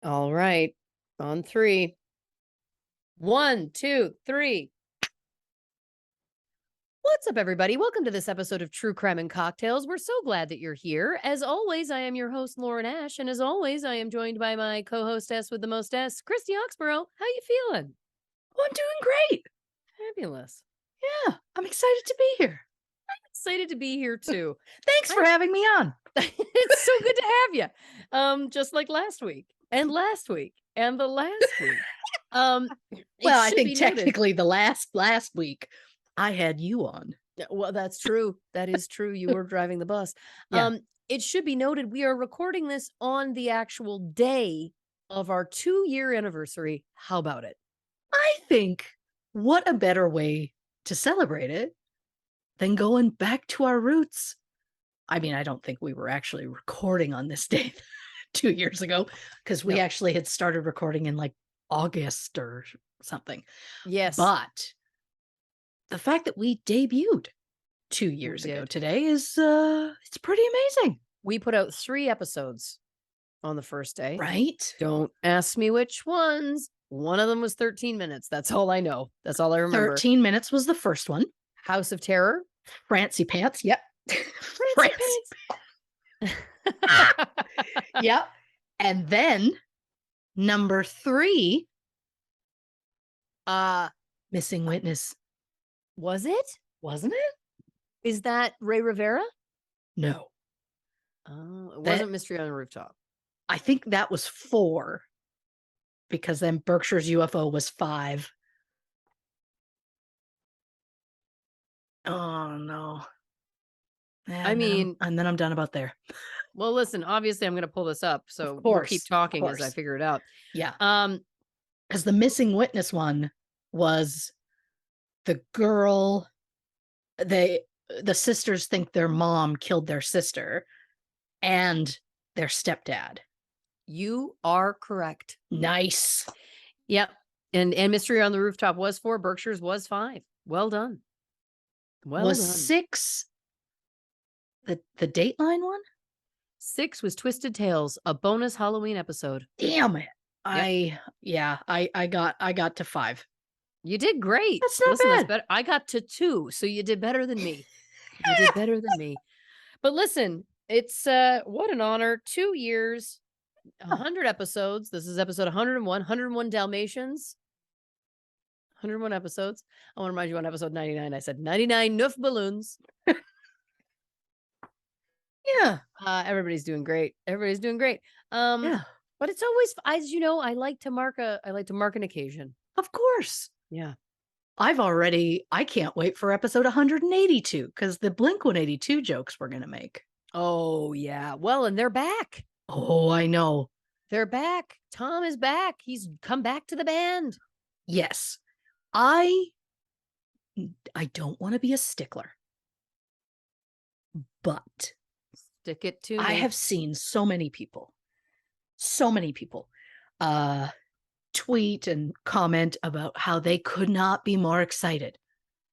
All right. On three. 1, 2, 3. What's up, everybody? Welcome to this episode of True Crime and Cocktails. We're so glad that you're here. As always, I am your host, Lauren Ash, and as always, I am joined by my co-hostess with the most S, Christy Oxborrow. How you feeling? Oh, I'm doing great. Fabulous. Yeah, I'm excited to be here. I'm excited to be here too. Thanks for having me on. It's so good to have you. Just like last week, and last week, and the last week. Well, I think technically the last week I had you on. Well, that's true. That is true. You were driving the bus. Yeah. It should be noted we are recording this on the actual day of our 2-year anniversary. How about it? I think what a better way to celebrate it than going back to our roots. I mean, I don't think we were actually recording on this day 2 years ago because we actually had started recording in like August or something. Yes. But the fact that we debuted 2 years ago today is it's pretty amazing. We put out 3 episodes on the first day. Right? Don't ask me which ones. One of them was 13 minutes. That's all I know. That's all I remember. 13 minutes was the first one. House of Terror. Francie Pants. Yep. Francie Pants. Yep. And then number 3. Missing Witness. Was it? Wasn't it? Is that Ray Rivera? No. Oh, it wasn't Mystery on the Rooftop. I think that was 4. Because then Berkshire's UFO was 5. Oh no. And then I'm done about there. Well, listen, obviously I'm going to pull this up, so we'll keep talking as I figure it out. Yeah. Because the Missing Witness one was the girl, the sisters think their mom killed their sister and their stepdad. You are correct. Nice. Yep. And Mystery on the Rooftop was 4. Berkshire's was 5. Well done. Well was done. 6 the Dateline one? 6 was Twisted Tales, a bonus Halloween episode. Damn it. Yep. I got to 5. You did great. That's not bad. That's better. I got to 2, so you did better than me. You did better than me. But listen, it's what an honor. 2 years, 100 episodes. This is episode 101, 101 Dalmatians. 101 episodes. I want to remind you on episode 99, I said 99 Noof balloons. Yeah. Everybody's doing great. Everybody's doing great. Yeah. But it's always, as you know, I like to mark an occasion. Of course. Yeah. I can't wait for episode 182 because the Blink-182 jokes we're going to make. Oh, yeah. Well, and they're back. Oh, I know. They're back. Tom is back. He's come back to the band. Yes. I don't want to be a stickler, but stick it to me. I have seen so many people tweet and comment about how they could not be more excited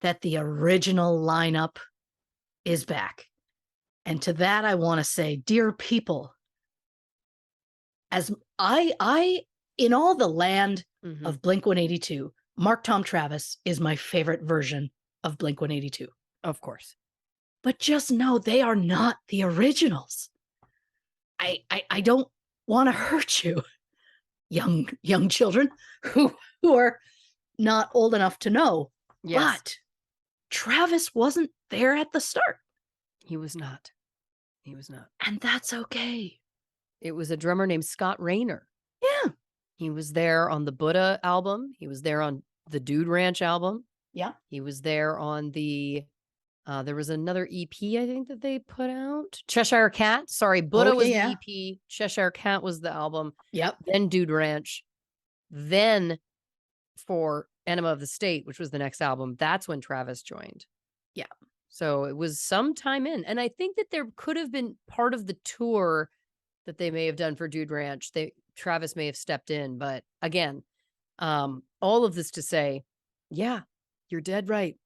that the original lineup is back. And to that, I want to say, dear people, as I in all the land of Blink-182, Mark Tom Travis is my favorite version of Blink-182. Of course. But just know they are not the originals. I don't want to hurt you, young children who are not old enough to know. Yes. But Travis wasn't there at the start. He was not. He was not. And that's okay. It was a drummer named Scott Rayner. Yeah. He was there on the Buddha album. He was there on the Dude Ranch album. Yeah. He was there on the there was another EP, I think, that they put out. Cheshire Cat. Sorry, Buddha was the EP. Cheshire Cat was the album. Yep. Then Dude Ranch. Then for Enema of the State, which was the next album, that's when Travis joined. Yeah. So it was some time in. And I think that there could have been part of the tour that they may have done for Dude Ranch. Travis may have stepped in. But again, all of this to say, yeah, you're dead right.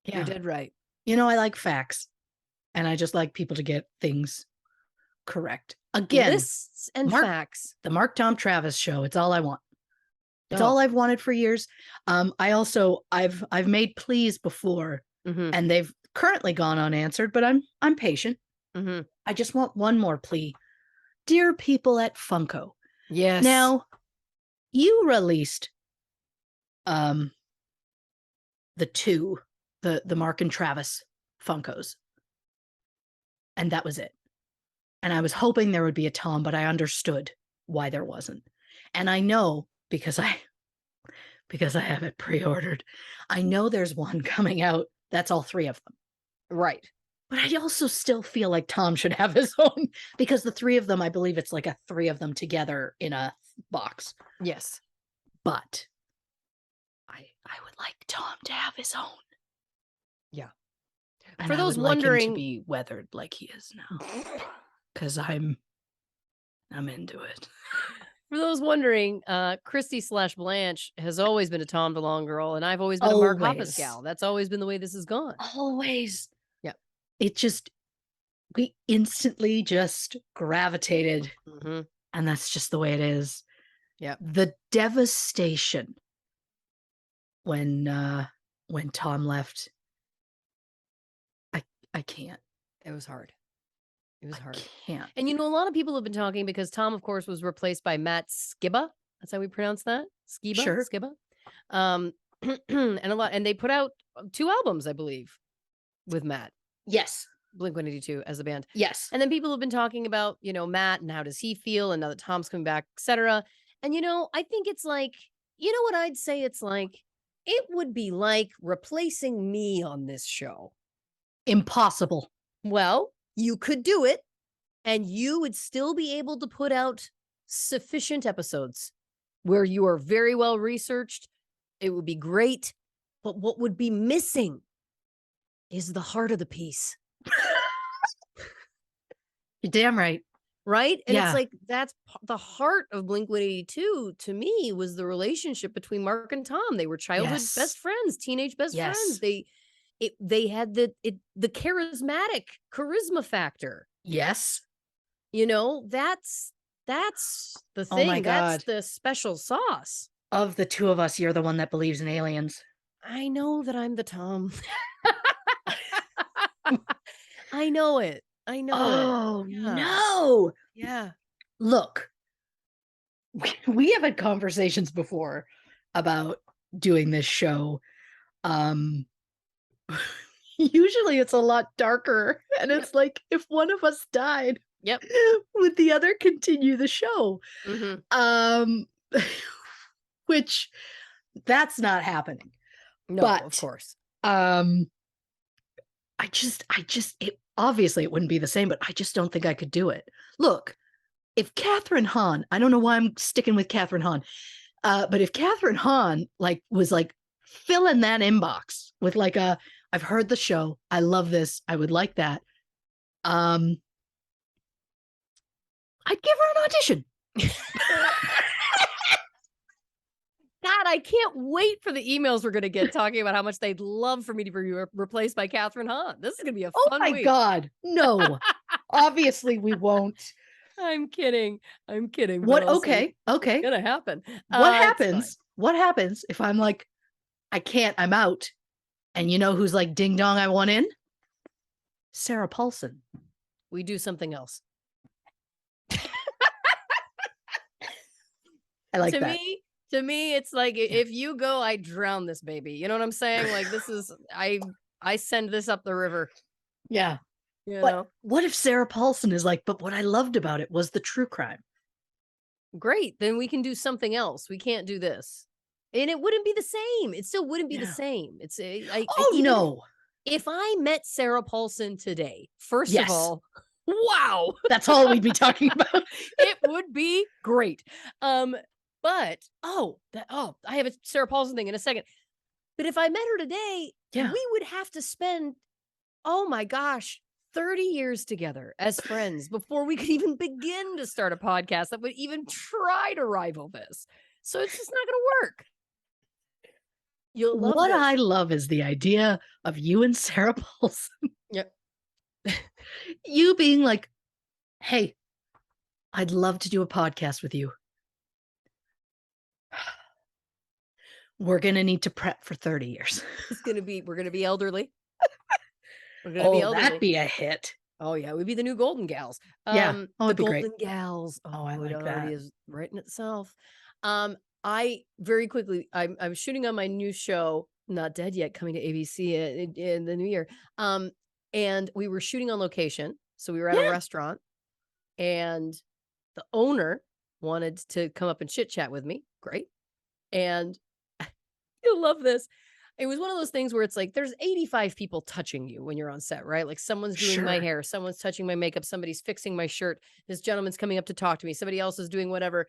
Yeah. You're dead right. You know, I like facts, and I just like people to get things correct. Again, Lists and Mark- facts. the Mark Tom Travis show. It's all I want. It's Oh. all I've wanted for years. I've made pleas before, Mhm. and they've currently gone unanswered, but I'm patient. Mhm. I just want one more plea. Dear people at Funko. Yes. Now, you released the Mark and Travis Funkos. And that was it. And I was hoping there would be a Tom, but I understood why there wasn't. And I know because I have it pre-ordered. I know there's one coming out. That's all 3 of them. Right. But I also still feel like Tom should have his own because the 3 of them, I believe it's like a 3 of them together in a box. Yes. But I would like Tom to have his own. Yeah. And For I those would like him wondering, to be weathered like he is now. Because I'm into it. for those wondering, Christy / Blanche has always been a Tom DeLonge girl, and I've always been a Mark Hoppus gal. That's always been the way this has gone. Always. Yeah. It just, we instantly just gravitated. Mhm. And that's just the way it is. Yeah. The devastation when Tom left, I can't. It was hard. It was hard. Can't. And a lot of people have been talking because Tom, of course, was replaced by Matt Skiba. That's how we pronounce that. Skiba. Sure. Skiba. And they put out 2 albums, I believe, with Matt. Yes. Blink-182 as a band. Yes. And then people have been talking about, Matt and how does he feel, and now that Tom's coming back, etc. And I think it's like, what I'd say it's like? It would be like replacing me on this show. Impossible. Well, you could do it, and you would still be able to put out sufficient episodes where you are very well researched. It would be great, but what would be missing is the heart of the piece. You're damn right. Right? And Yeah. it's like, that's the heart of Blink-182 to me was the relationship between Mark and Tom. They were childhood Yes. best friends, teenage best Yes. friends. They had the charismatic charisma factor. Yes. That's the thing. Oh my That's God. the special sauce. Of the 2 of us, you're the one that believes in aliens. I know that I'm the Tom. I know it. I know it. Oh, Yeah. no. Yeah. Look, we have had conversations before about doing this show. Usually it's a lot darker, and it's like if one of us died, Yep. would the other continue the show? Mhm. Which that's not happening. No, But of course. it obviously it wouldn't be the same, but I just don't think I could do it. Look, if Catherine Hahn, I don't know why I'm sticking with Catherine Hahn, but if Catherine Hahn was filling that inbox with I've heard the show, I love this, I would like that. I'd give her an audition. God, I can't wait for the emails we're going to get talking about how much they'd love for me to be replaced by Catherine Hahn. This is going to be a fun week. Oh my God. No, obviously we won't. I'm kidding. What? Okay. It's going to happen. What happens? What happens if I'm like, I can't, I'm out. And you know who's like, ding dong, I want in? Sarah Paulson. We do something else. I like that. To me, it's like, if you go, I drown this baby. You know what I'm saying? Like, this is, I send this up the river. Yeah. You But know? what if Sarah Paulson is like, but what I loved about it was the true crime. Great. Then we can do something else. We can't do this. And it wouldn't be the same. It still wouldn't be the same. It's No. If I met Sarah Paulson today, first Yes. of all, wow. That's all we'd be talking about. It would be great. But I have a Sarah Paulson thing in a second. But if I met her today, we would have to spend, oh my gosh, 30 years together as friends before we could even begin to start a podcast that would even try to rival this. So it's just not going to work. You'll love what this. I love is the idea of you and Sarah Paulson. Yep. You being like, hey, I'd love to do a podcast with you. We're going to need to prep for 30 years. We're gonna be elderly. We're gonna be Oh, that'd elderly. be a hit. Oh yeah, we'd be the new Golden Gals. Yeah. Oh, The it'd be great. Golden Gals. Oh, I like it already that. is writing itself. I very quickly, I'm shooting on my new show, Not Dead Yet, coming to ABC in the new year. And we were shooting on location, so we were at a Yeah. restaurant, and the owner wanted to come up and chit chat with me. Great, and you'll love this. It was one of those things where it's like there's 85 people touching you when you're on set, right? Like someone's doing my Sure. hair, someone's touching my makeup, somebody's fixing my shirt, this gentleman's coming up to talk to me, somebody else is doing whatever.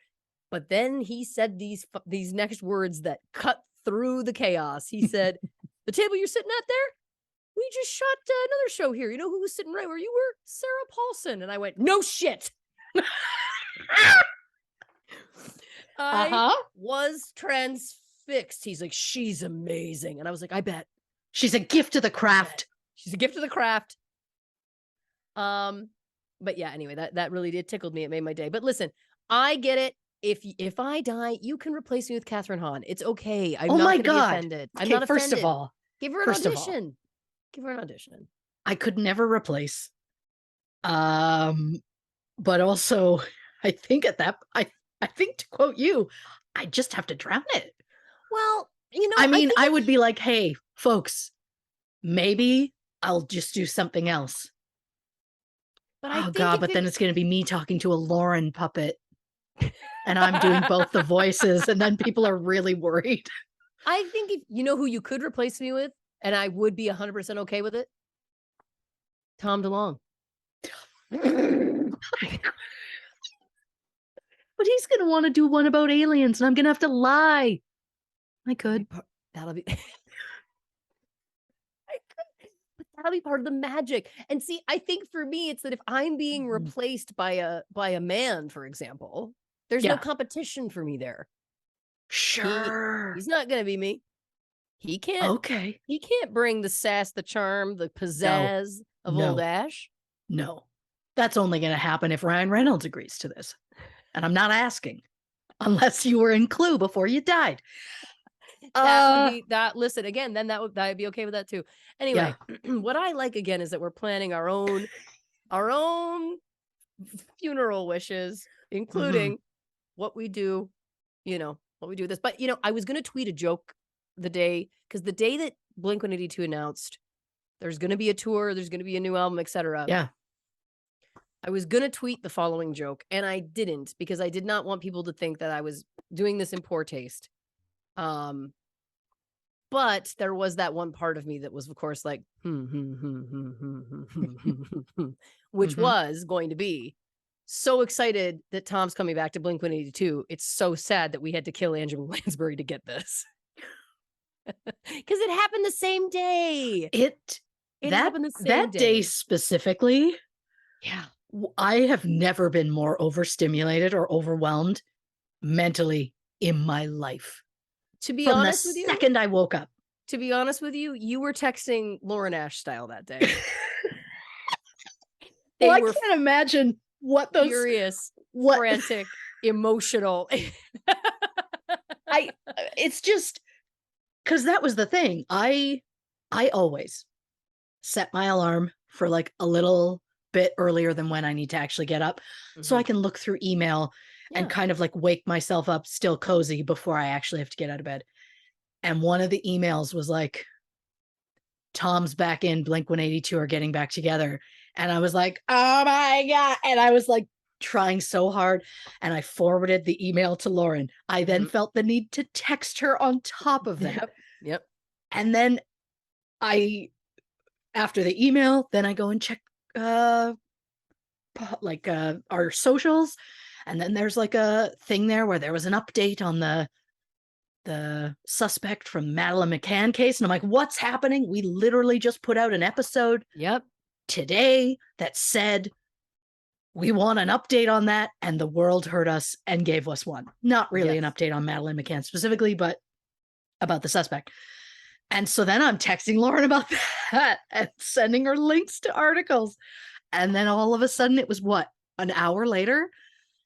But then he said these next words that cut through the chaos. He said, "The table you're sitting at there, we just shot another show here. You know who was sitting right where you were? Sarah Paulson." And I went, "No shit." I was transfixed. He's like, "She's amazing." And I was like, "I bet." She's a gift of the craft. She's a gift of the craft. But yeah, anyway, that really did tickled me. It made my day. But listen, I get it. If I die, you can replace me with Catherine Hahn. It's okay. I'm Oh not my going to be God. offended. I'm Okay, not offended. first of all, give her an first of all. audition. Give her an audition. I could never replace. But also, I think at that, I think to quote you, I just have to drown it. Well, you know, I mean, think I would be like, hey, folks, maybe I'll just do something else. but I Oh think God, if but it- then it's going to be me talking to a Lauren puppet and I'm doing both the voices, and then people are really worried. I think if you know who you could replace me with, and I would be 100% okay with it, Tom DeLonge. But he's going to want to do one about aliens, and I'm going to have to lie. I could. That'll be. But that'll be part of the magic. And see, I think for me, it's that if I'm being Mhm. replaced by a man, for example, there's no Yeah. competition for me there. Sure. He's not going to be me. He can't. Okay. He can't bring the sass, the charm, the pizzazz of old No. Ash. No. That's only going to happen if Ryan Reynolds agrees to this. And I'm not asking, unless you were in Clue before you died. That would be that. Listen again, then I'd be okay with that too. Anyway, Yeah. what I like again is that we're planning our own funeral wishes, including what we do. You know what we do with this. But you know, I was going to tweet a joke the day that Blink-182 announced there's going to be a tour, there's going to be a new album, etc. Yeah. I was going to tweet the following joke, and I didn't because I did not want people to think that I was doing this in poor taste. But there was that one part of me that was, of course, like, which was going to be so excited that Tom's coming back to Blink-182. It's so sad that we had to kill Angela Lansbury to get this. Because it happened the same day. It happened the same that day specifically. Yeah. I have never been more overstimulated or overwhelmed mentally in my life. To be From honest the with you, second I woke up. To be honest with you, you were texting Lauren Ash style that day. Well, I can't imagine what those furious, frantic, emotional. It's just because that was the thing. I always set my alarm for like a little bit earlier than when I need to actually get up, so I can look through email and kind of like wake myself up still cozy before I actually have to get out of bed. And one of the emails was like, Tom's back in, Blink-182 are getting back together. And I was like, oh my God. And I was like trying so hard. And I forwarded the email to Lauren. I then felt the need to text her on top of that. Yep. And then after the email, then I go and check our socials. And then there's like a thing there where there was an update on the suspect from Madeleine McCann case. And I'm like, what's happening? We literally just put out an episode today that said we want an update on that. And the world heard us and gave us one. Not really an update on Madeleine McCann specifically, but about the suspect. And so then I'm texting Lauren about that and sending her links to articles. And then all of a sudden it was what? An hour later?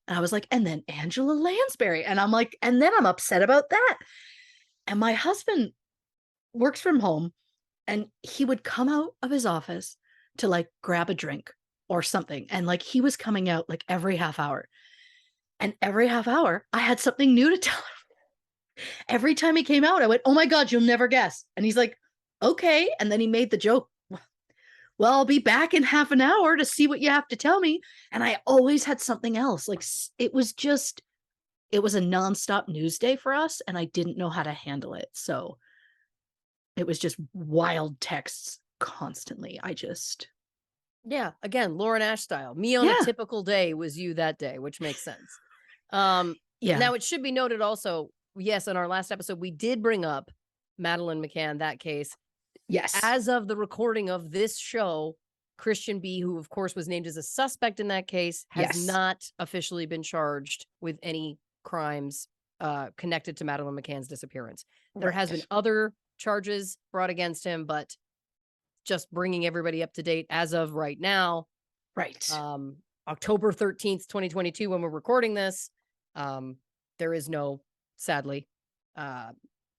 And I was like, and then Angela Lansbury. And I'm like, and then I'm upset about that. And my husband works from home, and he would come out of his office to like grab a drink or something. And like he was coming out like every half hour. And every half hour, I had something new to tell him. Every time he came out, I went, oh my God, you'll never guess. And he's like, okay. And then he made the joke, well, I'll be back in half an hour to see what you have to tell me. And I always had something else. Like it was a nonstop news day for us, and I didn't know how to handle it. So it was just wild texts constantly. Yeah, again, Lauren Ash style. Me on a typical day was you that day, which makes sense. Now it should be noted also, yes, in our last episode, we did bring up Madeleine McCann, that case. Yes. As of the recording of this show, Christian B., who of course was named as a suspect in that case, has not officially been charged with any crimes connected to Madeleine McCann's disappearance. There has been other charges brought against him, but just bringing everybody up to date as of right now. Right. October 13th, 2022, when we're recording this, there is no, sadly,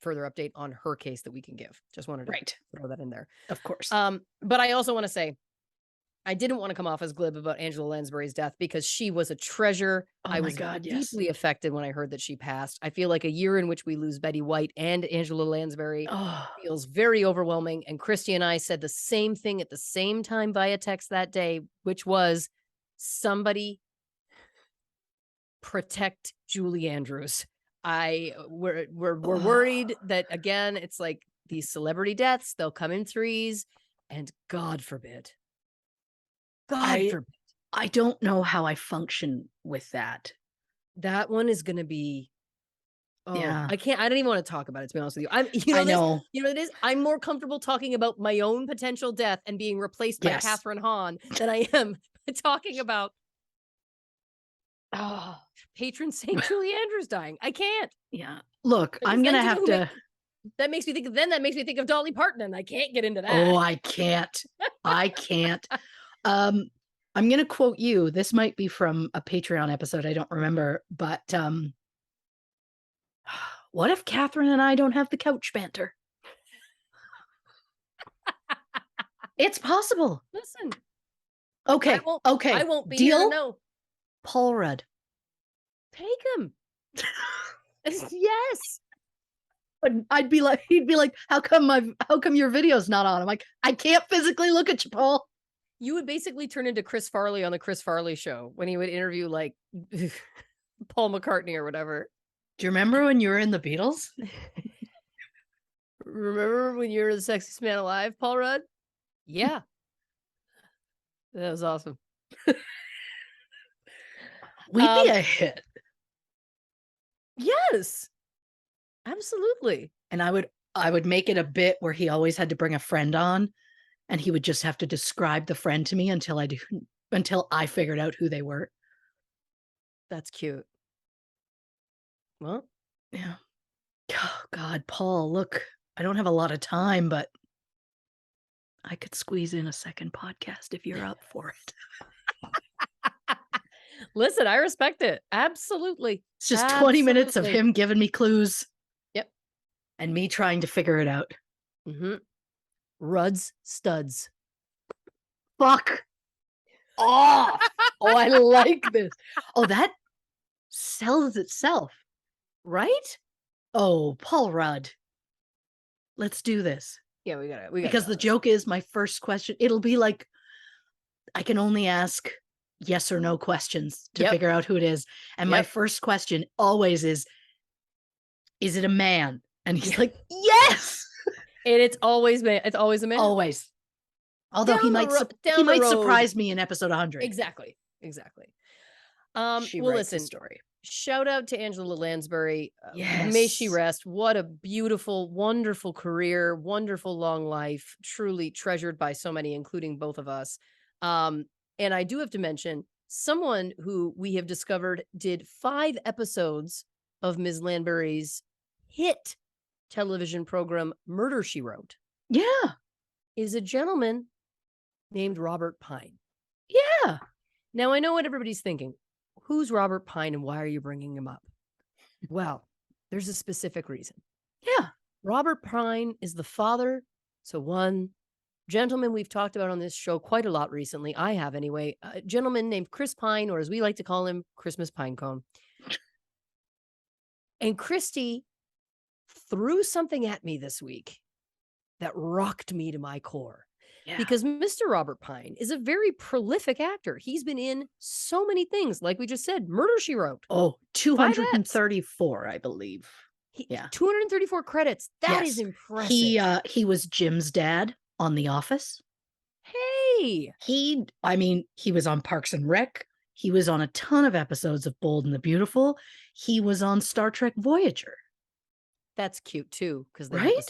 further update on her case that we can give. Just wanted to throw that in there. Of course. But I also want to say, I didn't want to come off as glib about Angela Lansbury's death because she was a treasure. I was deeply affected when I heard that she passed. I feel like a year in which we lose Betty White and Angela Lansbury feels very overwhelming. And Christy and I said the same thing at the same time via text that day, which was, somebody protect Julie Andrews. We're worried that, again, it's like these celebrity deaths, they'll come in threes, and God forbid. God forbid. I don't know how I function with that. That one is going to be, yeah. I don't even want to talk about it, to be honest with you. I know. You know what it is? I'm more comfortable talking about my own potential death and being replaced by Catherine Hahn than I am talking about patron saint Julie Andrews dying. I can't. Yeah. Look, I'm going to have to. That makes me think of Dolly Parton, and I can't get into that. Oh, I can't. I can't. I'm going to quote you. This might be from a Patreon episode. I don't remember, but what if Catherine and I don't have the couch banter? It's possible. Listen. Okay. Okay. I won't be Deal? here to know. Paul Rudd. Take him. Yes. But he'd be like, how come your video's not on? I'm like, I can't physically look at you, Paul. You would basically turn into Chris Farley on the Chris Farley show when he would interview like Paul McCartney or whatever. Do you remember when you were in the Beatles? Remember when you were the sexiest man alive, Paul Rudd? Yeah. That was awesome. We'd be a hit. Yes. Absolutely. And I would make it a bit where he always had to bring a friend on, and he would just have to describe the friend to me until I figured out who they were. That's cute. Well, yeah. Oh God, Paul, look, I don't have a lot of time, but I could squeeze in a second podcast if you're up for it. Listen, I respect it. Absolutely. It's just 20 minutes of him giving me clues. Yep. And me trying to figure it out. Mm-hmm. Rudd's studs. Fuck off. Oh, I like this. Oh, that sells itself. Right? Oh, Paul Rudd. Let's do this. Yeah, we gotta because the joke is my first question. It'll be like, I can only ask yes or no questions to figure out who it is. And my first question always is it a man? And he's like, yes. And it's always a man. Always. Although he might surprise me in episode 100. Exactly. She writes the story. Shout out to Angela Lansbury. Yes. May she rest. What a beautiful, wonderful career, wonderful long life, truly treasured by so many, including both of us. And I do have to mention someone who we have discovered did 5 episodes of Ms. Lansbury's hit television program, Murder, She Wrote. Yeah. Is a gentleman named Robert Pine. Yeah. Now, I know what everybody's thinking. who's Robert Pine and why are you bringing him up? Well, there's a specific reason. Yeah. Robert Pine is the father. So one gentleman we've talked about on this show quite a lot recently. I have anyway. A gentleman named Chris Pine, or as we like to call him, Christmas Pinecone. And Christy threw something at me this week that rocked me to my core. Yeah. Because Mr. Robert Pine is a very prolific actor. He's been in so many things, like we just said, Murder, She Wrote. Oh, 5X. 234, I believe. Yeah. 234 credits. That is Yes. impressive. He was Jim's dad on The Office. Hey. He was on Parks and Rec. He was on a ton of episodes of Bold and the Beautiful. He was on Star Trek Voyager. That's cute too, because they Right? have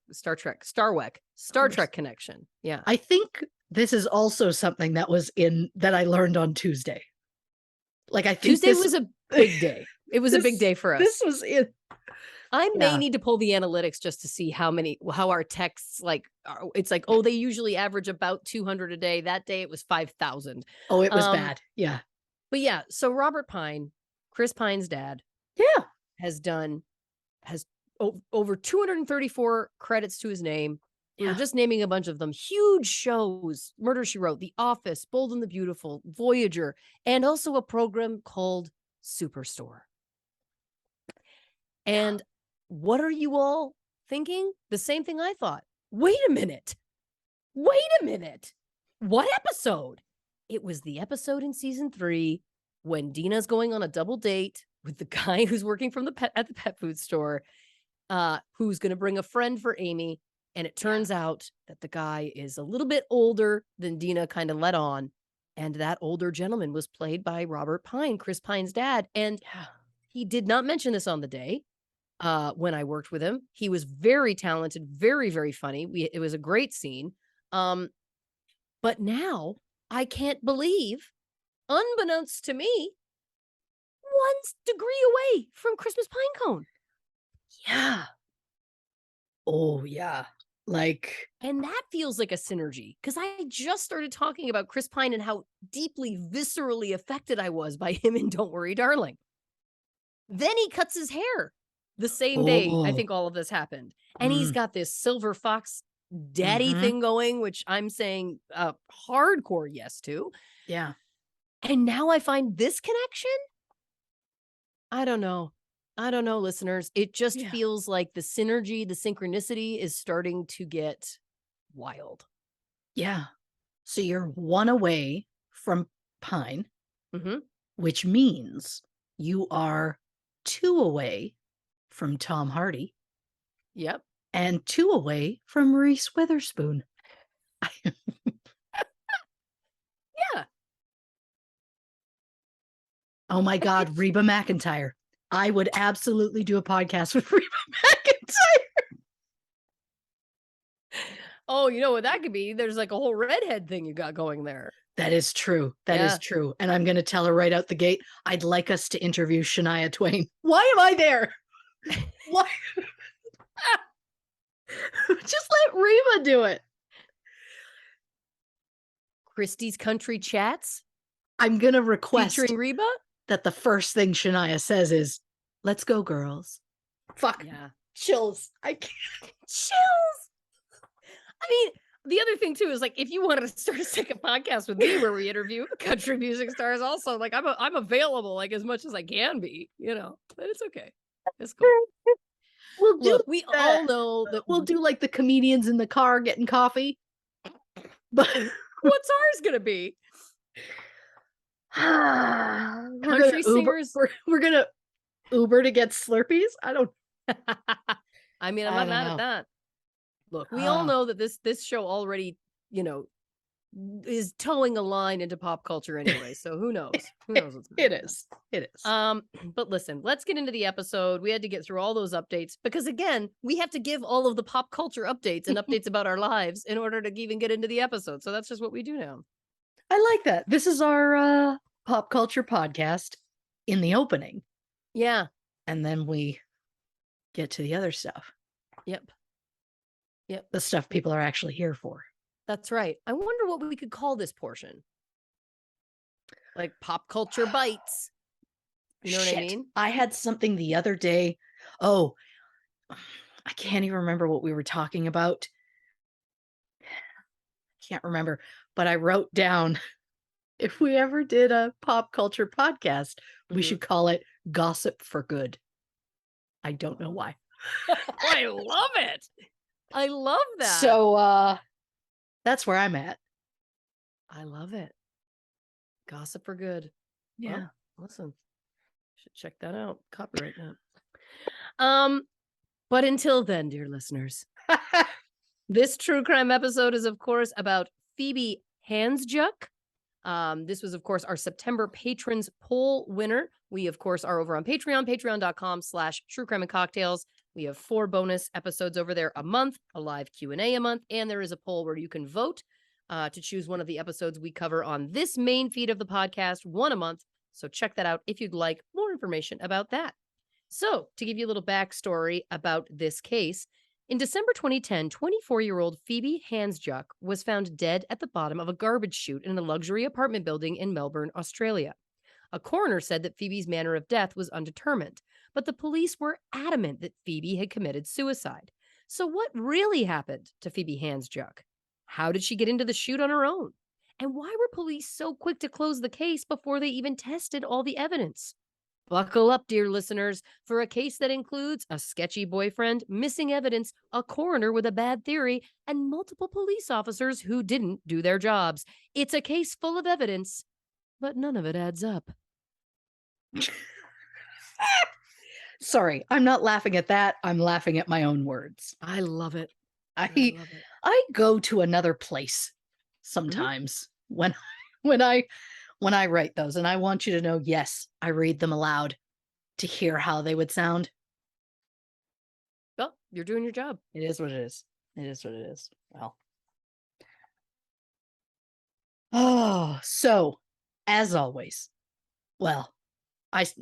the Star Trek connection. Yeah. I think this is also something that I learned on Tuesday. Like, I think Tuesday was a big day. It was a big day for us. This was it. I may need to pull the analytics just to see how our texts it's like, oh, they usually average about 200 a day. That day it was 5,000. Oh, it was bad. Yeah. But yeah, so Robert Pine, Chris Pine's dad, has over 234 credits to his name. We were just naming a bunch of them. Huge shows, Murder, She Wrote, The Office, Bold and the Beautiful, Voyager, and also a program called Superstore. And what are you all thinking? The same thing I thought. Wait a minute. What episode? It was the episode in season 3 when Dina's going on a double date with the guy who's working at the pet food store, who's going to bring a friend for Amy. And it turns out that the guy is a little bit older than Dina kind of let on. And that older gentleman was played by Robert Pine, Chris Pine's dad. And he did not mention this on the day when I worked with him. He was very talented, very, very funny. It was a great scene. But now I can't believe, unbeknownst to me, 1 degree away from Christmas Pinecone. Yeah. Oh, yeah. And that feels like a synergy, because I just started talking about Chris Pine and how deeply, viscerally affected I was by him in Don't Worry, Darling. Then he cuts his hair the same day I think all of this happened. And he's got this Silver Fox daddy thing going, which I'm saying hardcore yes to. Yeah. And now I find this connection. I don't know, listeners. It just feels like the synergy, the synchronicity is starting to get wild. Yeah. So you're 1 away from Pine, which means you are 2 away from Tom Hardy. Yep. And 2 away from Reese Witherspoon. Yeah. Oh my God, Reba McEntire. I would absolutely do a podcast with Reba McEntire. Oh, you know what that could be? There's like a whole redhead thing you got going there. That is true. That is true. And I'm going to tell her right out the gate, I'd like us to interview Shania Twain. Why am I there? Why? Just let Reba do it. Christy's Country Chats. I'm going to request featuring Reba that the first thing Shania says is, "Let's go, girls." Fuck. Yeah. Chills. I can't. Chills. I mean, the other thing too is like, if you wanted to start a second podcast with me where we interview country music stars also, like I'm available like as much as I can be, but it's okay. It's cool. We all know that we'll do like the comedians in the car getting coffee. But what's ours going to be? Country singers. We're going to Uber to get Slurpees. I don't. I mean, I'm not mad at that. Look, we all know that this show already, is towing a line into pop culture anyway. So who knows? Who knows what's going on? It is. But listen, let's get into the episode. We had to get through all those updates because again, we have to give all of the pop culture updates and updates about our lives in order to even get into the episode. So that's just what we do now. I like that. This is our pop culture podcast in the opening. Yeah. And then we get to the other stuff. Yep. The stuff people are actually here for. That's right. I wonder what we could call this portion. Like pop culture bites. You know what I Shit. mean? I had something the other day. Oh, I can't even remember what we were talking about. Can't remember, but I wrote down if we ever did a pop culture podcast, we Mhm. should call it Gossip for Good. I don't know why. I love it. I love that. So that's where I'm at. I love it. Gossip for good. Well, Yeah. listen, should check that out. Copyright that. Um, but until then, dear listeners, this true crime episode is, of course, about Phoebe Handsjuk. This was, of course, our September patrons poll winner. We, of course, are over on Patreon, patreon.com/true crime and cocktails. We have 4 bonus episodes over there a month, a live Q&A a month, and there is a poll where you can vote to choose one of the episodes we cover on this main feed of the podcast, one a month. So check that out if you'd like more information about that. So, to give you a little backstory about this case, in December 2010, 24-year-old Phoebe Handsjuk was found dead at the bottom of a garbage chute in a luxury apartment building in Melbourne, Australia. A coroner said that Phoebe's manner of death was undetermined, but the police were adamant that Phoebe had committed suicide. So, what really happened to Phoebe Handsjuk? How did she get into the chute on her own? And why were police so quick to close the case before they even tested all the evidence? Buckle up, dear listeners, for a case that includes a sketchy boyfriend, missing evidence, a coroner with a bad theory, and multiple police officers who didn't do their jobs. It's a case full of evidence, but none of it adds up. Sorry, I'm not laughing at that. I'm laughing at my own words. I love it. I I love it. I go to another place Mhm. sometimes when when I when I write those, and I want you to know, yes, I read them aloud to hear how they would sound. Well, you're doing your job. It is what it is. It is what it is. Well. Oh, so as always, well,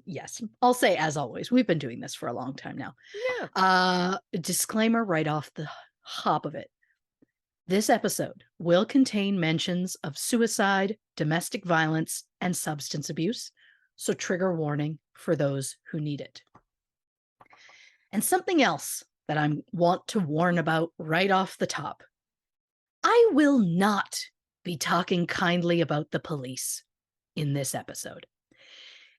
yes, I'll say as always. We've been doing this for a long time now. Yeah. Disclaimer right off the hop of it. This episode will contain mentions of suicide, domestic violence, and substance abuse, so trigger warning for those who need it. And something else that I want to warn about right off the top. I will not be talking kindly about the police in this episode.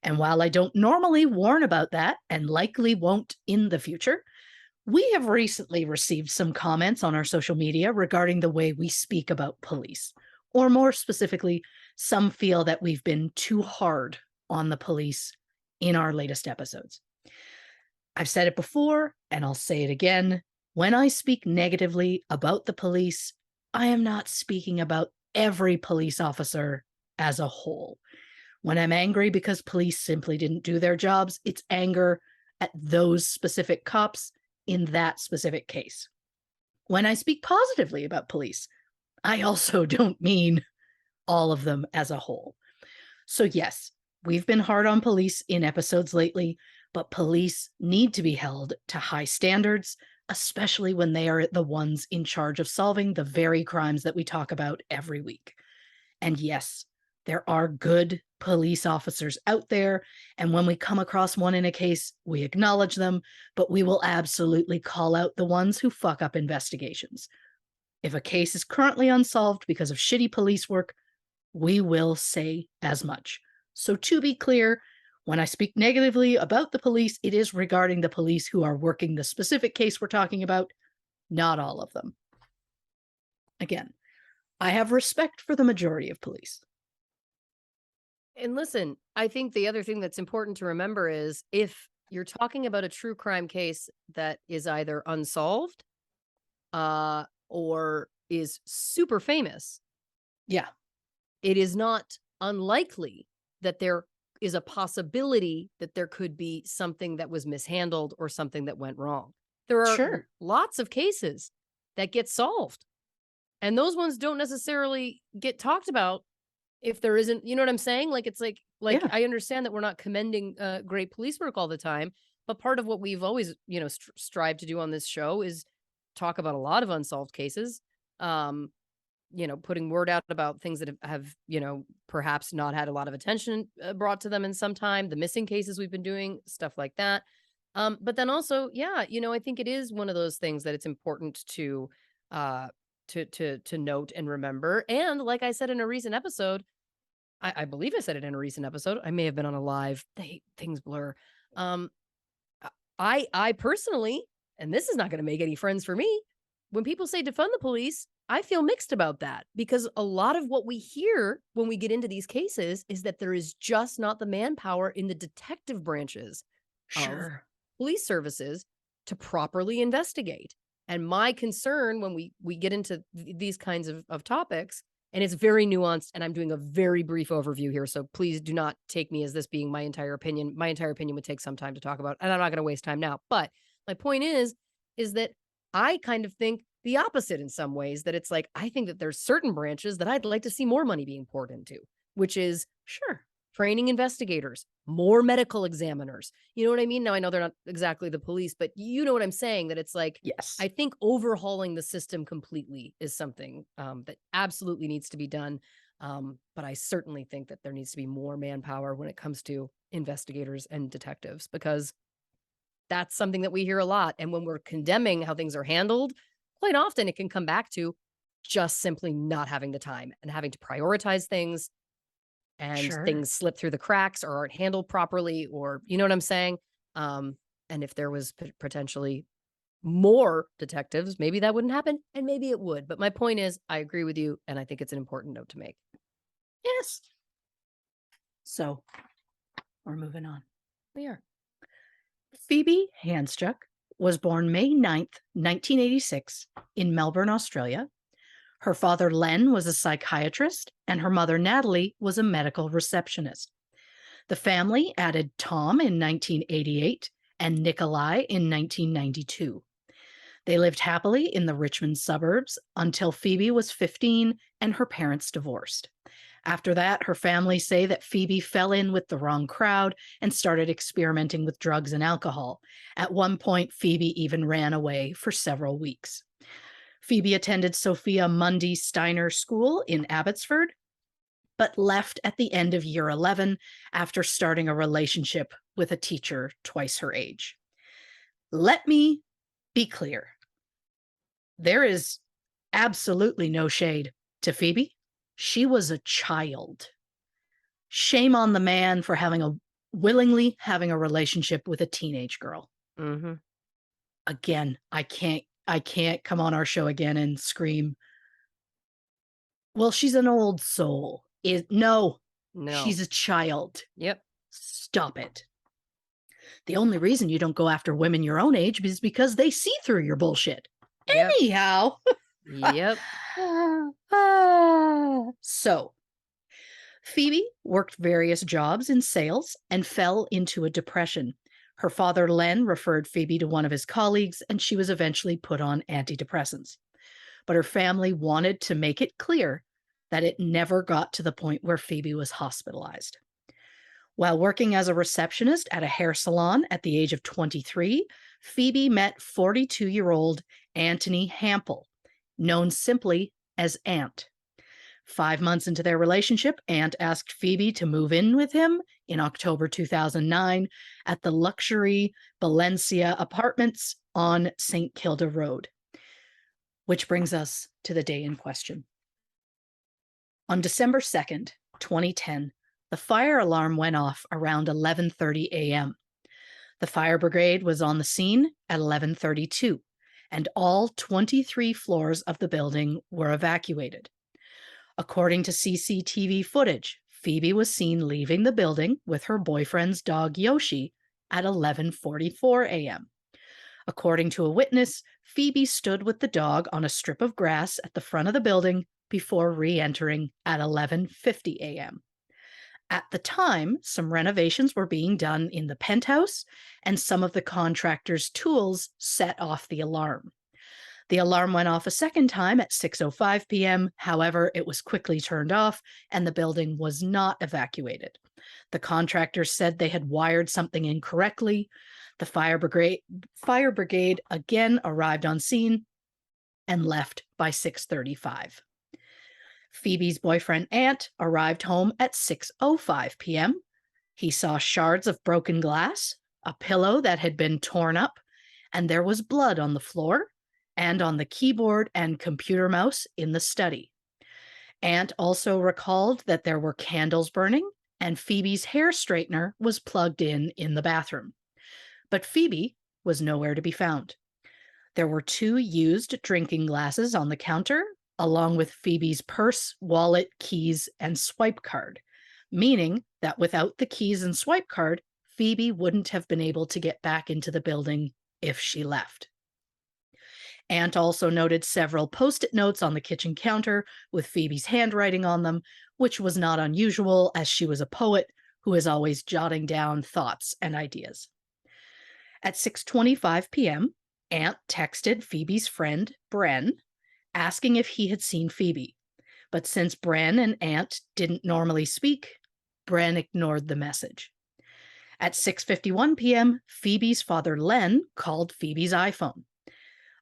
And while I don't normally warn about that and likely won't in the future, we have recently received some comments on our social media regarding the way we speak about police. Or more specifically, some feel that we've been too hard on the police in our latest episodes. I've said it before, and I'll say it again. When I speak negatively about the police, I am not speaking about every police officer as a whole. When I'm angry because police simply didn't do their jobs, it's anger at those specific cops in that specific case. When I speak positively about police, I also don't mean all of them as a whole. So, yes, we've been hard on police in episodes lately, but police need to be held to high standards, especially when they are the ones in charge of solving the very crimes that we talk about every week. And yes, there are good police officers out there. And when we come across one in a case, we acknowledge them, but we will absolutely call out the ones who fuck up investigations. If a case is currently unsolved because of shitty police work, we will say as much. So to be clear, when I speak negatively about the police, it is regarding the police who are working the specific case we're talking about, not all of them. Again, I have respect for the majority of police. And listen, I think the other thing that's important to remember is if you're talking about a true crime case that is either unsolved or is super famous, Yeah, it is not unlikely that there is a possibility that there could be something that was mishandled or something that went wrong. There are sure. lots of cases that get solved, and those ones don't necessarily get talked about if there isn't, you know what I'm saying? Like, it's like Yeah. I understand that we're not commending great police work all the time, but part of what we've always, strived to do on this show is talk about a lot of unsolved cases. Um, putting word out about things that have perhaps not had a lot of attention brought to them in some time, the missing cases we've been doing, stuff like that. But then also, yeah, I think it is one of those things that it's important to uh to note and remember. And like I said in a recent episode, I believe I said it in a recent episode. I may have been on a live. Things blur. Um, I personally, and this is not going to make any friends for me. When people say defund the police, I feel mixed about that because a lot of what we hear when we get into these cases is that there is just not the manpower in the detective branches of Sure. police services to properly investigate. And my concern when we get into these kinds of topics, and it's very nuanced, and I'm doing a very brief overview here, so please do not take me as this being my entire opinion. My entire opinion would take some time to talk about, and I'm not going to waste time now. But my point is that I kind of think the opposite in some ways, that it's like, I think that there's certain branches that I'd like to see more money being poured into, which is Sure. training investigators, more medical examiners. You know what I mean? Now, I know they're not exactly the police, but you know what I'm saying, that it's like, Yes. I think overhauling the system completely is something that absolutely needs to be done. But I certainly think that there needs to be more manpower when it comes to investigators and detectives, because that's something that we hear a lot. And when we're condemning how things are handled, quite often it can come back to just simply not having the time and having to prioritize things, and Sure. things slip through the cracks or aren't handled properly, or you know what I'm saying? And if there was potentially more detectives, maybe that wouldn't happen and maybe it would. But my point is, I agree with you. And I think it's an important note to make. Yes. So we're moving on. We are. Phoebe Handsjuk was born May 9th, 1986, in Melbourne, Australia. Her father, Len, was a psychiatrist, and her mother, Natalie, was a medical receptionist. The family added Tom in 1988 and Nikolai in 1992. They lived happily in the Richmond suburbs until Phoebe was 15 and her parents divorced. After that, her family say that Phoebe fell in with the wrong crowd and started experimenting with drugs and alcohol. At one point, Phoebe even ran away for several weeks. Phoebe attended Sophia Mundy Steiner School in Abbotsford, but left at the end of year 11 after starting a relationship with a teacher twice her age. Let me be clear. There is absolutely no shade to Phoebe. She was a child. Shame on the man for willingly having a relationship with a teenage girl. Mm-hmm. Again, I can't come on our show again and scream, well, she's an old soul. No, No. she's a child. Yep. Stop it. The only reason you don't go after women your own age is because they see through your bullshit. Yep. Anyhow. Yep. So, Phoebe worked various jobs in sales and fell into a depression. Her father, Len, referred Phoebe to one of his colleagues, and she was eventually put on antidepressants. But her family wanted to make it clear that it never got to the point where Phoebe was hospitalized. While working as a receptionist at a hair salon at the age of 23, Phoebe met 42-year-old Anthony Hampel, known simply as Ant. 5 months into their relationship, Ant asked Phoebe to move in with him in October 2009 at the luxury Valencia Apartments on St. Kilda Road. Which brings us to the day in question. On December 2nd, 2010, the fire alarm went off around 11:30 a.m. The fire brigade was on the scene at 11:32, and all 23 floors of the building were evacuated. According to CCTV footage, Phoebe was seen leaving the building with her boyfriend's dog Yoshi at 11:44 a.m. According to a witness, Phoebe stood with the dog on a strip of grass at the front of the building before re-entering at 11:50 a.m. At the time, some renovations were being done in the penthouse, and some of the contractor's tools set off the alarm. The alarm went off a second time at 6:05 p.m. However, it was quickly turned off and the building was not evacuated. The contractors said they had wired something incorrectly. The fire brigade again arrived on scene and left by 6:35. Phoebe's boyfriend Ant arrived home at 6:05 p.m. He saw shards of broken glass, a pillow that had been torn up, and there was blood on the floor and on the keyboard and computer mouse in the study. Ant also recalled that there were candles burning and Phoebe's hair straightener was plugged in the bathroom. But Phoebe was nowhere to be found. There were 2 used drinking glasses on the counter, along with Phoebe's purse, wallet, keys, and swipe card, meaning that without the keys and swipe card, Phoebe wouldn't have been able to get back into the building if she left. Ant also noted several post-it notes on the kitchen counter with Phoebe's handwriting on them, which was not unusual as she was a poet who is always jotting down thoughts and ideas. At 6:25 p.m., Ant texted Phoebe's friend, Bren, asking if he had seen Phoebe. But since Bren and Ant didn't normally speak, Bren ignored the message. At 6:51 p.m., Phoebe's father, Len, called Phoebe's iPhone.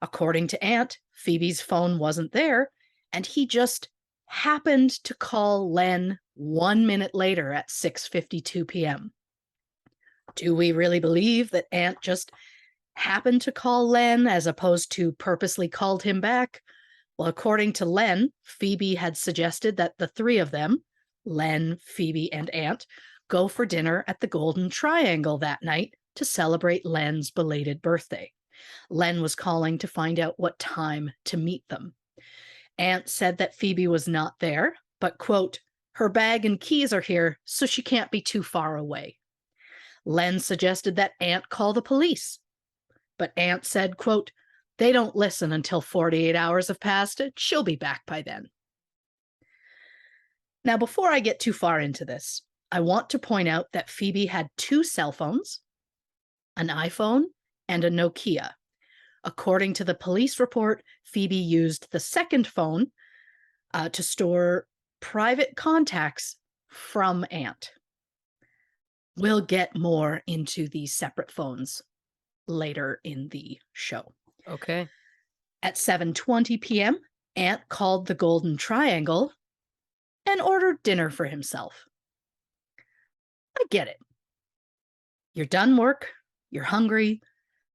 According to Ant, Phoebe's phone wasn't there, and he just happened to call Len 1 minute later at 6:52 p.m. Do we really believe that Ant just happened to call Len as opposed to purposely called him back? Well, according to Len, Phoebe had suggested that the 3 of them, Len, Phoebe, and Ant, go for dinner at the Golden Triangle that night to celebrate Len's belated birthday. Len was calling to find out what time to meet them. Ant said that Phoebe was not there, but, quote, her bag and keys are here, so she can't be too far away. Len suggested that Ant call the police, but Ant said, quote, they don't listen until 48 hours have passed. She'll be back by then. Now, before I get too far into this, I want to point out that Phoebe had 2 cell phones, an iPhone, and a Nokia. According to the police report, Phoebe used the second phone to store private contacts from Ant. We'll get more into these separate phones later in the show. Okay. At 7:20 p.m., Ant called the Golden Triangle and ordered dinner for himself. I get it. You're done work, you're hungry,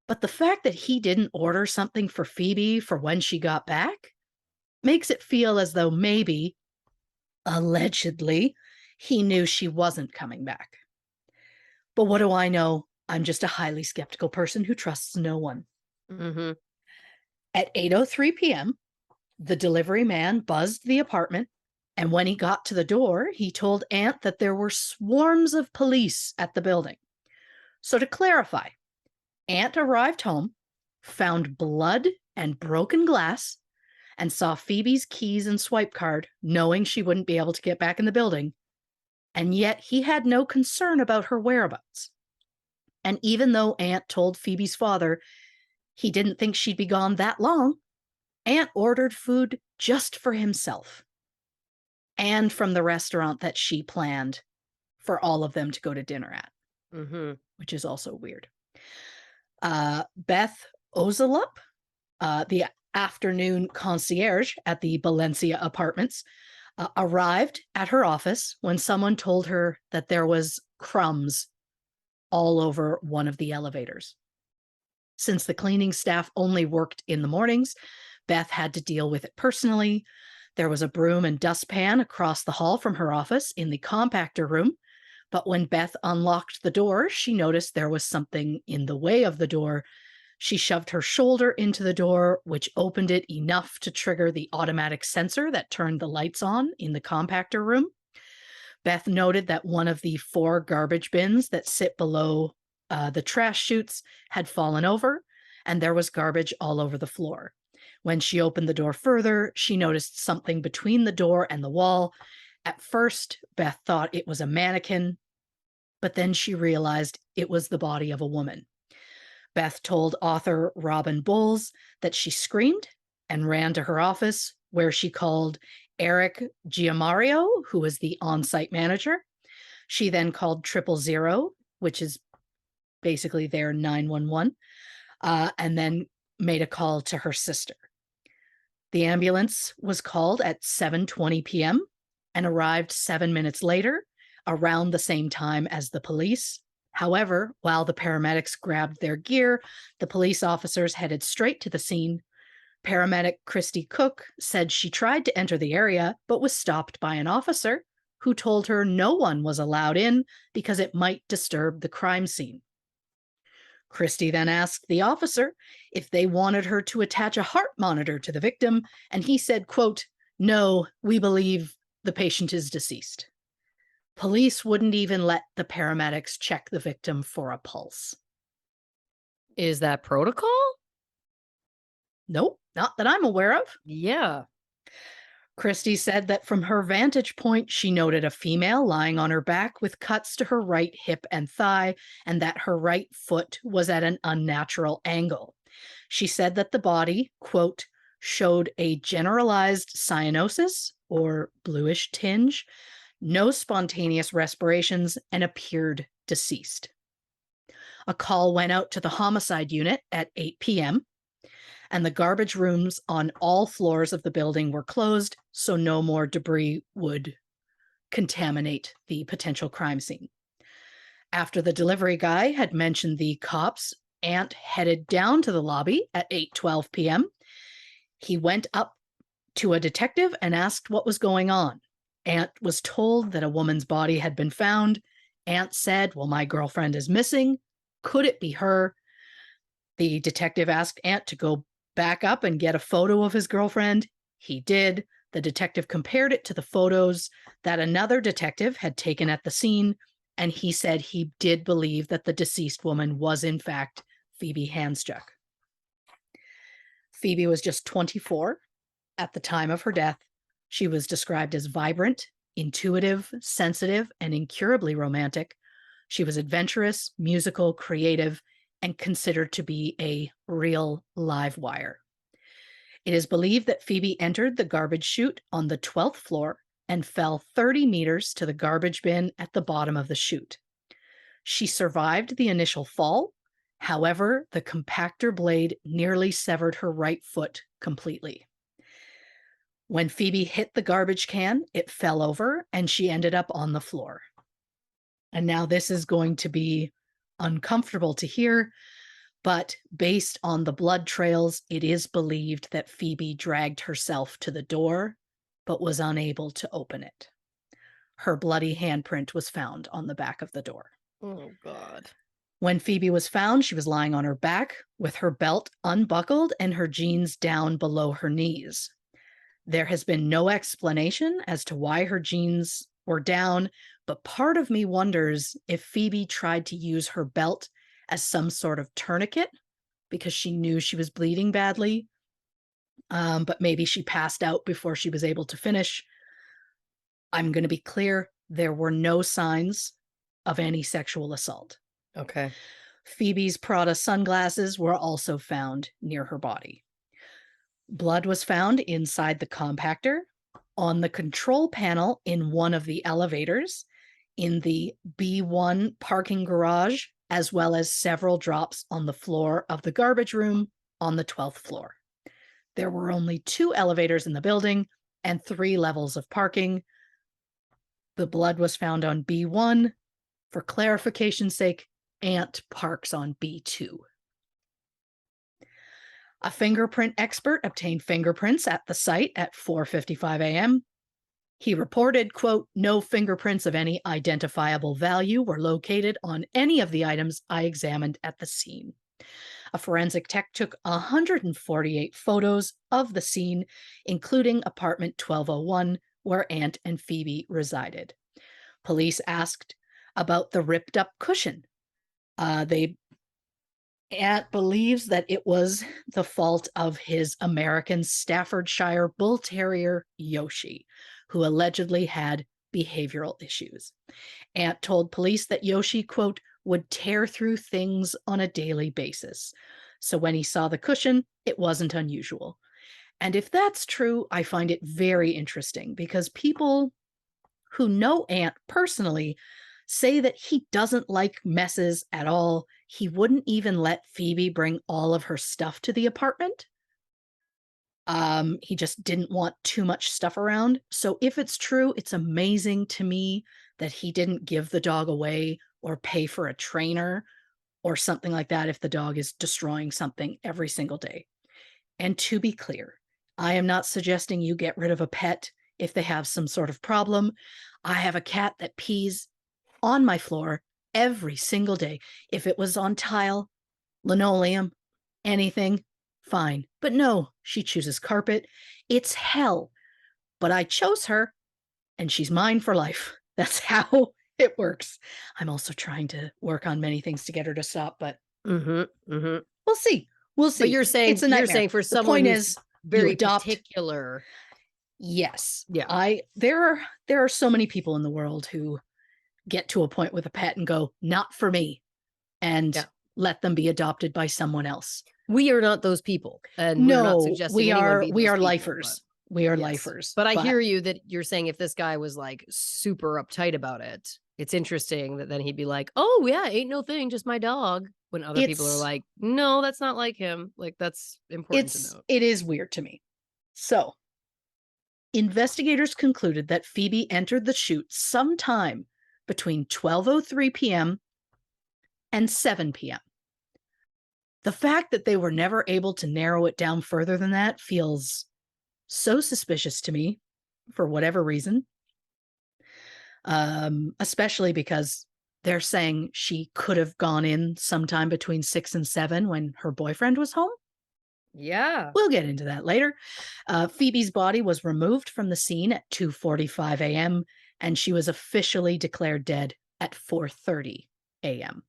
but the fact that he didn't order something for Phoebe for when she got back makes it feel as though maybe, allegedly, he knew she wasn't coming back. But what do I know? I'm just a highly skeptical person who trusts no one. Mm-hmm. At 8:03 p.m., the delivery man buzzed the apartment, and when he got to the door, he told Ant that there were swarms of police at the building. So to clarify, Ant arrived home, found blood and broken glass, and saw Phoebe's keys and swipe card, knowing she wouldn't be able to get back in the building, and yet he had no concern about her whereabouts. And even though Ant told Phoebe's father he didn't think she'd be gone that long, Ant ordered food just for himself and from the restaurant that she planned for all of them to go to dinner at, which is also weird. Beth Ozelup, the afternoon concierge at the Valencia apartments, arrived at her office when someone told her that there was crumbs all over one of the elevators. Since the cleaning staff only worked in the mornings, Beth had to deal with it personally. There was a broom and dustpan across the hall from her office in the compactor room, but when Beth unlocked the door, she noticed there was something in the way of the door. She shoved her shoulder into the door, which opened it enough to trigger the automatic sensor that turned the lights on in the compactor room. Beth noted that one of the 4 garbage bins that sit below the trash chutes had fallen over, and there was garbage all over the floor. When she opened the door further, she noticed something between the door and the wall. At first, Beth thought it was a mannequin, but then she realized it was the body of a woman. Beth told author Robin Bowles that she screamed and ran to her office, where she called Eric Giamario, who was the on-site manager. She then called 000, which is basically their 911, and then made a call to her sister. The ambulance was called at 7:20 p.m. and arrived 7 minutes later, around the same time as the police. However, while the paramedics grabbed their gear, the police officers headed straight to the scene. Paramedic Christy Cook said she tried to enter the area but was stopped by an officer who told her no one was allowed in because it might disturb the crime scene. Christy then asked the officer if they wanted her to attach a heart monitor to the victim, and he said, quote, "No, we believe the patient is deceased." Police wouldn't even let the paramedics check the victim for a pulse. Is that protocol? Nope, not that I'm aware of. Yeah. Christie said that from her vantage point, she noted a female lying on her back with cuts to her right hip and thigh, and that her right foot was at an unnatural angle. She said that the body, quote, showed a generalized cyanosis or bluish tinge, no spontaneous respirations, and appeared deceased. A call went out to the homicide unit at 8 p.m., and the garbage rooms on all floors of the building were closed so no more debris would contaminate the potential crime scene. After the delivery guy had mentioned the cops, Ant headed down to the lobby at 8:12 p.m. He went up to a detective and asked what was going on. Ant was told that a woman's body had been found. Ant said, "Well, my girlfriend is missing. Could it be her?" The detective asked Ant to go back up and get a photo of his girlfriend. He did. The detective compared it to the photos that another detective had taken at the scene, and he said he did believe that the deceased woman was, in fact, Phoebe Handsjuk. Phoebe was just 24 at the time of her death. She was described as vibrant, intuitive, sensitive, and incurably romantic. She was adventurous, musical, creative, and considered to be a real live wire. It is believed that Phoebe entered the garbage chute on the 12th floor and fell 30 meters to the garbage bin at the bottom of the chute. She survived the initial fall. However, the compactor blade nearly severed her right foot completely. When Phoebe hit the garbage can, it fell over and she ended up on the floor. And now this is going to be uncomfortable to hear, but based on the blood trails, it is believed that Phoebe dragged herself to the door, but was unable to open it. Her bloody handprint was found on the back of the door. Oh, God. When Phoebe was found, she was lying on her back with her belt unbuckled and her jeans down below her knees. There has been no explanation as to why her jeans were down, but part of me wonders if Phoebe tried to use her belt as some sort of tourniquet because she knew she was bleeding badly, but maybe she passed out before she was able to finish. I'm going to be clear, there were no signs of any sexual assault. Okay. Phoebe's Prada sunglasses were also found near her body. Blood was found inside the compactor, on the control panel in one of the elevators, in the B1 parking garage, as well as several drops on the floor of the garbage room on the 12th floor. There were only 2 elevators in the building and 3 levels of parking. The blood was found on B1. For clarification's sake, Ant parks on B2. A fingerprint expert obtained fingerprints at the site at 4:55 a.m. He reported, quote, "No fingerprints of any identifiable value were located on any of the items I examined at the scene." A forensic tech took 148 photos of the scene, including apartment 1201, where Ant and Phoebe resided. Police asked about the ripped up cushion. Ant believes that it was the fault of his American Staffordshire Bull Terrier, Yoshi, who allegedly had behavioral issues. Ant told police that Yoshi, quote, would tear through things on a daily basis. So when he saw the cushion, it wasn't unusual. And if that's true, I find it very interesting because people who know Ant personally say that he doesn't like messes at all. He wouldn't even let Phoebe bring all of her stuff to the apartment. He just didn't want too much stuff around. So if it's true, it's amazing to me that he didn't give the dog away or pay for a trainer or something like that if the dog is destroying something every single day. And to be clear, I am not suggesting you get rid of a pet if they have some sort of problem. I have a cat that pees on my floor every single day. If it was on tile, linoleum, anything, fine. But no, she chooses carpet. It's hell. But I chose her, and she's mine for life. That's how it works. I'm also trying to work on many things to get her to stop, but Mhm, mhm. we'll see. We'll But see. you're It's saying a you're nightmare. saying for The someone point who's is, you very adopt. particular. Yes, Yeah, there are so many people in the world who get to a point with a pet and go, not for me, and yeah. let them be adopted by someone else. We are not those people, and we're not No, suggesting we anyone are be we those are people, but lifers. We are yes. lifers. But I But hear you that you're saying if this guy was, like, super uptight about it, it's interesting that then he'd be like, "Oh, yeah, ain't no thing, just my dog," when other people are it's like, "No, that's not like him." Like, that's important to note. it is weird to me. So, investigators concluded that Phoebe entered the chute sometime between 12:03 p.m. and 7 p.m. The fact that they were never able to narrow it down further than that feels so suspicious to me for whatever reason. Especially because they're saying she could have gone in sometime between 6 and 7 when her boyfriend was home. Yeah. We'll get into that later. Phoebe's body was removed from the scene at 2:45 a.m., and she was officially declared dead at 4:30 a.m.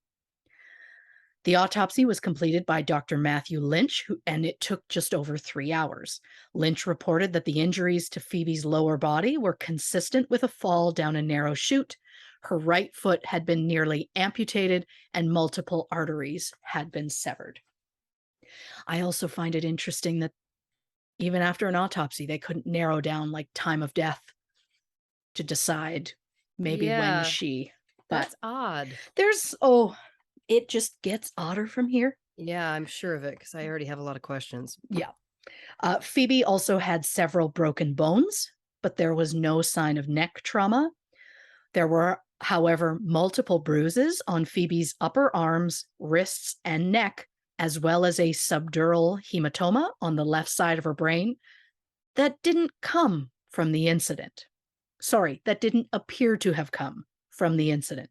The autopsy was completed by Dr. Matthew Lynch, and it took just over 3 hours. Lynch reported that the injuries to Phoebe's lower body were consistent with a fall down a narrow chute. Her right foot had been nearly amputated, and multiple arteries had been severed. I also find it interesting that even after an autopsy, they couldn't narrow down like time of death to decide maybe when Yeah. she. But That's odd. it just gets odder from here. Yeah, I'm sure of it because I already have a lot of questions. Yeah. Phoebe also had several broken bones, but there was no sign of neck trauma. There were, however, multiple bruises on Phoebe's upper arms, wrists, and neck, as well as a subdural hematoma on the left side of her brain that didn't come from the incident. Sorry, that didn't appear to have come from the incident.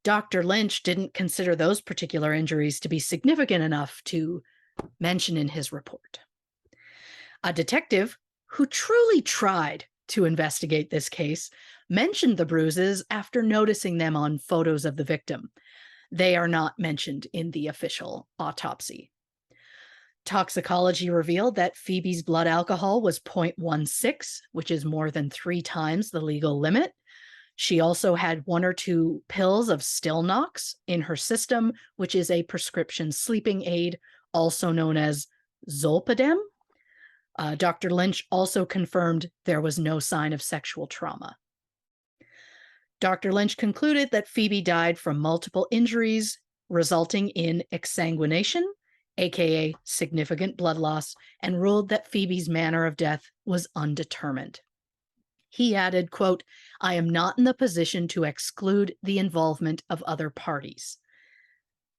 Dr. Lynch didn't consider those particular injuries to be significant enough to mention in his report. A detective who truly tried to investigate this case mentioned the bruises after noticing them on photos of the victim. They are not mentioned in the official autopsy. Toxicology revealed that Phoebe's blood alcohol was 0.16, which is more than 3 times the legal limit. She also had 1 or 2 pills of Stilnox in her system, which is a prescription sleeping aid, also known as Zolpidem. Dr. Lynch also confirmed there was no sign of sexual trauma. Dr. Lynch concluded that Phoebe died from multiple injuries resulting in exsanguination, aka significant blood loss, and ruled that Phoebe's manner of death was undetermined. He added, quote, "I am not in the position to exclude the involvement of other parties."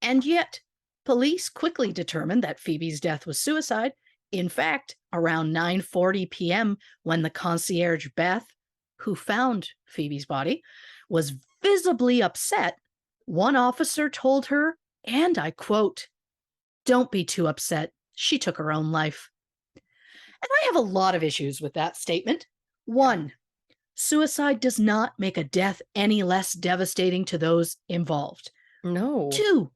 And yet, police quickly determined that Phoebe's death was suicide. In fact, around 9:40 p.m., when the concierge Beth, who found Phoebe's body, was visibly upset, one officer told her, and I quote, "Don't be too upset. She took her own life." And I have a lot of issues with that statement. One, suicide does not make a death any less devastating to those involved. No. Two,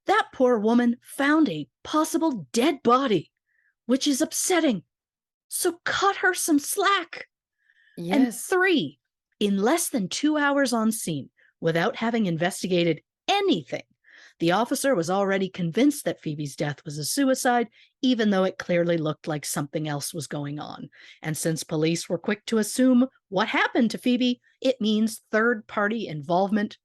that poor woman found a possible dead body, which is upsetting. So cut her some slack. And Yes. three, in less than 2 hours on scene, without having investigated anything, the officer was already convinced that Phoebe's death was a suicide, even though it clearly looked like something else was going on. And since police were quick to assume what happened to Phoebe, it means third-party involvement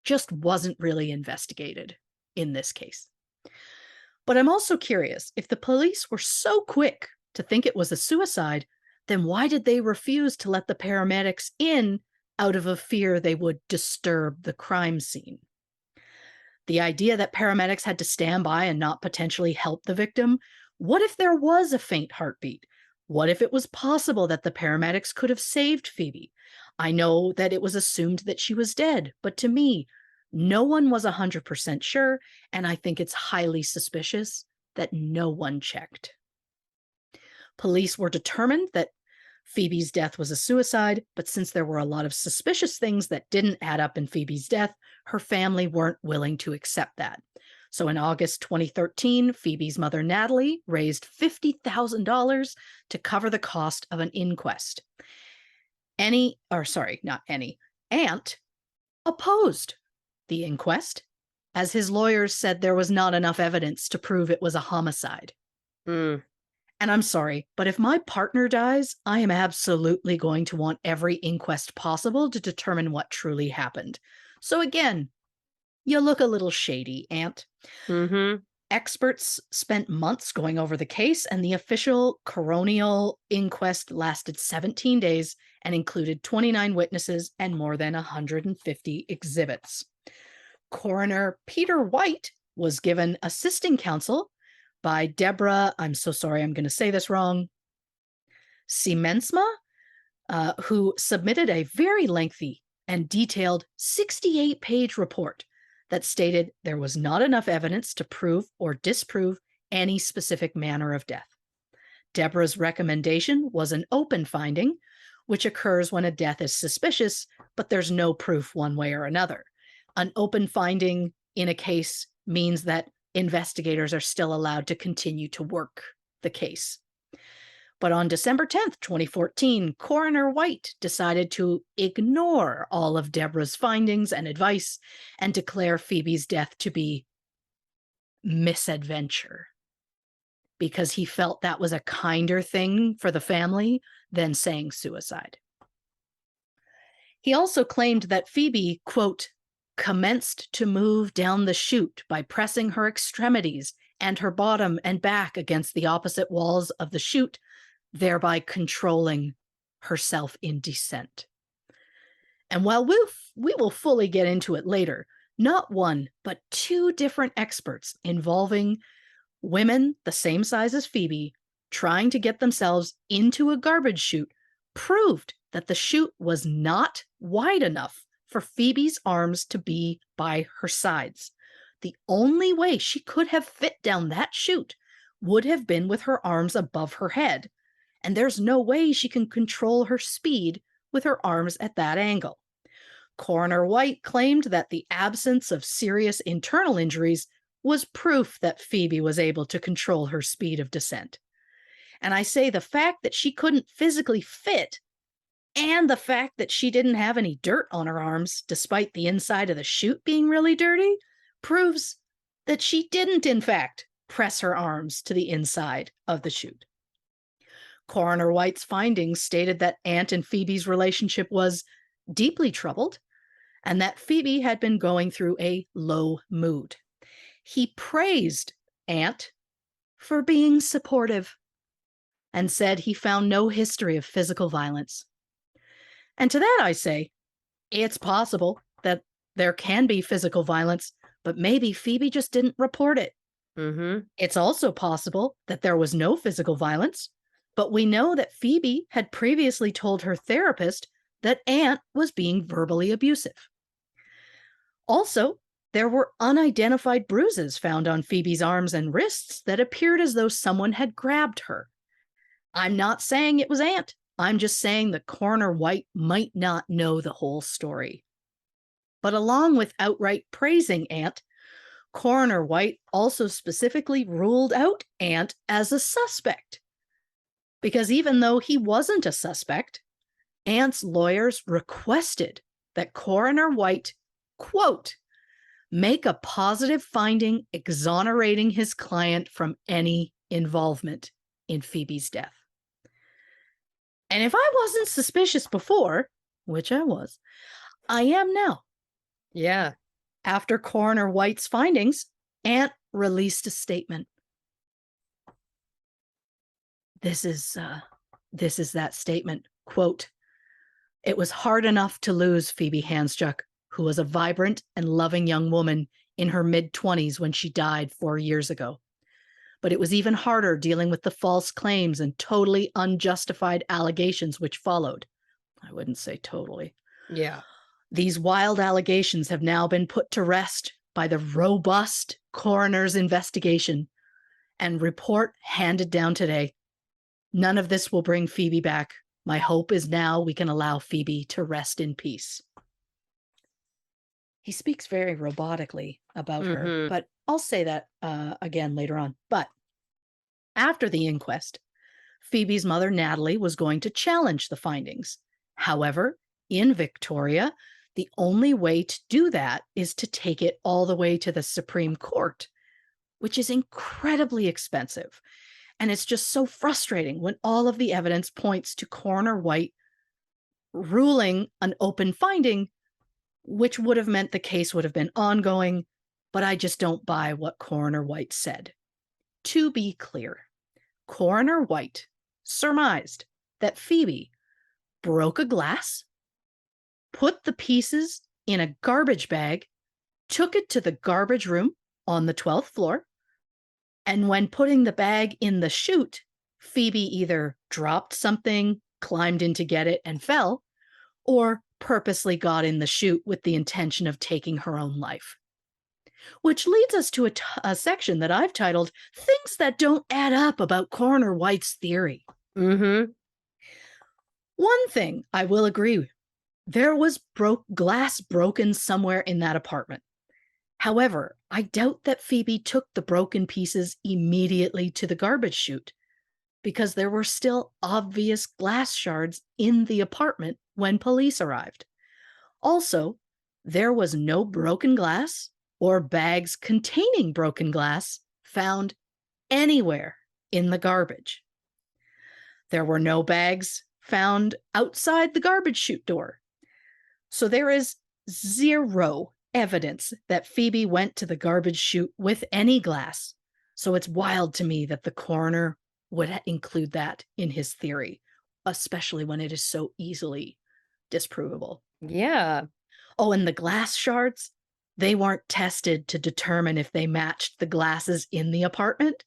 just wasn't really investigated in this case. But I'm also curious, if the police were so quick to think it was a suicide, then why did they refuse to let the paramedics in out of a fear they would disturb the crime scene? The idea that paramedics had to stand by and not potentially help the victim. What if there was a faint heartbeat? What if it was possible that the paramedics could have saved Phoebe? I know that it was assumed that she was dead, but to me, no one was 100% sure, and I think it's highly suspicious that no one checked. Police were determined that Phoebe's death was a suicide, but since there were a lot of suspicious things that didn't add up in Phoebe's death, her family weren't willing to accept that. So in August 2013, Phoebe's mother, Natalie, raised $50,000 to cover the cost of an inquest. Aunt opposed the inquest, as his lawyers said there was not enough evidence to prove it was a homicide. Mm. And I'm sorry, but if my partner dies, I am absolutely going to want every inquest possible to determine what truly happened. So again, you look a little shady, Aunt. Mm-hmm. Experts spent months going over the case, and the official coronial inquest lasted 17 days and included 29 witnesses and more than 150 exhibits. Coroner Peter White was given assisting counsel by Deborah, I'm so sorry, I'm going to say this wrong, Siemensma, who submitted a very lengthy and detailed 68-page report that stated there was not enough evidence to prove or disprove any specific manner of death. Deborah's recommendation was an open finding, which occurs when a death is suspicious, but there's no proof one way or another. An open finding in a case means that investigators are still allowed to continue to work the case. But on December 10th, 2014, Coroner White decided to ignore all of Deborah's findings and advice and declare Phoebe's death to be misadventure, because he felt that was a kinder thing for the family than saying suicide. He also claimed that Phoebe, quote, commenced to move down the chute by pressing her extremities and her bottom and back against the opposite walls of the chute, thereby controlling herself in descent. And while we will fully get into it later, not one, but two different experts involving women the same size as Phoebe trying to get themselves into a garbage chute proved that the chute was not wide enough for Phoebe's arms to be by her sides. The only way she could have fit down that chute would have been with her arms above her head, and there's no way she can control her speed with her arms at that angle. Coroner White claimed that the absence of serious internal injuries was proof that Phoebe was able to control her speed of descent. And I say the fact that she couldn't physically fit and the fact that she didn't have any dirt on her arms, despite the inside of the chute being really dirty, proves that she didn't, in fact, press her arms to the inside of the chute. Coroner White's findings stated that Aunt and Phoebe's relationship was deeply troubled and that Phoebe had been going through a low mood. He praised Aunt for being supportive and said he found no history of physical violence. And to that I say, it's possible that there can be physical violence, but maybe Phoebe just didn't report it. Mm-hmm. It's also possible that there was no physical violence, but we know that Phoebe had previously told her therapist that Aunt was being verbally abusive. Also, there were unidentified bruises found on Phoebe's arms and wrists that appeared as though someone had grabbed her. I'm not saying it was Aunt. I'm just saying that Coroner White might not know the whole story. But along with outright praising Aunt, Coroner White also specifically ruled out Aunt as a suspect. Because even though he wasn't a suspect, Aunt's lawyers requested that Coroner White, quote, make a positive finding exonerating his client from any involvement in Phoebe's death. And if I wasn't suspicious before, which I was, I am now. Yeah. After Coroner White's findings, Aunt released a statement This is that statement. Quote, "It was hard enough to lose Phoebe Handsjuk, who was a vibrant and loving young woman in her mid-20s when she died 4 years ago. But it was even harder dealing with the false claims and totally unjustified allegations which followed." I wouldn't say totally. Yeah. "These wild allegations have now been put to rest by the robust coroner's investigation and report handed down today. None of this will bring Phoebe back. My hope is now we can allow Phoebe to rest in peace." He speaks very robotically about her, Mhm. but I'll say that again later on. But after the inquest, Phoebe's mother, Natalie, was going to challenge the findings. However, in Victoria, the only way to do that is to take it all the way to the Supreme Court, which is incredibly expensive. And it's just so frustrating when all of the evidence points to Coroner White ruling an open finding, which would have meant the case would have been ongoing, but I just don't buy what Coroner White said. To be clear, Coroner White surmised that Phoebe broke a glass, put the pieces in a garbage bag, took it to the garbage room on the 12th floor, and when putting the bag in the chute, Phoebe either dropped something, climbed in to get it, and fell, or purposely got in the chute with the intention of taking her own life. Which leads us to a section that I've titled Things That Don't Add Up About Coroner White's Theory. Mhm. One thing I will agree with, there was glass broken somewhere in that apartment. However, I doubt that Phoebe took the broken pieces immediately to the garbage chute, because there were still obvious glass shards in the apartment when police arrived. Also, there was no broken glass or bags containing broken glass found anywhere in the garbage. There were no bags found outside the garbage chute door. So there is zero evidence that Phoebe went to the garbage chute with any glass. So it's wild to me that the coroner would include that in his theory, especially when it is so easily disprovable. Yeah. Oh, and the glass shards, they weren't tested to determine if they matched the glasses in the apartment.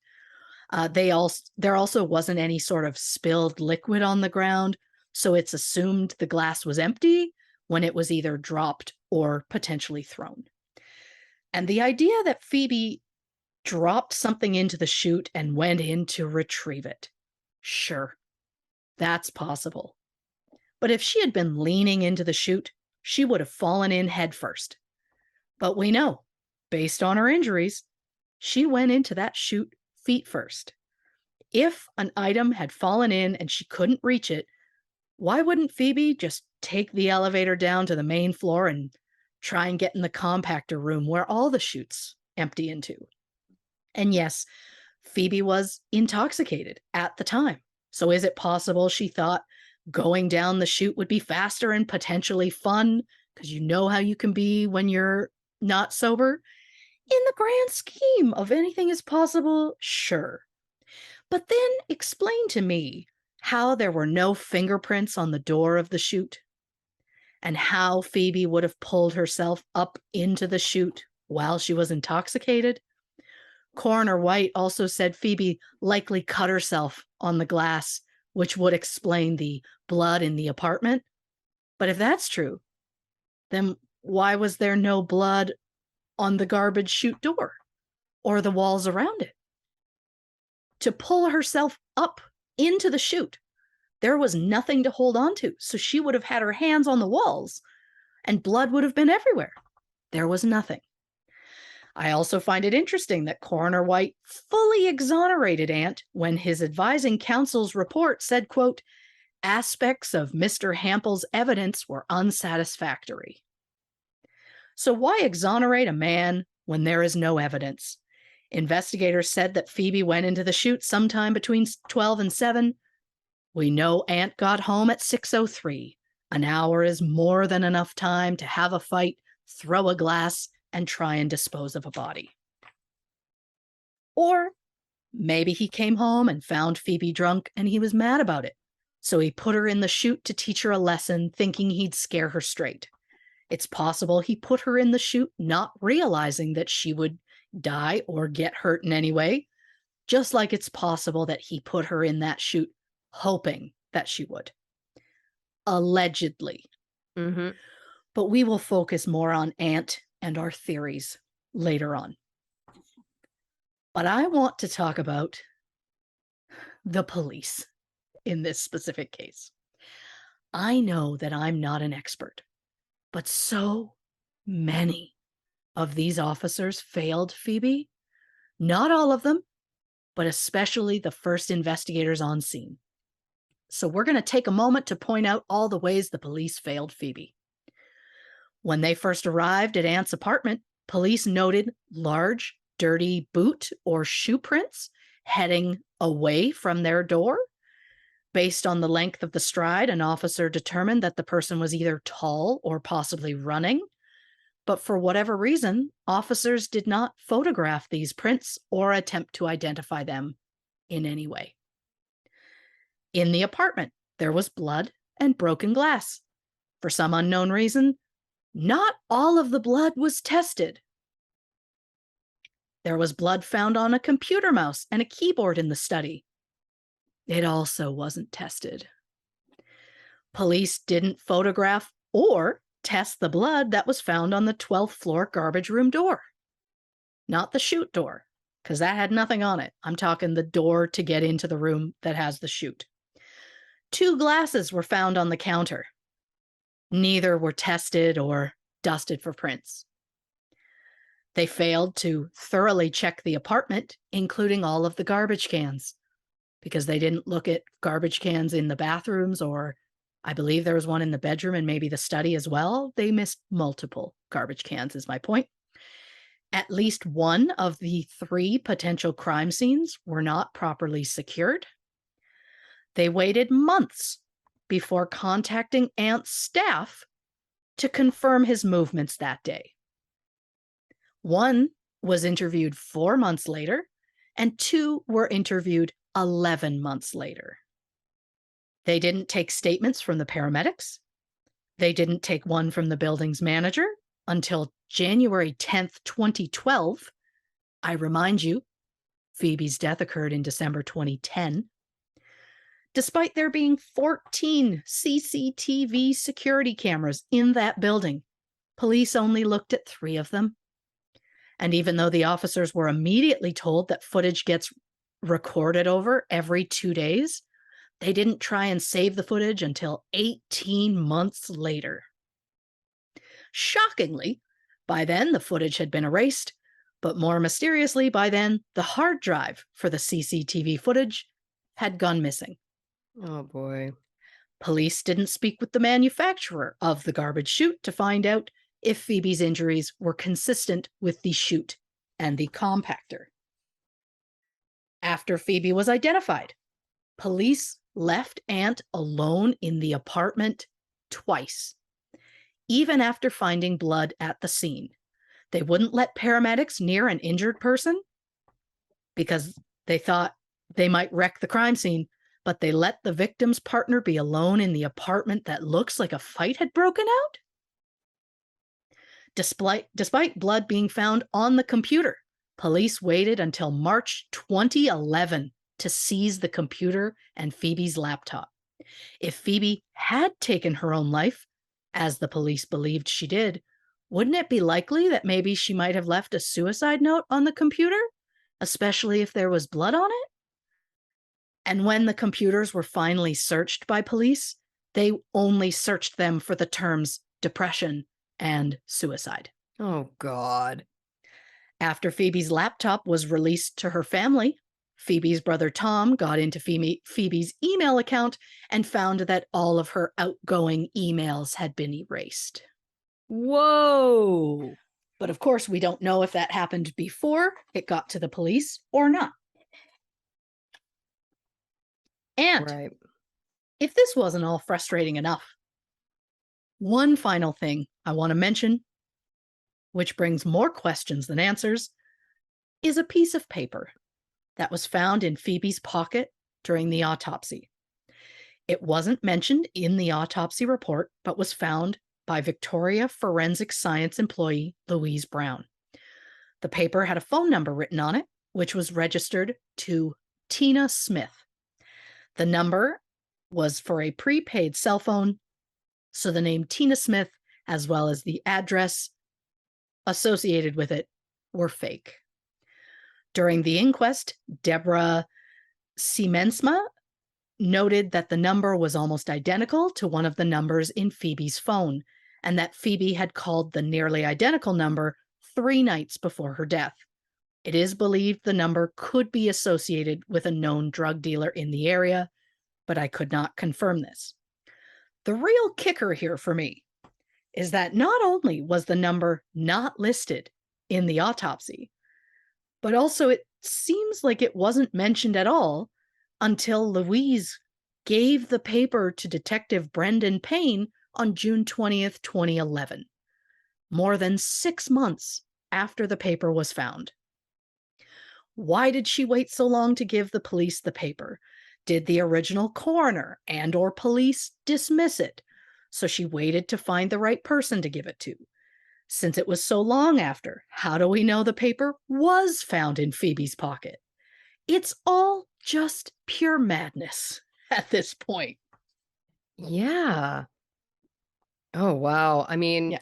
There also wasn't any sort of spilled liquid on the ground, so it's assumed the glass was empty when it was either dropped or potentially thrown. And the idea that Phoebe dropped something into the chute and went in to retrieve it, sure, that's possible. But if she had been leaning into the chute, she would have fallen in headfirst. But we know, based on her injuries, she went into that chute feet first. If an item had fallen in and she couldn't reach it, why wouldn't Phoebe just take the elevator down to the main floor and try and get in the compactor room where all the chutes empty into? And yes, Phoebe was intoxicated at the time. So is it possible she thought going down the chute would be faster and potentially fun? Because you know how you can be when you're not sober. In the grand scheme of anything is possible, sure. But then explain to me how there were no fingerprints on the door of the chute, and how Phoebe would have pulled herself up into the chute while she was intoxicated. Coroner White also said Phoebe likely cut herself on the glass, which would explain the blood in the apartment. But if that's true, then why was there no blood on the garbage chute door or the walls around it? To pull herself up into the chute, there was nothing to hold on to, so she would have had her hands on the walls and blood would have been everywhere. There was nothing. I also find it interesting that Coroner White fully exonerated Ant when his advising counsel's report said, quote, "Aspects of Mr. Hample's evidence were unsatisfactory." So why exonerate a man when there is no evidence? Investigators said that Phoebe went into the chute sometime between 12 and 7. We know Ant got home at 6:03. An hour is more than enough time to have a fight, throw a glass, and try and dispose of a body. Or Maybe he came home and found Phoebe drunk and he was mad about it. So he put her in the chute to teach her a lesson, thinking he'd scare her straight. It's possible he put her in the chute not realizing that she would die or get hurt in any way, just like it's possible that he put her in that chute hoping that she would. Allegedly. Mm-hmm. But we will focus more on Ant and our theories later on. But I want to talk about the police in this specific case. I know that I'm not an expert, but so many of these officers failed Phoebe. Not all of them, but especially the first investigators on scene. So we're going to take a moment to point out all the ways the police failed Phoebe. When they first arrived at Ant's apartment, police noted large, dirty boot or shoe prints heading away from their door. Based on the length of the stride, an officer determined that the person was either tall or possibly running. But for whatever reason, officers did not photograph these prints or attempt to identify them in any way. In the apartment, there was blood and broken glass. For some unknown reason, not all of the blood was tested. There was blood found on a computer mouse and a keyboard in the study. It also wasn't tested. Police didn't photograph or test the blood that was found on the 12th floor garbage room door. Not the chute door, because that had nothing on it. I'm talking the door to get into the room that has the chute. 2 glasses were found on the counter. Neither were tested or dusted for prints. They failed to thoroughly check the apartment, including all of the garbage cans, because they didn't look at garbage cans in the bathrooms, or I believe there was one in the bedroom and maybe the study as well. They missed multiple garbage cans, is my point. At least one of the 3 potential crime scenes were not properly secured. They waited months before contacting Ant's staff to confirm his movements that day. One was interviewed 4 months later, and 2 were interviewed 11 months later. They didn't take statements from the paramedics. They didn't take one from the building's manager until January 10th, 2012. I remind you, Phoebe's death occurred in December 2010. Despite there being 14 CCTV security cameras in that building, police only looked at 3 of them. And even though the officers were immediately told that footage gets recorded over every 2 days, they didn't try and save the footage until 18 months later. Shockingly, by then the footage had been erased, but more mysteriously, by then the hard drive for the CCTV footage had gone missing. Oh boy. Police didn't speak with the manufacturer of the garbage chute to find out if Phoebe's injuries were consistent with the chute and the compactor. After Phoebe was identified, police left Ant alone in the apartment twice, even after finding blood at the scene. They wouldn't let paramedics near an injured person because they thought they might wreck the crime scene, but they let the victim's partner be alone in the apartment that looks like a fight had broken out. Despite blood being found on the computer, police waited until March 2011 to seize the computer and Phoebe's laptop. If Phoebe had taken her own life, as the police believed she did, wouldn't it be likely that maybe she might have left a suicide note on the computer, especially if there was blood on it? And when the computers were finally searched by police, they only searched them for the terms depression and suicide. Oh, God. After Phoebe's laptop was released to her family, Phoebe's brother Tom got into Phoebe's email account and found that all of her outgoing emails had been erased. Whoa. But of course, we don't know if that happened before it got to the police or not. And Right. if this wasn't all frustrating enough, one final thing I want to mention, which brings more questions than answers, is a piece of paper that was found in Phoebe's pocket during the autopsy. It wasn't mentioned in the autopsy report, but was found by Victoria forensic science employee Louise Brown. The paper had a phone number written on it, which was registered to Tina Smith. The number was for a prepaid cell phone, so the name Tina Smith, as well as the address associated with it, were fake. During the inquest, Deborah Siemensma noted that the number was almost identical to one of the numbers in Phoebe's phone, and that Phoebe had called the nearly identical number 3 nights before her death. It is believed the number could be associated with a known drug dealer in the area, but I could not confirm this. The real kicker here for me is that not only was the number not listed in the autopsy, but also it seems like it wasn't mentioned at all until Louise gave the paper to Detective Brendan Payne on June 20th, 2011, more than 6 months after the paper was found. Why did she wait so long to give the police the paper? Did the original coroner and/or police dismiss it? So she waited to find the right person to give it to. Since it was so long after, how do we know the paper was found in Phoebe's pocket? It's all just pure madness at this point. Yeah. Oh, wow. I mean, Yeah.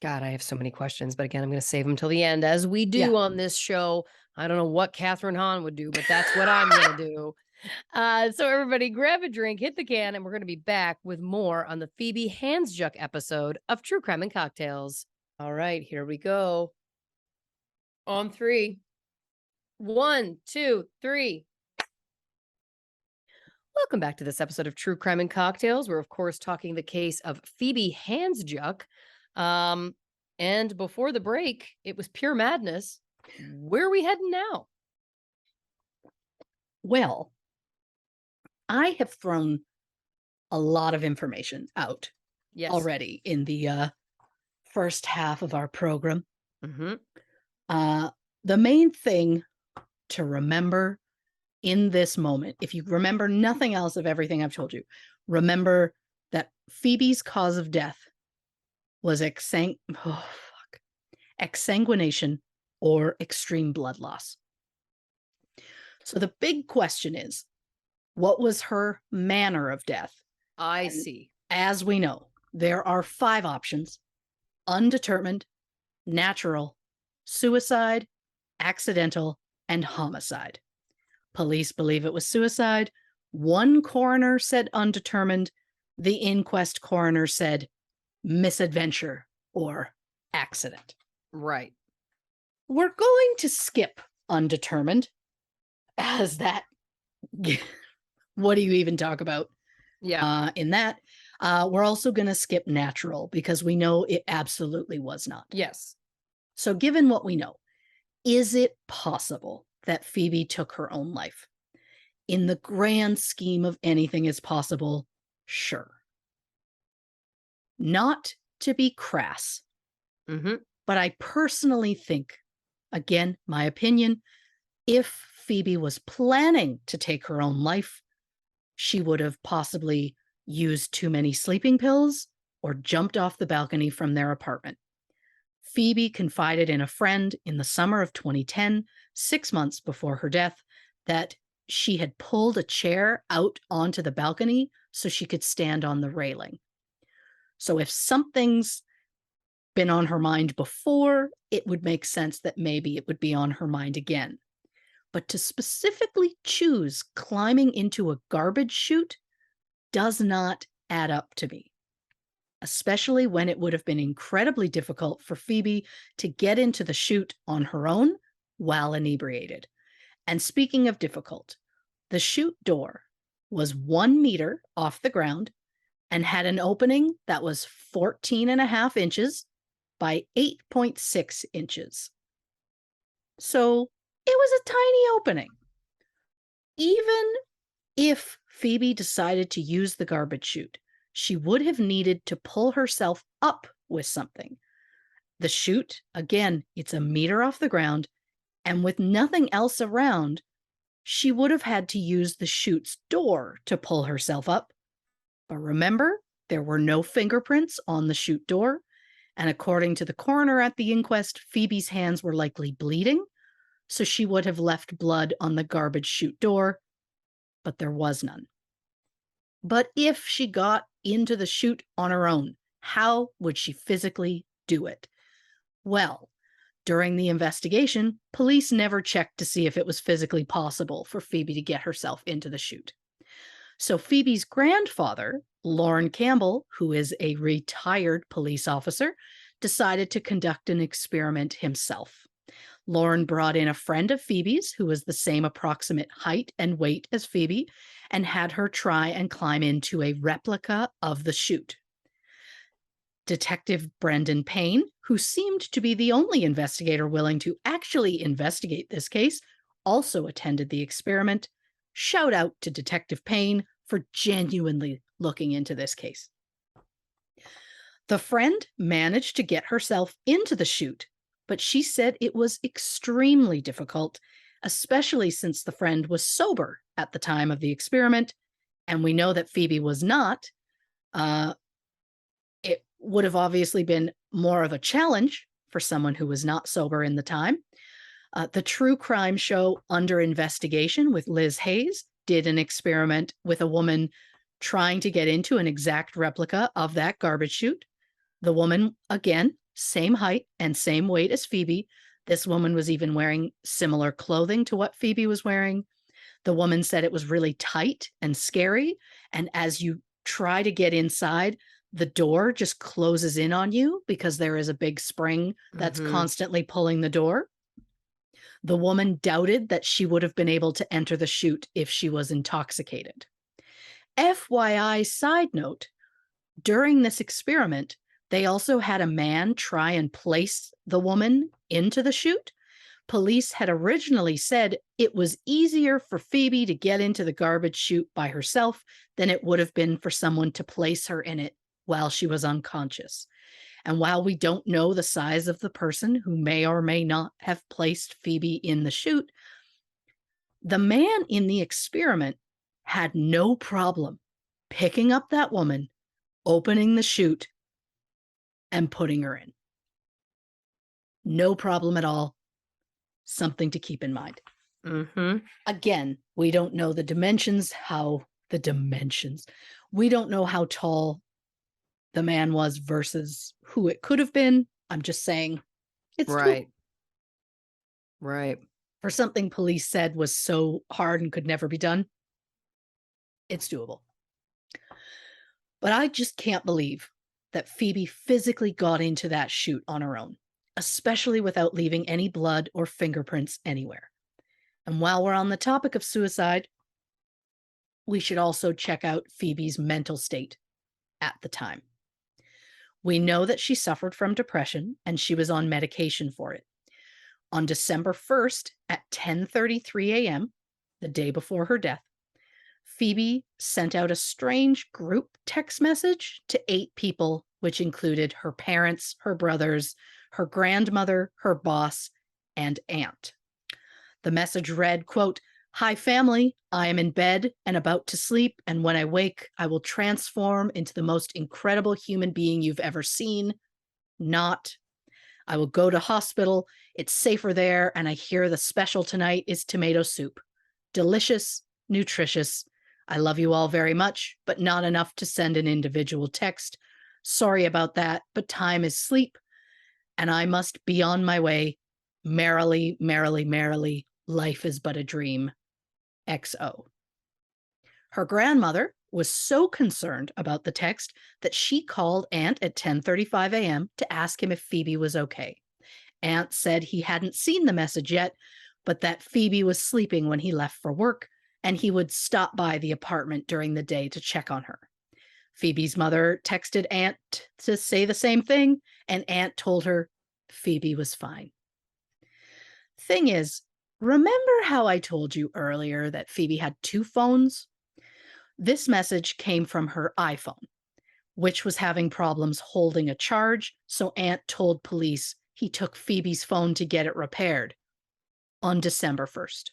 God, I have so many questions, but again, I'm going to save them till the end, as we do Yeah. on this show. I don't know what Catherine Hahn would do, but that's what I'm going to do. So everybody grab a drink, hit the can, and we're going to be back with more on the Phoebe Handsjuk episode of True Crime and Cocktails. All right, here we go. On 3. 1, 2, 3. Welcome back to this episode of True Crime and Cocktails. We're, of course, talking the case of Phoebe Handsjuk. And before the break, it was pure madness. Where are we heading now? Well, I have thrown a lot of information out already in the first half of our program. Mm-hmm. The main thing to remember in this moment, if you remember nothing else of everything I've told you, remember that Phoebe's cause of death was exsanguination or extreme blood loss. So the big question is, what was her manner of death? I see. As we know, there are 5 options: undetermined, natural, suicide, accidental, and homicide. Police believe it was suicide. One coroner said undetermined. The inquest coroner said misadventure or accident. Right. We're going to skip undetermined, as that, what do you even talk about? Yeah. In that, we're also going to skip natural because we know it absolutely was not. Yes. So given what we know, is it possible that Phoebe took her own life? In the grand scheme of anything is possible, sure. Not to be crass, Mm-hmm. but I personally think, again, my opinion, if Phoebe was planning to take her own life, she would have possibly used too many sleeping pills or jumped off the balcony from their apartment. Phoebe confided in a friend in the summer of 2010, 6 months before her death, that she had pulled a chair out onto the balcony so she could stand on the railing. So if something's been on her mind before, it would make sense that maybe it would be on her mind again. But to specifically choose climbing into a garbage chute does not add up to me, especially when it would have been incredibly difficult for Phoebe to get into the chute on her own while inebriated. And speaking of difficult, the chute door was 1 meter off the ground and had an opening that was 14.5 inches by 8.6 inches. So it was a tiny opening. Even if Phoebe decided to use the garbage chute, she would have needed to pull herself up with something. The chute, again, it's 1 meter off the ground And with nothing else around, she would have had to use the chute's door to pull herself up. But remember, there were no fingerprints on the chute door. And according to the coroner at the inquest, Phoebe's hands were likely bleeding, so she would have left blood on the garbage chute door, but there was none. But if she got into the chute on her own, how would she physically do it? Well, during the investigation, police never checked to see if it was physically possible for Phoebe to get herself into the chute. So Phoebe's grandfather, Lorne Campbell, who is a retired police officer, decided to conduct an experiment himself. Lorne brought in a friend of Phoebe's who was the same approximate height and weight as Phoebe and had her try and climb into a replica of the chute. Detective Brendan Payne, who seemed to be the only investigator willing to actually investigate this case, also attended the experiment. Shout out to Detective Payne for genuinely looking into this case. The friend managed to get herself into the chute, but she said it was extremely difficult, especially since the friend was sober at the time of the experiment, and we know that Phoebe was not. It would have obviously been more of a challenge for someone who was not sober in the time. The true crime show Under Investigation with Liz Hayes did an experiment with a woman trying to get into an exact replica of that garbage chute. The woman, again, same height and same weight as Phoebe. This woman was even wearing similar clothing to what Phoebe was wearing. The woman said it was really tight and scary. And as you try to get inside, the door just closes in on you because there is a big spring that's constantly pulling the door. The woman doubted that she would have been able to enter the chute if she was intoxicated. FYI side note, during this experiment, they also had a man try and place the woman into the chute. Police had originally said it was easier for Phoebe to get into the garbage chute by herself than it would have been for someone to place her in it while she was unconscious. And while we don't know the size of the person who may or may not have placed Phoebe in the chute, the man in the experiment had no problem picking up that woman, opening the chute, and putting her in. No problem at all. Something to keep in mind. Again, we don't know the dimensions. We don't know how tall the man was versus who it could have been. I'm just saying it's right. Right. For something police said was so hard and could never be done. It's doable. But I just can't believe that Phoebe physically got into that chute on her own, especially without leaving any blood or fingerprints anywhere. And while we're on the topic of suicide, we should also check out Phoebe's mental state at the time. We know that she suffered from depression and she was on medication for it. On December 1st at 10:33 a.m., the day before her death, Phoebe sent out a strange group text message to 8 people, which included her parents, her brothers, her grandmother, her boss, and aunt. The message read, quote, "Hi family, I am in bed and about to sleep, and when I wake, I will transform into the most incredible human being you've ever seen. Not. I will go to hospital. It's safer there, and I hear the special tonight is tomato soup. Delicious, nutritious. I love you all very much, but not enough to send an individual text. Sorry about that, but time is sleep, and I must be on my way. Merrily, merrily, merrily, life is but a dream. XO." Her grandmother was so concerned about the text that she called Aunt at 10:35 a.m. to ask him if Phoebe was okay. Aunt said he hadn't seen the message yet, but that Phoebe was sleeping when he left for work, and he would stop by the apartment during the day to check on her. Phoebe's mother texted Aunt to say the same thing, and Aunt told her Phoebe was fine. Thing is, remember how I told you earlier that Phoebe had 2 phones? This message came from her iPhone, which was having problems holding a charge, so Aunt told police he took Phoebe's phone to get it repaired. on December 1st,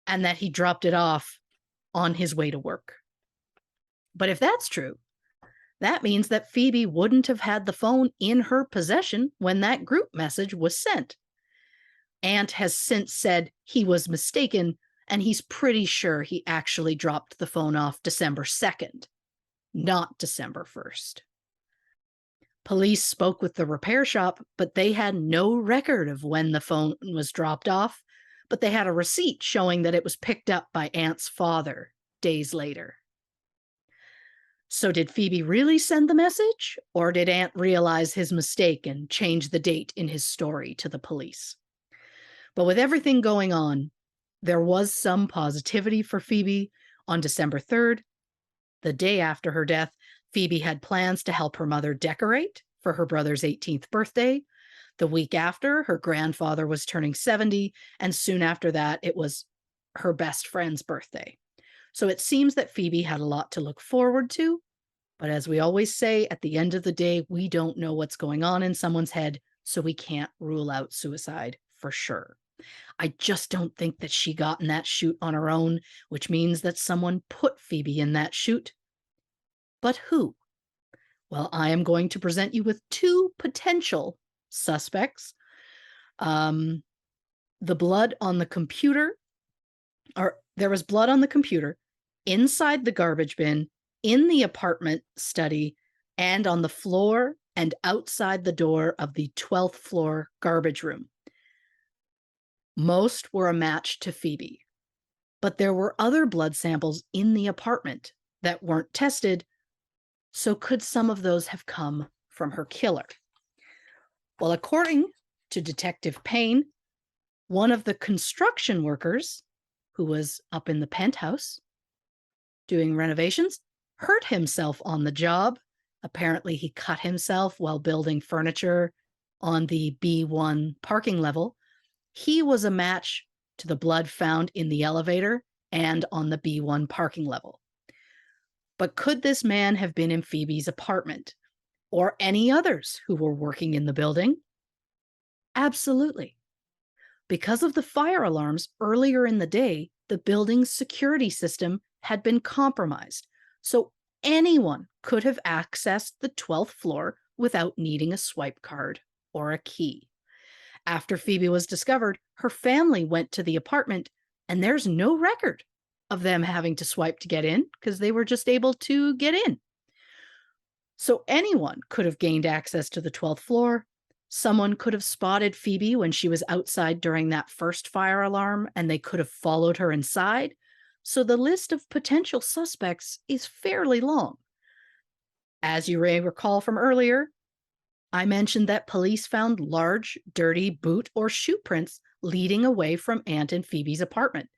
and that he dropped it off on his way to work. But if that's true, that means that Phoebe wouldn't have had the phone in her possession when that group message was sent. Ant has since said he was mistaken, and he's pretty sure he actually dropped the phone off December 2nd, not December 1st. Police spoke with the repair shop, but they had no record of when the phone was dropped off, but they had a receipt showing that it was picked up by Ant's father days later. So did Phoebe really send the message, or did Ant realize his mistake and change the date in his story to the police? But with everything going on, there was some positivity for Phoebe. On December 3rd, the day after her death, Phoebe had plans to help her mother decorate for her brother's 18th birthday. The week after, her grandfather was turning 70, and soon after that, it was her best friend's birthday. So it seems that Phoebe had a lot to look forward to. But as we always say, at the end of the day, we don't know what's going on in someone's head, so we can't rule out suicide for sure. I just don't think that she got in that chute on her own, which means that someone put Phoebe in that chute. But who? Well, I am going to present you with two potential suspects. The blood on the computer, or there was blood on the computer inside the garbage bin, in the apartment study, and on the floor and outside the door of the 12th floor garbage room. Most were a match to Phoebe, but there were other blood samples in the apartment that weren't tested, so could some of those have come from her killer? Well, according to Detective Payne, one of the construction workers who was up in the penthouse doing renovations hurt himself on the job. Apparently, he cut himself while building furniture on the B1 parking level. He was a match to the blood found in the elevator and on the B1 parking level. But could this man have been in Phoebe's apartment or any others who were working in the building? Absolutely. Because of the fire alarms earlier in the day, the building's security system had been compromised, so anyone could have accessed the 12th floor without needing a swipe card or a key. After Phoebe was discovered, her family went to the apartment, and there's no record of them having to swipe to get in because they were just able to get in. So anyone could have gained access to the 12th floor. Someone could have spotted Phoebe when she was outside during that first fire alarm, and they could have followed her inside. So the list of potential suspects is fairly long. As you may recall from earlier, I mentioned that police found large, dirty boot or shoe prints leading away from Ant and Phoebe's apartment.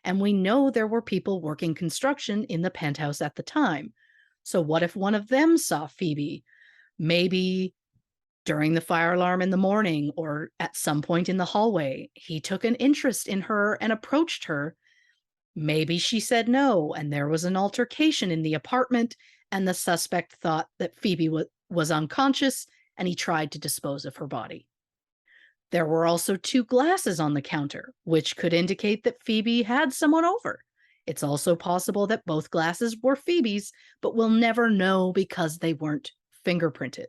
And we know there were people working construction in the penthouse at the time. So what if one of them saw Phoebe? Maybe during the fire alarm in the morning or at some point in the hallway, he took an interest in her and approached her. Maybe she said no, and there was an altercation in the apartment, and the suspect thought that Phoebe was unconscious, and he tried to dispose of her body. There were also two glasses on the counter, which could indicate that Phoebe had someone over. It's also possible that both glasses were Phoebe's, but we'll never know because they weren't fingerprinted.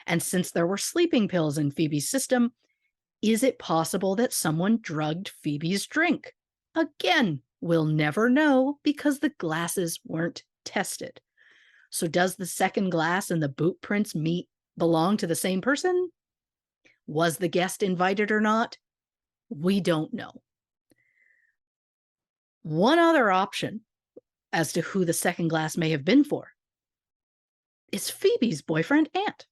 And since there were sleeping pills in Phoebe's system, is it possible that someone drugged Phoebe's drink? Again, we'll never know because the glasses weren't tested. So does the second glass and the boot prints belong to the same person? Was the guest invited or not? We don't know. One other option as to who the second glass may have been for is Phoebe's boyfriend, Ant.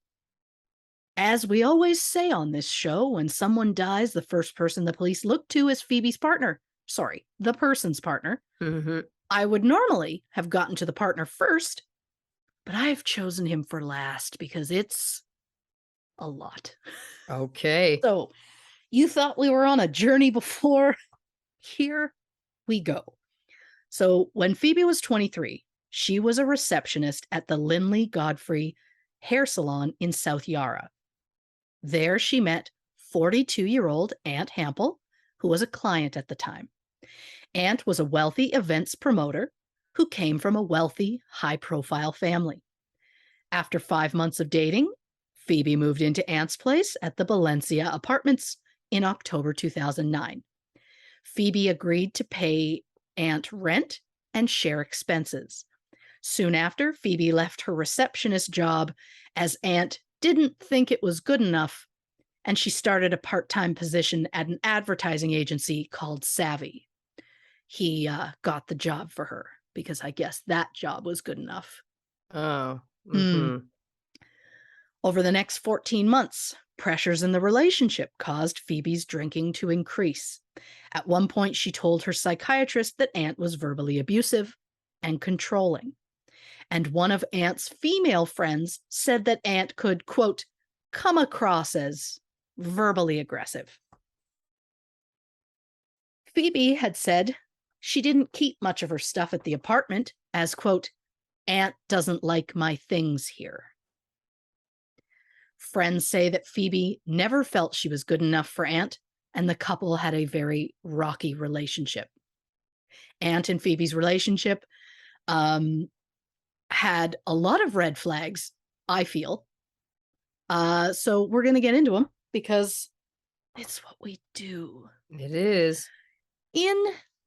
As we always say on this show, when someone dies, the first person the police look to is Phoebe's partner. Sorry, the person's partner. Mm-hmm. I would normally have gotten to the partner first, but I've chosen him for last because it's a lot. Okay. So you thought we were on a journey before? Here we go. So when Phoebe was 23, she was a receptionist at the Lindley Godfrey hair salon in South Yarra. There she met 42-year-old Ant Hampel, who was a client at the time. Aunt was a wealthy events promoter who came from a wealthy, high-profile family. After 5 months of dating, Phoebe moved into Aunt's place at the Valencia Apartments in October 2009. Phoebe agreed to pay Aunt rent and share expenses. Soon after, Phoebe left her receptionist job as Aunt didn't think it was good enough, and she started a part-time position at an advertising agency called Savvy. He got the job for her because I guess that job was good enough. Oh. Hmm. Over the next 14 months, pressures in the relationship caused Phoebe's drinking to increase. At one point, she told her psychiatrist that Aunt was verbally abusive and controlling. And one of Aunt's female friends said that Aunt could, quote, come across as verbally aggressive. Phoebe had said she didn't keep much of her stuff at the apartment as, quote, Aunt doesn't like my things here. Friends say that Phoebe never felt she was good enough for Aunt, and the couple had a very rocky relationship. Aunt and Phoebe's relationship had a lot of red flags, I feel. So we're going to get into them because it's what we do. It is. In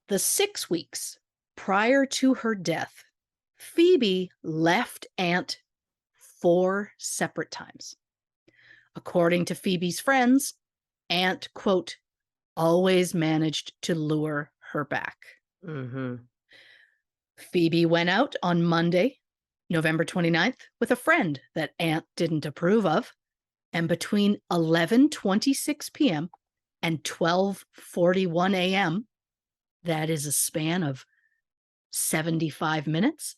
the 6 weeks prior to her death, Phoebe left Aunt 4 separate times. According to Phoebe's friends, Aunt, quote, always managed to lure her back. Phoebe went out on Monday, November 29th, with a friend that Aunt didn't approve of, and between 11:26 p.m. and 12:41 a.m., that is a span of 75 minutes,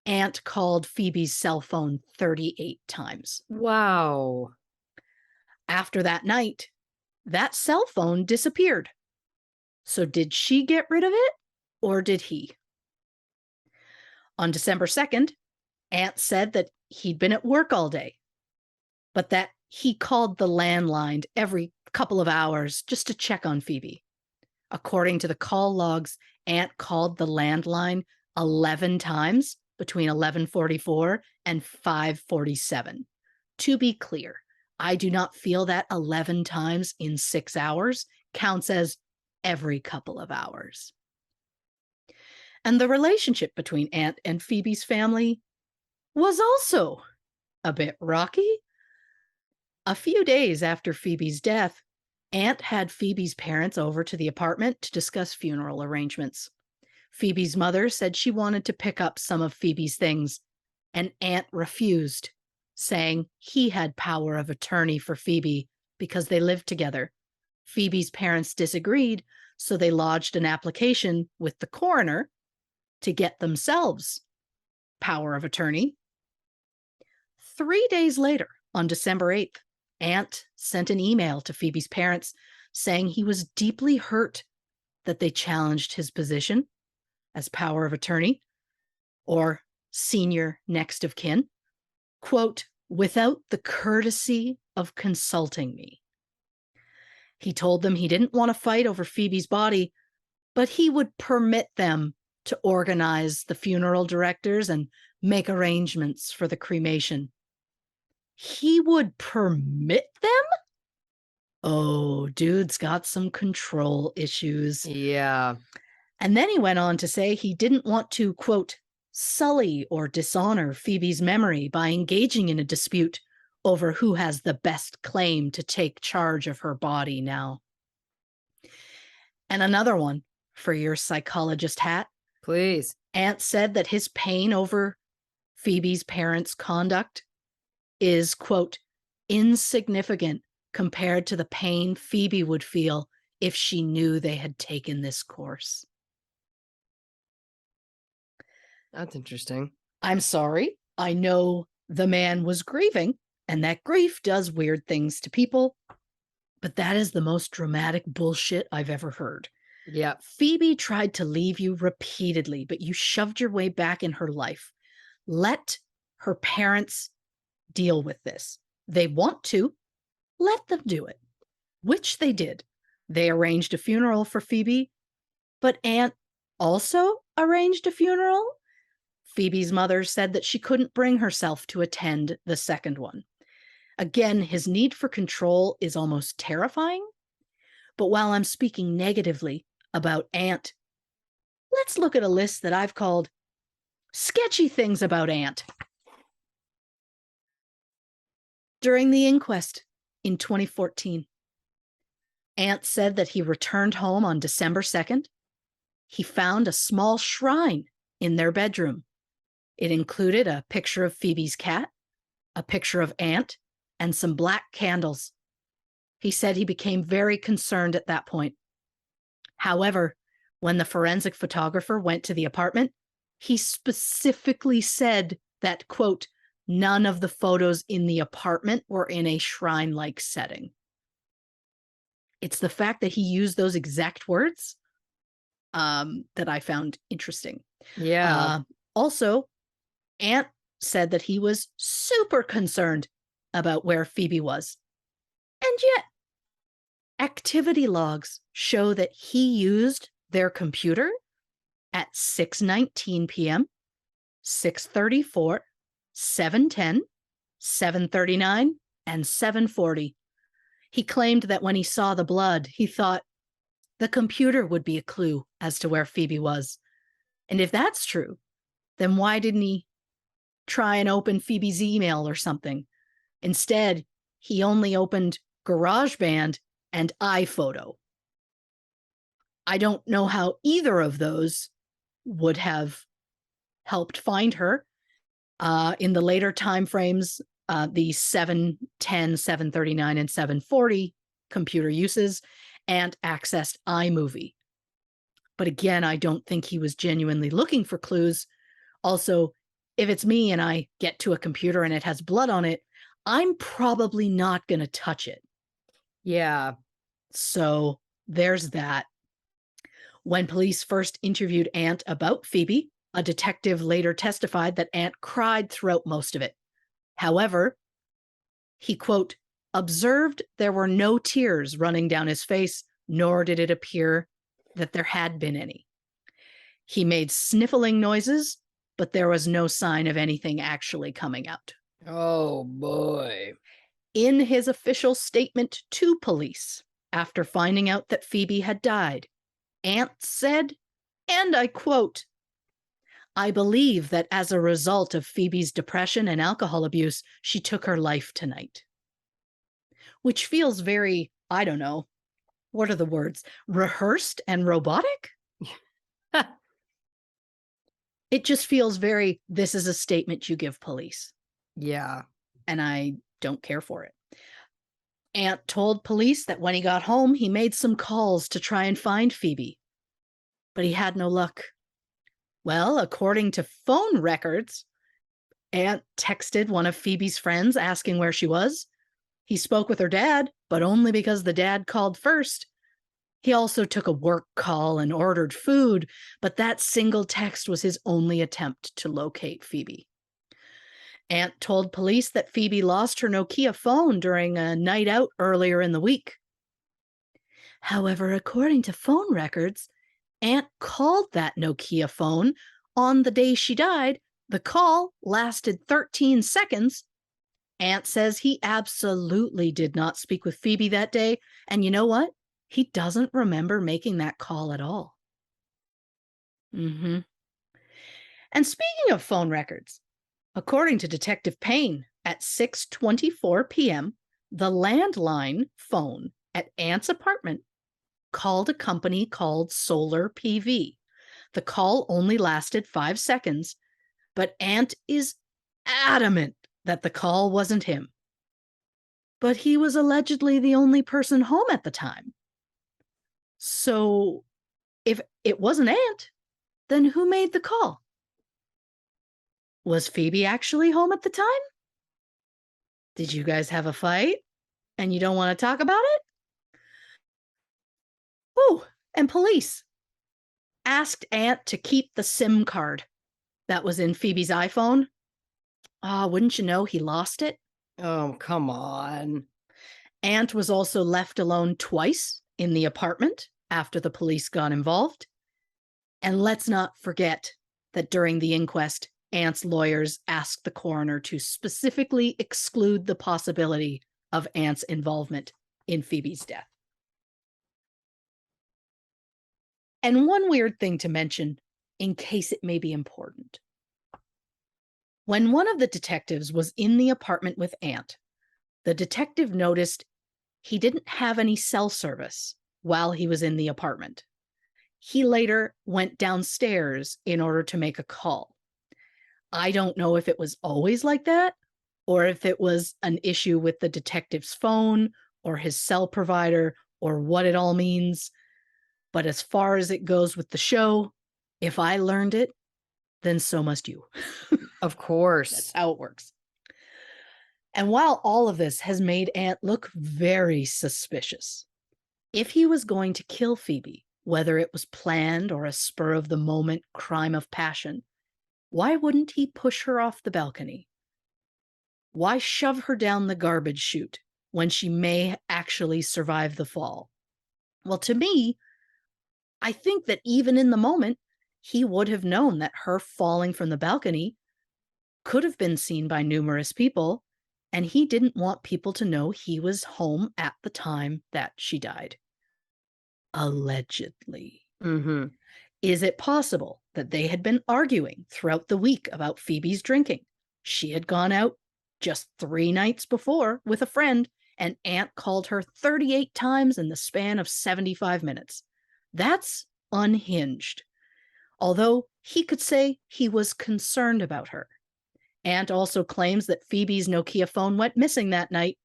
Aunt called Phoebe's cell phone 38 times. Wow. After that night, that cell phone disappeared. So did she get rid of it, or did he? On December 2nd, Aunt said that he'd been at work all day, but that he called the landline every couple of hours just to check on Phoebe. According to the call logs, Aunt called the landline 11 times between 11:44 and 5:47. To be clear, I do not feel that 11 times in 6 hours counts as every couple of hours. And the relationship between Aunt and Phoebe's family was also a bit rocky. A few days after Phoebe's death, Aunt had Phoebe's parents over to the apartment to discuss funeral arrangements. Phoebe's mother said she wanted to pick up some of Phoebe's things, and Aunt refused, saying he had power of attorney for Phoebe because they lived together. Phoebe's parents disagreed, so they lodged an application with the coroner to get themselves power of attorney. 3 days later, on December 8th, Aunt sent an email to Phoebe's parents saying he was deeply hurt that they challenged his position as power of attorney or senior next of kin, quote, without the courtesy of consulting me. He told them he didn't want to fight over Phoebe's body, but he would permit them to organize the funeral directors and make arrangements for the cremation. He would permit them? Oh, dude's got some control issues. Yeah. And then he went on to say he didn't want to, quote, sully or dishonor Phoebe's memory by engaging in a dispute over who has the best claim to take charge of her body now. And another one for your psychologist hat. Please. Aunt said that his pain over Phoebe's parents' conduct is, quote, insignificant compared to the pain Phoebe would feel if she knew they had taken this course. That's interesting. I'm sorry. I know the man was grieving, and that grief does weird things to people, but that is the most dramatic bullshit I've ever heard. Yeah. Phoebe tried to leave you repeatedly, but you shoved your way back in her life. Let her parents deal with this. They want to, let them do it, which they did. They arranged a funeral for Phoebe, but Aunt also arranged a funeral. Phoebe's mother said that she couldn't bring herself to attend the second one. Again, his need for control is almost terrifying. But while I'm speaking negatively about Aunt, let's look at a list that I've called sketchy things about Aunt. During the inquest in 2014, Aunt said that he returned home on December 2nd. He found a small shrine in their bedroom. It included a picture of Phoebe's cat, a picture of Aunt, and some black candles. He said he became very concerned at that point. However, when the forensic photographer went to the apartment, he specifically said that, quote, none of the photos in the apartment were in a shrine-like setting. It's the fact that he used those exact words that I found interesting. Yeah. Also, Aunt said that he was super concerned about where Phoebe was. And yet, activity logs show that he used their computer at 6:19 p.m., 6:34, 7:10, 7:39, and 7:40. He claimed that when he saw the blood, he thought the computer would be a clue as to where Phoebe was. And if that's true, then why didn't he try and open Phoebe's email or something? Instead, he only opened GarageBand and iPhoto. I don't know how either of those would have helped find her. In the later time frames, the 7:10, 7:39, and 7:40 computer uses, and accessed iMovie. But again, I don't think he was genuinely looking for clues. Also, if it's me and I get to a computer and it has blood on it, I'm probably not going to touch it. Yeah. So there's that. When police first interviewed Aunt about Phoebe, a detective later testified that Aunt cried throughout most of it. However, he, quote, observed there were no tears running down his face, nor did it appear that there had been any. He made sniffling noises, but there was no sign of anything actually coming out. Oh, boy. In his official statement to police, after finding out that Phoebe had died, Aunt said, and I quote, I believe that as a result of Phoebe's depression and alcohol abuse, she took her life tonight. Which feels very, I don't know, what are the words? Rehearsed and robotic? It just feels very, this is a statement you give police. Yeah. And I don't care for it. Aunt told police that when he got home, he made some calls to try and find Phoebe, but he had no luck. Well, according to phone records, Aunt texted one of Phoebe's friends asking where she was. He spoke with her dad, but only because the dad called first. He also took a work call and ordered food, but that single text was his only attempt to locate Phoebe. Aunt told police that Phoebe lost her Nokia phone during a night out earlier in the week. However, according to phone records, Aunt called that Nokia phone on the day she died. The call lasted 13 seconds. Aunt says he absolutely did not speak with Phoebe that day. And you know what? He doesn't remember making that call at all. And speaking of phone records, according to Detective Payne, at 6:24 p.m., the landline phone at Aunt's apartment called a company called Solar PV. The call only lasted 5 seconds, but Aunt is adamant that the call wasn't him. But he was allegedly the only person home at the time. So if it wasn't Aunt, then who made the call? Was Phoebe actually home at the time? Did you guys have a fight and you don't want to talk about it? Oh, and police asked Aunt to keep the SIM card that was in Phoebe's iPhone. Wouldn't you know, he lost it. Oh, come on. Aunt was also left alone twice in the apartment after the police got involved. And let's not forget that during the inquest, Ant's lawyers asked the coroner to specifically exclude the possibility of Ant's involvement in Phoebe's death. And one weird thing to mention, in case it may be important. When one of the detectives was in the apartment with Ant, the detective noticed he didn't have any cell service while he was in the apartment. He later went downstairs in order to make a call. I don't know if it was always like that, or if it was an issue with the detective's phone or his cell provider, or what it all means. But as far as it goes with the show, if I learned it, then so must you. Of course. That's how it works. And while all of this has made Ant look very suspicious, if he was going to kill Phoebe, whether it was planned or a spur of the moment crime of passion, why wouldn't he push her off the balcony? Why shove her down the garbage chute when she may actually survive the fall? Well, to me, I think that even in the moment, he would have known that her falling from the balcony could have been seen by numerous people, and he didn't want people to know he was home at the time that she died. Allegedly. Mm-hmm. Is it possible that they had been arguing throughout the week about Phoebe's drinking? She had gone out just 3 nights before with a friend, and Ant called her 38 times in the span of 75 minutes. That's unhinged. Although he could say he was concerned about her. Ant also claims that Phoebe's Nokia phone went missing that night.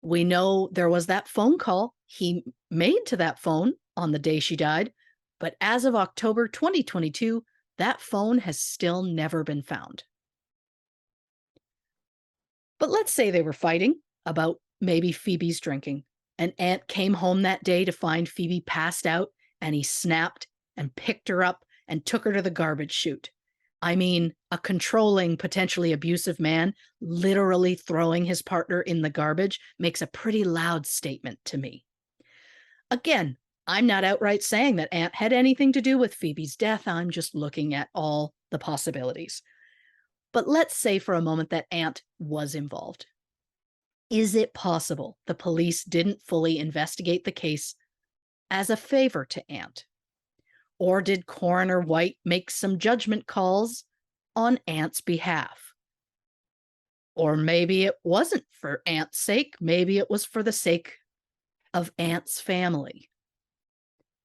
We know there was that phone call he made to that phone on the day she died, but as of October 2022, that phone has still never been found. But let's say they were fighting about maybe Phoebe's drinking, and Ant came home that day to find Phoebe passed out, and he snapped and picked her up and took her to the garbage chute. I mean, a controlling, potentially abusive man literally throwing his partner in the garbage makes a pretty loud statement to me. Again, I'm not outright saying that Ant had anything to do with Phoebe's death. I'm just looking at all the possibilities. But let's say for a moment that Ant was involved. Is it possible the police didn't fully investigate the case as a favor to Ant? Or did Coroner White make some judgment calls on Ant's behalf? Or maybe it wasn't for Ant's sake. Maybe it was for the sake of Ant's family.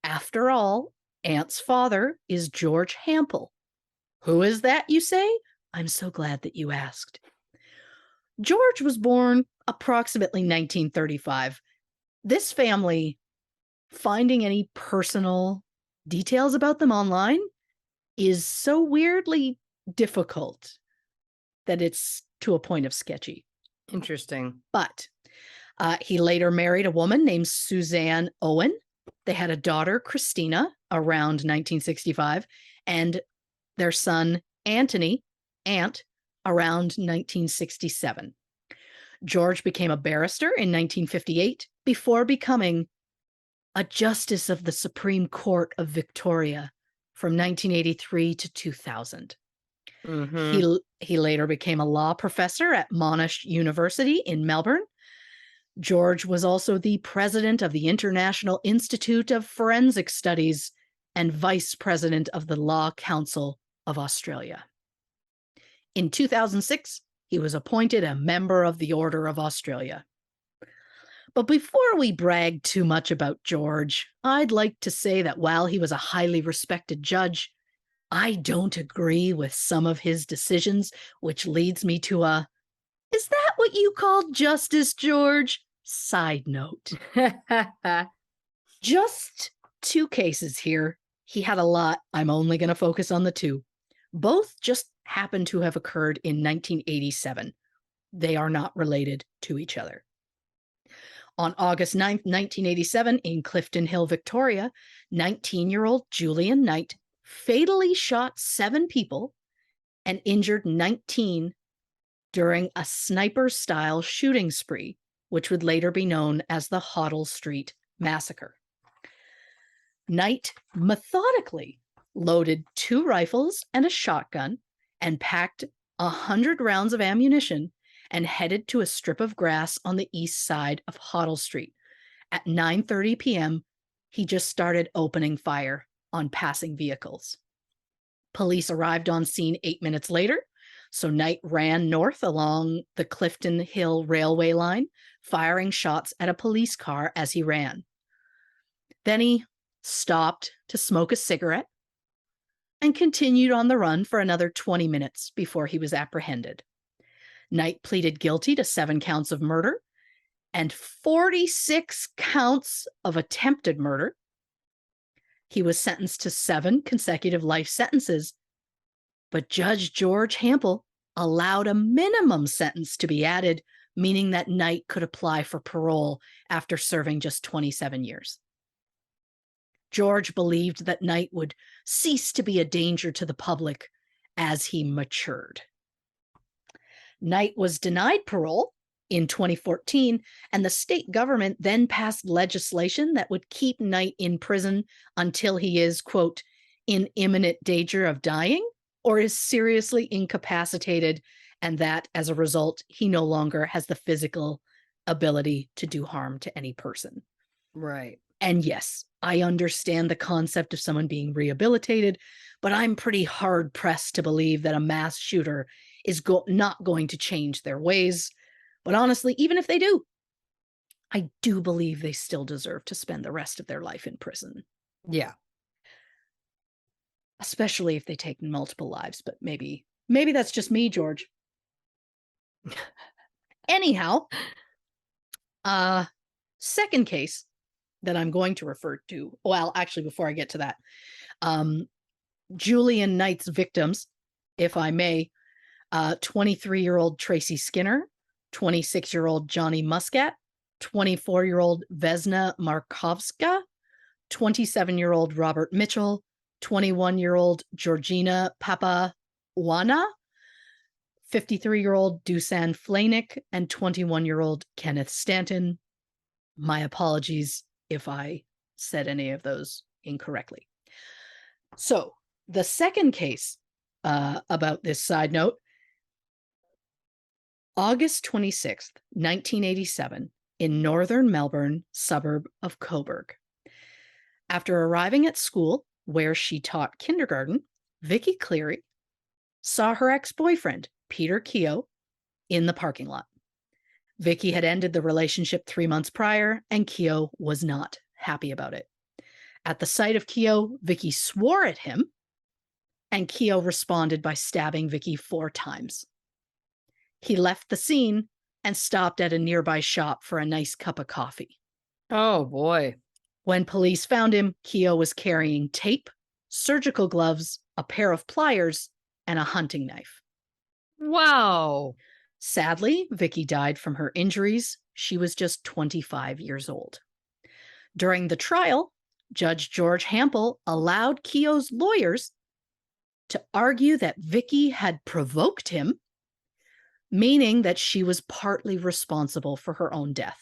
After all, Ant's father is George Hampel. Who is that, you say? I'm so glad that you asked. George was born approximately 1935. This family, finding any personal details about them online is so weirdly difficult that it's to a point of sketchy. Interesting. But he later married a woman named Suzanne Owen. They had a daughter, Christina, around 1965, and their son, Anthony, Ant, around 1967. George became a barrister in 1958 before becoming a justice of the Supreme Court of Victoria from 1983 to 2000. Mm-hmm. He later became a law professor at Monash University in Melbourne. George was also the president of the International Institute of Forensic Studies and vice president of the Law Council of Australia. In 2006, he was appointed a member of the Order of Australia. But before we brag too much about George, I'd like to say that while he was a highly respected judge, I don't agree with some of his decisions, which leads me to a, is that what you call justice, George? Side note. Just 2 cases here. He had a lot. I'm only going to focus on the 2. Both just happen to have occurred in 1987. They are not related to each other. On August 9th, 1987, in Clifton Hill, Victoria, 19-year-old Julian Knight fatally shot 7 people and injured 19 during a sniper-style shooting spree, which would later be known as the Hoddle Street massacre. Knight methodically loaded 2 rifles and a shotgun and packed 100 rounds of ammunition and headed to a strip of grass on the east side of Hoddle Street. At 9:30 p.m., he just started opening fire on passing vehicles. Police arrived on scene 8 minutes later, so Knight ran north along the Clifton Hill railway line, firing shots at a police car as he ran. Then he stopped to smoke a cigarette and continued on the run for another 20 minutes before he was apprehended. Knight pleaded guilty to 7 counts of murder and 46 counts of attempted murder. He was sentenced to 7 consecutive life sentences, but Judge George Hampel allowed a minimum sentence to be added, meaning that Knight could apply for parole after serving just 27 years. George believed that Knight would cease to be a danger to the public as he matured. Knight was denied parole in 2014, and the state government then passed legislation that would keep Knight in prison until he is, quote, in imminent danger of dying or is seriously incapacitated, and that as a result, he no longer has the physical ability to do harm to any person. Right. And yes, I understand the concept of someone being rehabilitated, but I'm pretty hard pressed to believe that a mass shooter is not going to change their ways. But honestly, even if they do, I do believe they still deserve to spend the rest of their life in prison. Yeah. Especially if they take multiple lives, but maybe that's just me, George. Anyhow, second case that I'm going to refer to, well, actually, before I get to that, Julian Knight's victims, if I may, 23-year-old Tracy Skinner, 26-year-old Johnny Muscat, 24-year-old Vesna Markovska, 27-year-old Robert Mitchell, 21-year-old Georgina Papawana, 53-year-old Dusan Flanick, and 21-year-old Kenneth Stanton. My apologies if I said any of those incorrectly. So the second case about this side note, August 26th, 1987, in northern Melbourne, suburb of Coburg. After arriving at school, where she taught kindergarten, Vicky Cleary saw her ex-boyfriend, Peter Keogh, in the parking lot. Vicky had ended the relationship 3 months prior, and Keogh was not happy about it. At the sight of Keogh, Vicky swore at him, and Keogh responded by stabbing Vicky 4 times. He left the scene and stopped at a nearby shop for a nice cup of coffee. Oh, boy. When police found him, Keogh was carrying tape, surgical gloves, a pair of pliers, and a hunting knife. Wow. Sadly, Vicky died from her injuries. She was just 25 years old. During the trial, Judge George Hampel allowed Keogh's lawyers to argue that Vicky had provoked him, meaning that she was partly responsible for her own death.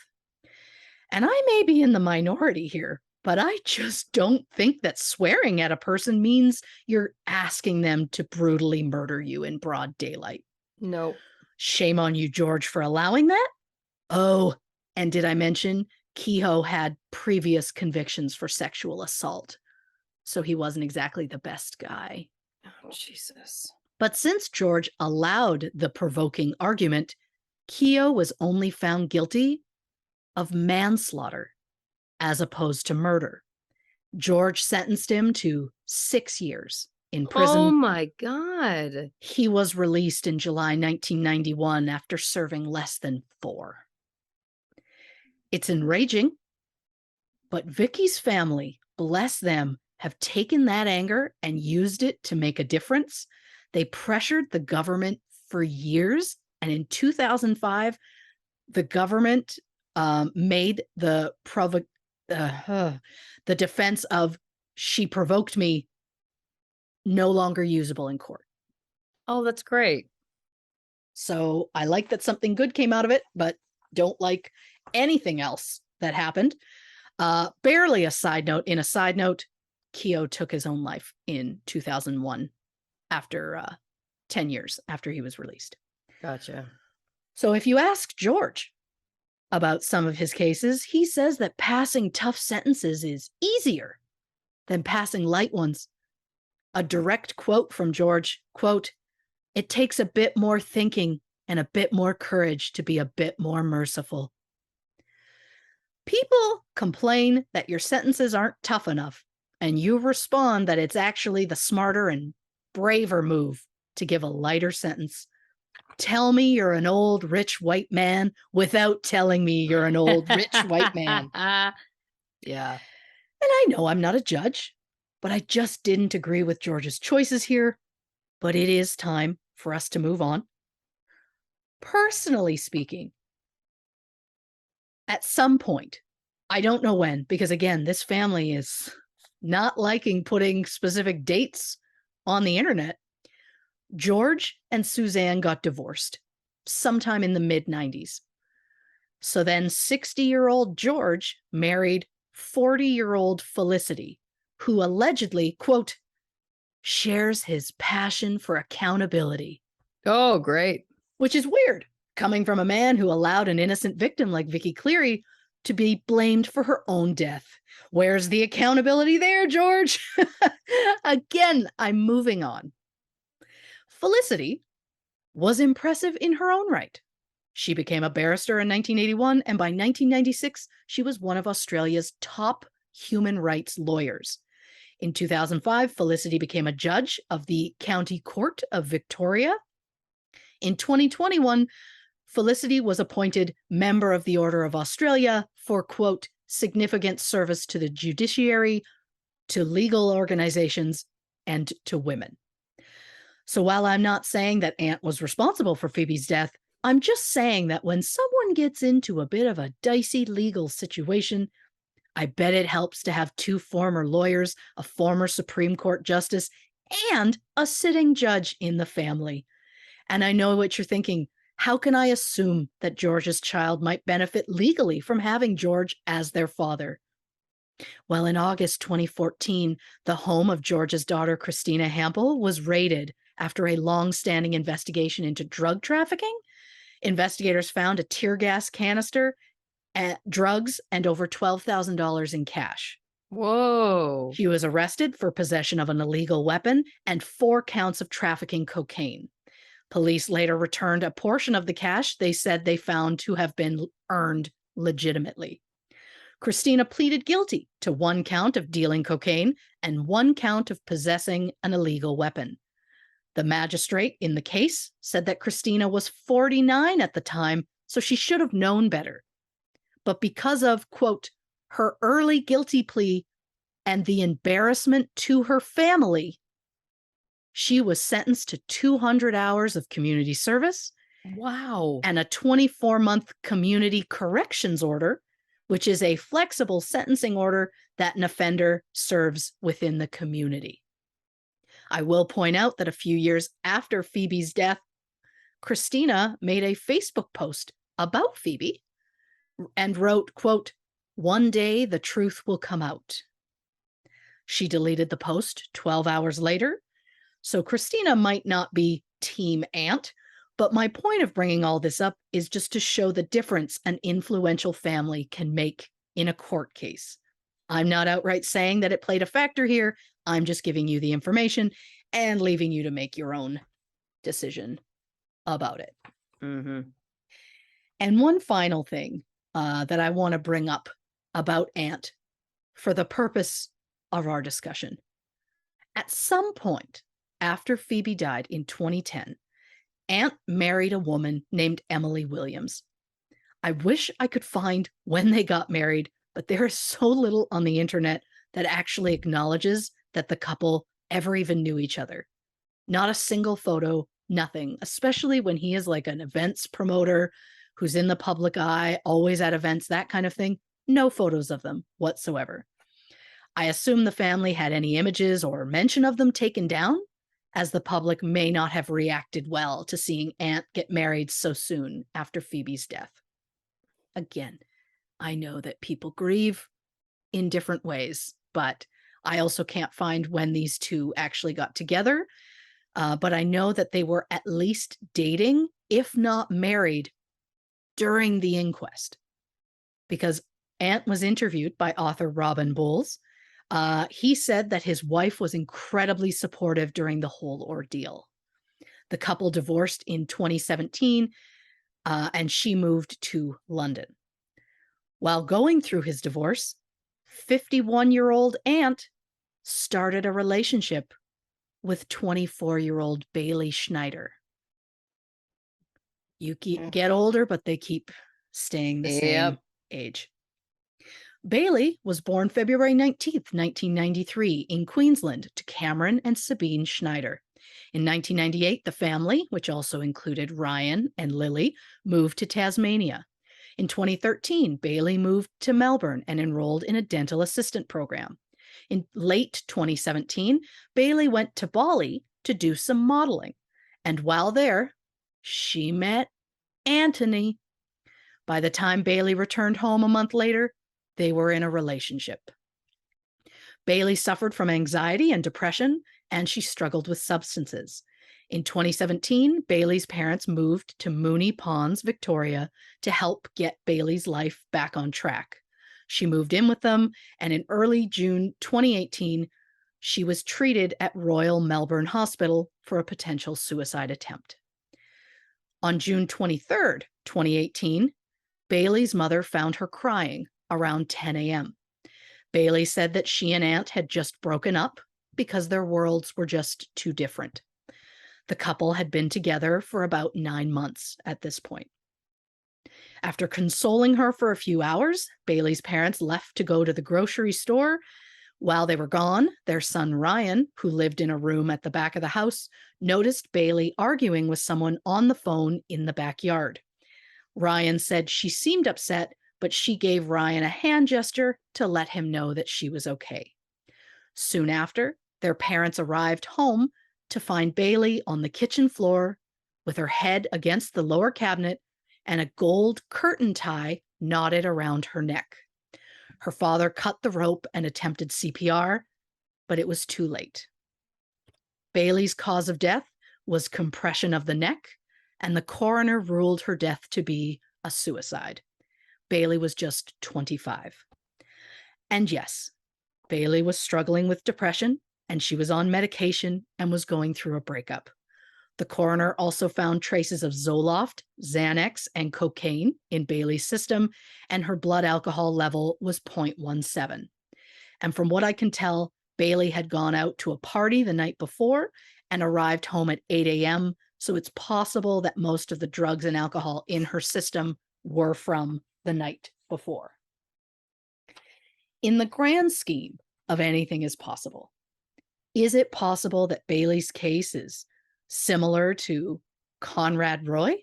And I may be in the minority here, but I just don't think that swearing at a person means you're asking them to brutally murder you in broad daylight. No. Shame on you, George, for allowing that. Oh, and did I mention Keogh had previous convictions for sexual assault, so he wasn't exactly the best guy. Oh, Jesus. But since George allowed the provoking argument, Keogh was only found guilty of manslaughter as opposed to murder. George sentenced him to 6 years in prison. Oh, my God. He was released in July 1991 after serving less than 4. It's enraging, but Vicky's family, bless them, have taken that anger and used it to make a difference. They pressured the government for years, and in 2005, the government made the defense of "she provoked me" no longer usable in court. Oh, that's great. So I like that something good came out of it, but don't like anything else that happened. Barely a side note. In a side note, Keogh took his own life in 2001 after 10 years after he was released. Gotcha. So if you ask George about some of his cases, he says that passing tough sentences is easier than passing light ones. A direct quote from George, quote, "It takes a bit more thinking and a bit more courage to be a bit more merciful." People complain that your sentences aren't tough enough, and you respond that it's actually the smarter and braver move to give a lighter sentence. Tell me you're an old rich white man without telling me you're an old rich white man. Yeah. And I know I'm not a judge, but I just didn't agree with George's choices here. But it is time for us to move on. Personally speaking, at some point, I don't know when, because again, this family is not liking putting specific dates on the internet. George and Suzanne got divorced sometime in the mid-90s. So then 60-year-old George married 40-year-old Felicity, who allegedly, quote, shares his passion for accountability. Oh, great. Which is weird, coming from a man who allowed an innocent victim like Vicky Cleary to be blamed for her own death. Where's the accountability there, George? Again, I'm moving on. Felicity was impressive in her own right. She became a barrister in 1981, and by 1996, she was one of Australia's top human rights lawyers. In 2005, Felicity became a judge of the County Court of Victoria. In 2021, Felicity was appointed Member of the Order of Australia for, quote, significant service to the judiciary, to legal organizations, and to women. So while I'm not saying that Ant was responsible for Phoebe's death, I'm just saying that when someone gets into a bit of a dicey legal situation, I bet it helps to have two former lawyers, a former Supreme Court justice, and a sitting judge in the family. And I know what you're thinking. How can I assume that George's child might benefit legally from having George as their father? Well, in August 2014, the home of George's daughter, Christina Hampel, was raided after a long-standing investigation into drug trafficking. Investigators found a tear gas canister, drugs, and over $12,000 in cash. Whoa. She was arrested for possession of an illegal weapon and 4 counts of trafficking cocaine. Police later returned a portion of the cash they said they found to have been earned legitimately. Christina pleaded guilty to 1 count of dealing cocaine and 1 count of possessing an illegal weapon. The magistrate in the case said that Christina was 49 at the time, so she should have known better. But because of, quote, her early guilty plea and the embarrassment to her family, she was sentenced to 200 hours of community service. Wow. And a 24-month community corrections order, which is a flexible sentencing order that an offender serves within the community. I will point out that a few years after Phoebe's death, Christina made a Facebook post about Phoebe and wrote, quote, "One day the truth will come out." She deleted the post 12 hours later. So Christina might not be Team Ant, but my point of bringing all this up is just to show the difference an influential family can make in a court case. I'm not outright saying that it played a factor here. I'm just giving you the information and leaving you to make your own decision about it. Mm-hmm. And one final thing that I want to bring up about Ant for the purpose of our discussion. At some point after Phoebe died in 2010, Ant married a woman named Emily Williams. I wish I could find when they got married, but there is so little on the internet that actually acknowledges that the couple ever even knew each other. Not a single photo, nothing, especially when he is like an events promoter who's in the public eye, always at events, that kind of thing. No photos of them whatsoever. I assume the family had any images or mention of them taken down, as the public may not have reacted well to seeing Ant get married so soon after Phoebe's death. Again, I know that people grieve. in different ways, but I also can't find when these two actually got together. But I know that they were at least dating, if not married, during the inquest, because Ant was interviewed by author Robin Bowles. He said that his wife was incredibly supportive during the whole ordeal. The couple divorced in 2017, and she moved to London. While going through his divorce, 51-year-old Ant started a relationship with 24-year-old Bailey Schneider. You get older, but they keep staying the same age. Bailey was born February 19th, 1993, in Queensland to Cameron and Sabine Schneider. In 1998, the family, which also included Ryan and Lily, moved to Tasmania. In 2013, Bailey moved to Melbourne and enrolled in a dental assistant program. In late 2017, Bailey went to Bali to do some modeling. And while there, she met Anthony. By the time Bailey returned home a month later, they were in a relationship. Bailey suffered from anxiety and depression, and she struggled with substances. In 2017, Bailey's parents moved to Moonee Ponds, Victoria, to help get Bailey's life back on track. She moved in with them, and in early June 2018, she was treated at Royal Melbourne Hospital for a potential suicide attempt. On June 23rd, 2018, Bailey's mother found her crying around 10 a.m. Bailey said that she and Ant had just broken up because their worlds were just too different. The couple had been together for about 9 months at this point. After consoling her for a few hours, Bailey's parents left to go to the grocery store. While they were gone, their son Ryan, who lived in a room at the back of the house, noticed Bailey arguing with someone on the phone in the backyard. Ryan said she seemed upset, but she gave Ryan a hand gesture to let him know that she was okay. Soon after, their parents arrived home to find Bailey on the kitchen floor with her head against the lower cabinet and a gold curtain tie knotted around her neck. Her father cut the rope and attempted CPR, but it was too late. Bailey's cause of death was compression of the neck, and the coroner ruled her death to be a suicide. Bailey was just 25. And yes, Bailey was struggling with depression, and she was on medication and was going through a breakup. The coroner also found traces of Zoloft, Xanax, and cocaine in Bailey's system, and her blood alcohol level was 0.17. And from what I can tell, Bailey had gone out to a party the night before and arrived home at 8 a.m., so it's possible that most of the drugs and alcohol in her system were from the night before. In the grand scheme of anything is possible, is it possible that Bailey's case is similar to Conrad Roy,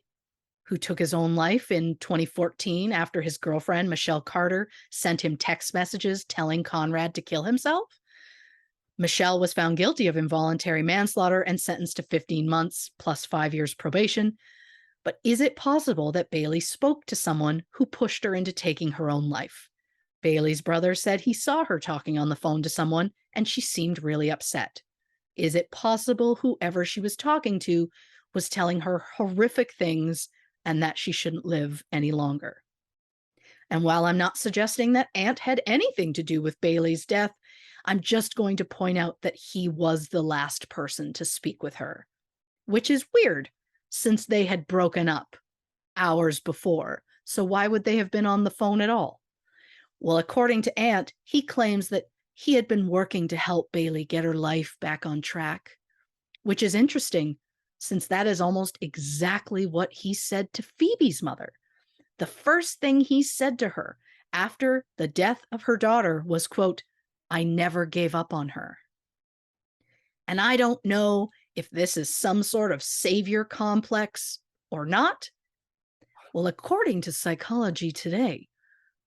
who took his own life in 2014 after his girlfriend, Michelle Carter, sent him text messages telling Conrad to kill himself? Michelle was found guilty of involuntary manslaughter and sentenced to 15 months plus 5 years probation. But is it possible that Bailey spoke to someone who pushed her into taking her own life? Bailey's brother said he saw her talking on the phone to someone and she seemed really upset. Is it possible whoever she was talking to was telling her horrific things and that she shouldn't live any longer? And while I'm not suggesting that Ant had anything to do with Bailey's death, I'm just going to point out that he was the last person to speak with her, which is weird since they had broken up hours before. So why would they have been on the phone at all? Well, according to Ant, he claims that he had been working to help Bailey get her life back on track, which is interesting since that is almost exactly what he said to Phoebe's mother. The first thing he said to her after the death of her daughter was, quote, "I never gave up on her." And I don't know if this is some sort of savior complex or not. Well, according to Psychology Today,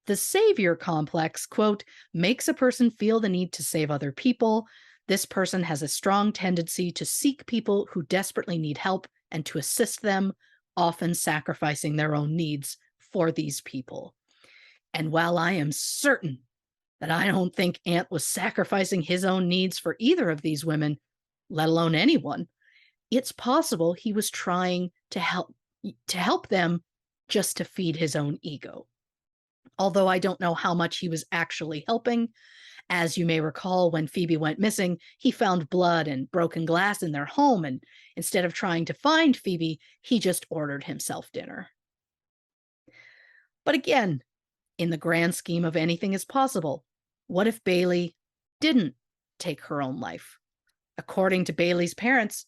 the savior complex, quote, makes a person feel the need to save other people. This person has a strong tendency to seek people who desperately need help and to assist them, often sacrificing their own needs for these people. And while I am certain that I don't think Ant was sacrificing his own needs for either of these women, let alone anyone. It's possible he was trying to help them just to feed his own ego. Although I don't know how much he was actually helping. As you may recall, when Phoebe went missing, he found blood and broken glass in their home, and instead of trying to find Phoebe, he just ordered himself dinner. But again, in the grand scheme of anything is possible, what if Bailey didn't take her own life? According to Bailey's parents,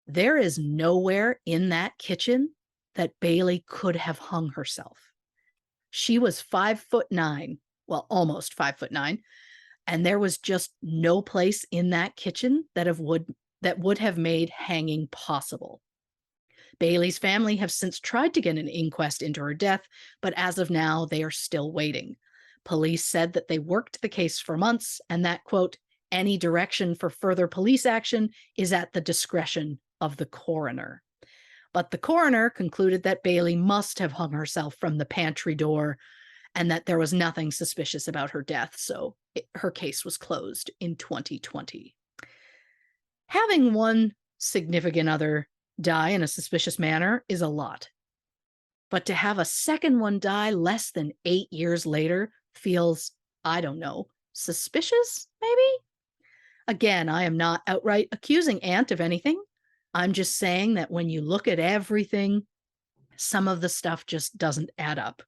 there is nowhere in that kitchen that Bailey could have hung herself. She was 5'9", well, almost 5'9", and there was just no place in that kitchen that would have made hanging possible. Bailey's family have since tried to get an inquest into her death, but as of now, they are still waiting. Police said that they worked the case for months and that, quote, any direction for further police action is at the discretion of the coroner. But the coroner concluded that Bailey must have hung herself from the pantry door and that there was nothing suspicious about her death, so her case was closed in 2020. Having one significant other die in a suspicious manner is a lot. But to have a second one die less than 8 years later feels, I don't know, suspicious, maybe? Again, I am not outright accusing Ant of anything. I'm just saying that when you look at everything, some of the stuff just doesn't add up.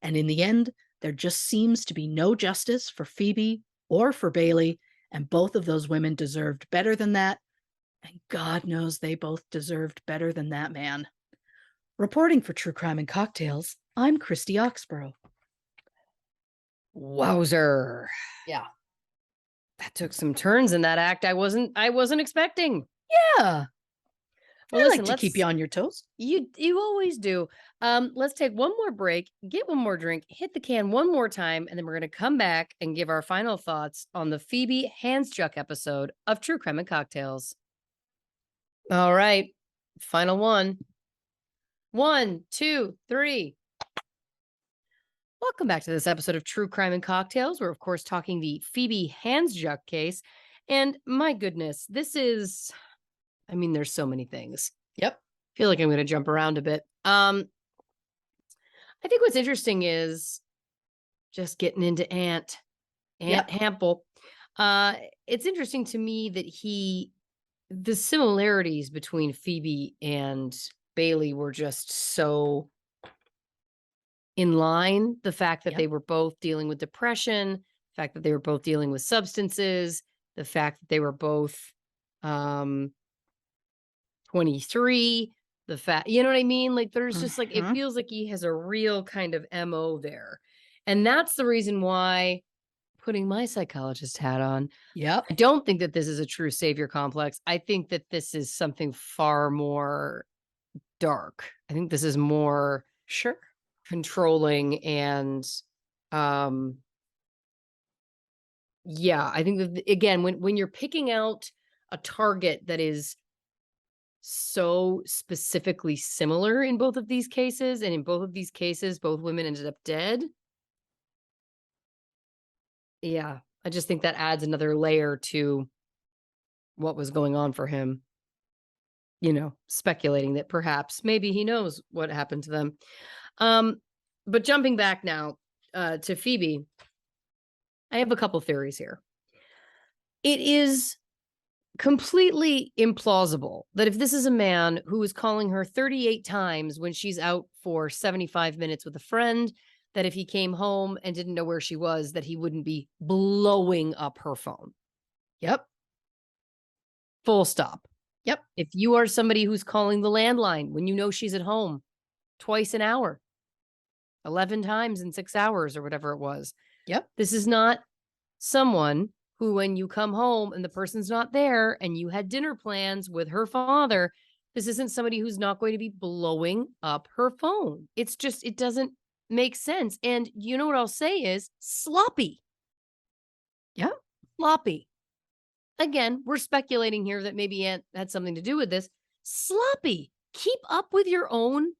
And in the end, there just seems to be no justice for Phoebe or for Bailey, and both of those women deserved better than that. And God knows they both deserved better than that man. Reporting for True Crime and Cocktails, I'm Christy Oxborrow. Wowzer. Yeah. That took some turns in that act I wasn't expecting. Yeah. Well, I listen, like to keep you on your toes. You always do. Let's take one more break, get one more drink, hit the can one more time, and then we're going to come back and give our final thoughts on the Phoebe Handsjuk episode of True Crime and Cocktails. All right, final one. 1, 2, 3. Welcome back to this episode of True Crime and Cocktails. We're, of course, talking the Phoebe Handsjuk case. And my goodness, this is, I mean, there's so many things. Yep. I feel like I'm going to jump around a bit. I think what's interesting is just getting into Ant Hampel. It's interesting to me that the similarities between Phoebe and Bailey were just so in line. The fact that they were both dealing with depression, the fact that they were both dealing with substances, the fact that they were both 23, the fact, you know what I mean? Like there's just like, it feels like he has a real kind of MO there. And that's the reason why, putting my psychologist hat on, I don't think that this is a true savior complex. I think that this is something far more dark. I think this is more controlling and I think that, again, when you're picking out a target that is so specifically similar in both of these cases, and in both of these cases both women ended up dead, I just think that adds another layer to what was going on for him, speculating that perhaps maybe he knows what happened to them. But jumping back now to Phoebe, I have a couple theories here. It is completely implausible that if this is a man who is calling her 38 times when she's out for 75 minutes with a friend, that if he came home and didn't know where she was, that he wouldn't be blowing up her phone. Full stop. If you are somebody who's calling the landline when you know she's at home twice an hour, 11 times in 6 hours or whatever it was. This is not someone who, when you come home and the person's not there and you had dinner plans with her father, this isn't somebody who's not going to be blowing up her phone. It's just, it doesn't make sense. And you know what I'll say is sloppy. Sloppy. Again, we're speculating here that maybe Aunt had something to do with this. Sloppy. Keep up with your own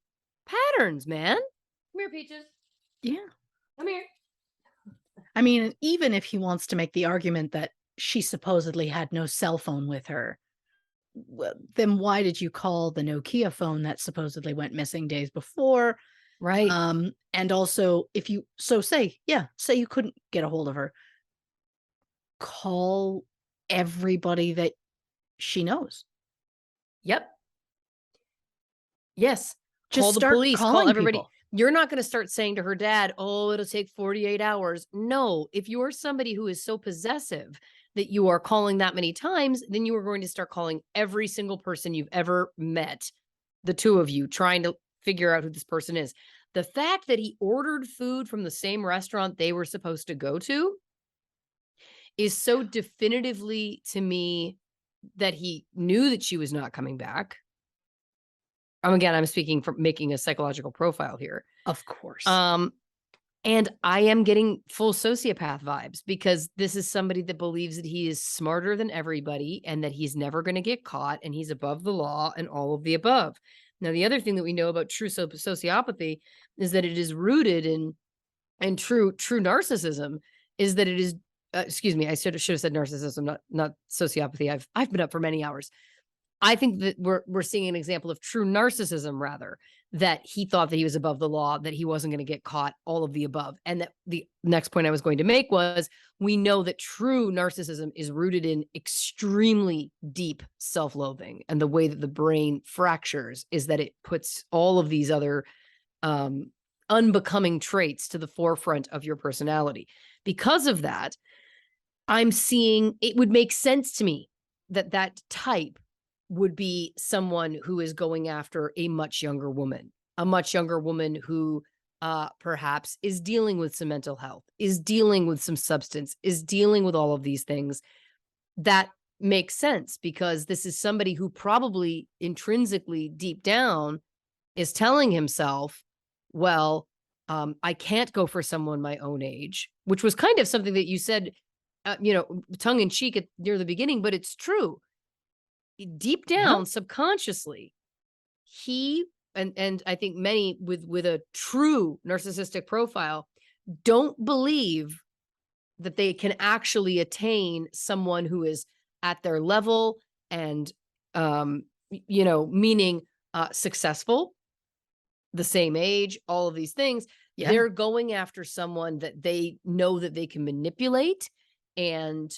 patterns, man. Come here, Peaches. Yeah. Come here. I mean, even if he wants to make the argument that she supposedly had no cell phone with her, then why did you call the Nokia phone that supposedly went missing days before? Right. And also, if you say, yeah, say you couldn't get a hold of her, call everybody that she knows. Yep. Yes. Just Call the start police, call calling everybody. people. You're not going to start saying to her dad, "Oh, it'll take 48 hours." No, if you're somebody who is so possessive that you are calling that many times, then you are going to start calling every single person you've ever met, the two of you, trying to figure out who this person is. The fact that he ordered food from the same restaurant they were supposed to go to is so definitively to me that he knew that she was not coming back. Again, I'm speaking from making a psychological profile here. Of course. Um, and I am getting full sociopath vibes because this is somebody that believes that he is smarter than everybody and that he's never going to get caught and he's above the law and all of the above. Now, the other thing that we know about true sociopathy is that it is rooted in and true narcissism is that it is excuse me, I should have said narcissism, not sociopathy. I've been up for many hours. I think that we're seeing an example of true narcissism, rather, that he thought that he was above the law, that he wasn't going to get caught, all of the above. And that the next point I was going to make was we know that true narcissism is rooted in extremely deep self-loathing. And the way that the brain fractures is that it puts all of these other unbecoming traits to the forefront of your personality. Because of that, I'm seeing it would make sense to me that that type would be someone who is going after a much younger woman who perhaps is dealing with some mental health, is dealing with some substance, is dealing with all of these things. That makes sense because this is somebody who probably intrinsically deep down is telling himself, well, I can't go for someone my own age, which was kind of something that you said, tongue in cheek near the beginning, but it's true. Deep Yeah. down, subconsciously, he and I think many with a true narcissistic profile don't believe that they can actually attain someone who is at their level and meaning successful, the same age, all of these things. Yeah. They're going after someone that they know that they can manipulate and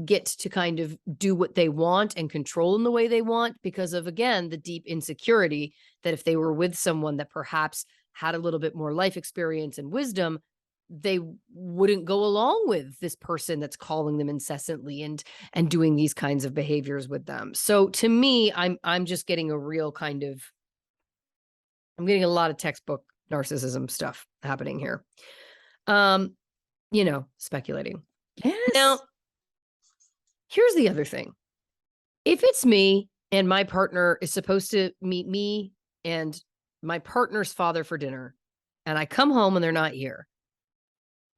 get to kind of do what they want and control in the way they want because of, again, the deep insecurity that if they were with someone that perhaps had a little bit more life experience and wisdom, they wouldn't go along with this person that's calling them incessantly and doing these kinds of behaviors with them. So to me, I'm just getting a real kind of I'm getting a lot of textbook narcissism stuff happening here. Speculating. Now, Yes. here's the other thing. If it's me and my partner is supposed to meet me and my partner's father for dinner, and I come home and they're not here,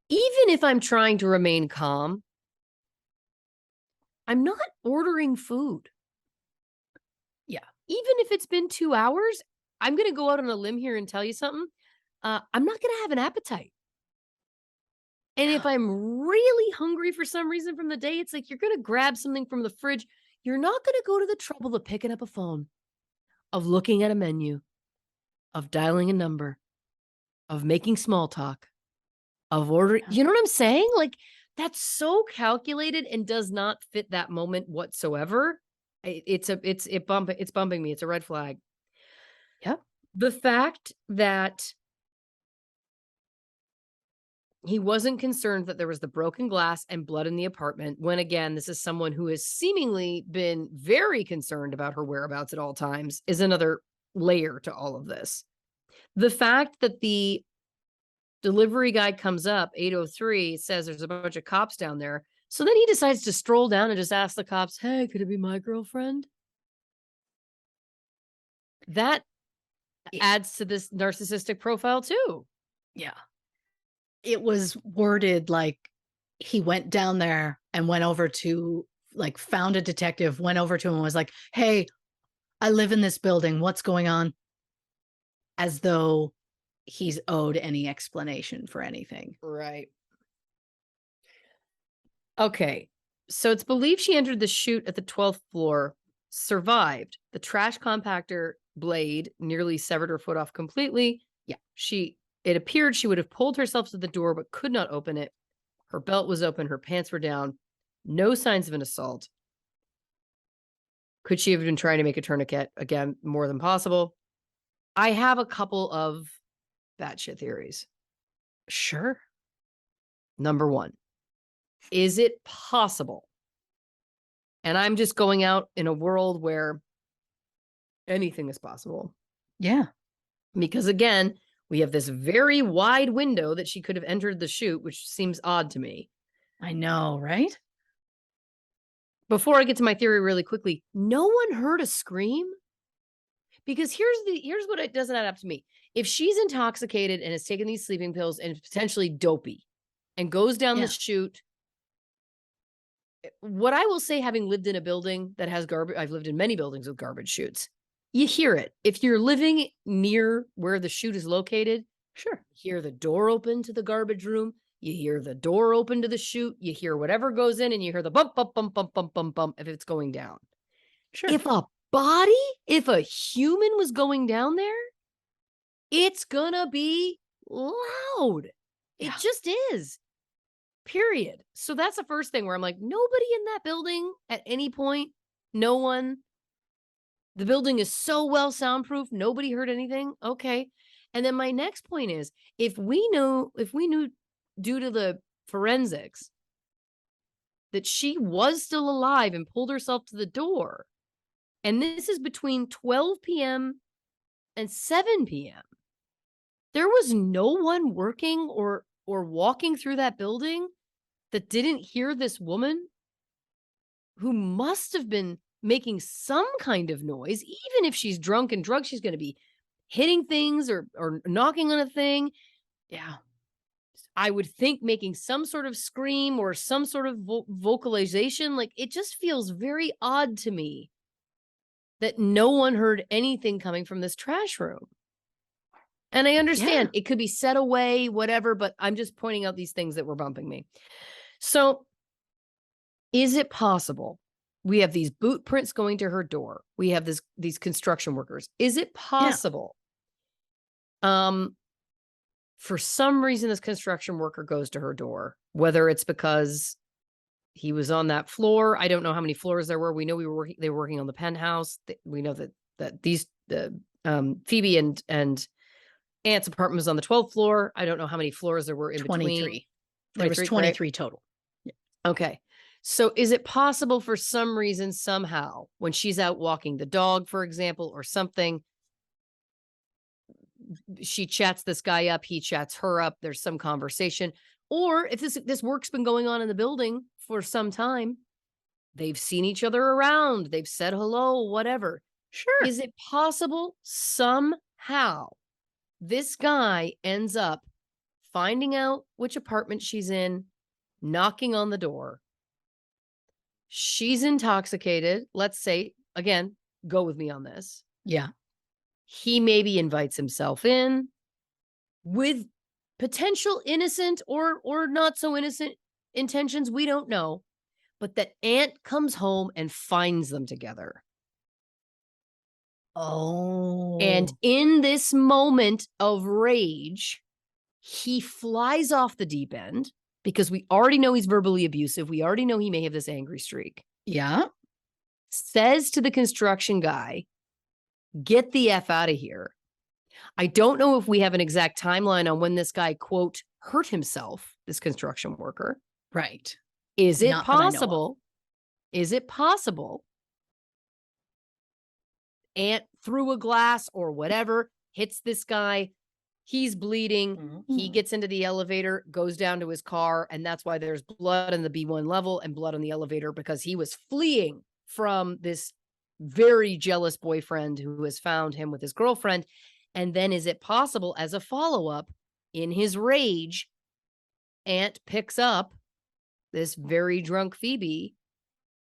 even if I'm trying to remain calm, I'm not ordering food. Yeah. Even if it's been 2 hours, I'm going to go out on a limb here and tell you something. I'm not going to have an appetite. And if I'm really hungry for some reason from the day, it's like you're going to grab something from the fridge. You're not going to go to the trouble of picking up a phone, of looking at a menu, of dialing a number, of making small talk, of ordering. Yeah. You know what I'm saying? Like that's so calculated and does not fit that moment whatsoever. It's bumping me. It's a red flag. Yep. The fact that he wasn't concerned that there was the broken glass and blood in the apartment when, again, this is someone who has seemingly been very concerned about her whereabouts at all times is another layer to all of this. The fact that the delivery guy comes up, 803, says there's a bunch of cops down there. So then he decides to stroll down and just ask the cops, hey, could it be my girlfriend? That adds to this narcissistic profile too. Yeah. It was worded like he went down there and went over to found a detective, went over to him and was like, hey, I live in this building. What's going on? As though he's owed any explanation for anything. Right. Okay. So it's believed she entered the chute at the 12th floor, survived. The trash compactor blade nearly severed her foot off completely. Yeah. It appeared she would have pulled herself to the door, but could not open it. Her belt was open. Her pants were down. No signs of an assault. Could she have been trying to make a tourniquet? Again, more than possible. I have a couple of batshit theories. Sure. Number one, is it possible? And I'm just going out in a world where anything is possible. Yeah. Because again, we have this very wide window that she could have entered the chute, which seems odd to me. I know, right? Before I get to my theory really quickly, no one heard a scream. Because here's what it doesn't add up to me. If she's intoxicated and has taken these sleeping pills and is potentially dopey and goes down the Yeah. chute, what I will say, having lived in a building that has garbage, I've lived in many buildings with garbage chutes. You hear it. If you're living near where the chute is located, Sure. you hear the door open to the garbage room. You hear the door open to the chute. You hear whatever goes in, and you hear the bump, bump, bump, bump, bump, bump, bump if it's going down. Sure. If a human was going down there, it's gonna be loud. It Yeah. just is. Period. So that's the first thing where I'm like, nobody in that building at any point, no one. The building is so well soundproof, nobody heard anything. Okay. And then my next point is if we knew due to the forensics that she was still alive and pulled herself to the door, and this is between 12 p.m. and 7 p.m. There was no one working or walking through that building that didn't hear this woman who must have been making some kind of noise. Even if she's drunk and drugged, she's going to be hitting things or knocking on a thing. Yeah. I would think making some sort of scream or some sort of vocalization. Like, it just feels very odd to me that no one heard anything coming from this trash room. And I understand it could be set away, whatever, but I'm just pointing out these things that were bumping me. So is it possible? We have these boot prints going to her door. We have these construction workers. Is it possible? For some reason, this construction worker goes to her door, whether it's because he was on that floor. I don't know how many floors there were. We know they were working on the penthouse. We know that Phoebe and Aunt's apartment was on the 12th floor. I don't know how many floors there were in 23. between. There was 23 total. Yeah. Okay. So is it possible for some reason, somehow, when she's out walking the dog, for example, or something, she chats this guy up, he chats her up, there's some conversation, or if this work's been going on in the building for some time, they've seen each other around, they've said hello, whatever. Sure. Is it possible somehow this guy ends up finding out which apartment she's in, knocking on the door? She's intoxicated. Let's say, again, go with me on this. Yeah. He maybe invites himself in with potential innocent or not so innocent intentions. We don't know. But that Aunt comes home and finds them together. Oh. And in this moment of rage, he flies off the deep end because we already know he's verbally abusive. We already know he may have this angry streak. Yeah. Says to the construction guy, get the F out of here. I don't know if we have an exact timeline on when this guy, quote, hurt himself, this construction worker. Right. Is it Not that I know of. possible? Is it possible Aunt threw a glass or whatever, hits this guy, he's bleeding, he gets into the elevator, goes down to his car, and that's why there's blood in the B1 level and blood on the elevator, because he was fleeing from this very jealous boyfriend who has found him with his girlfriend. And then is it possible, as a follow-up, in his rage, Aunt picks up this very drunk Phoebe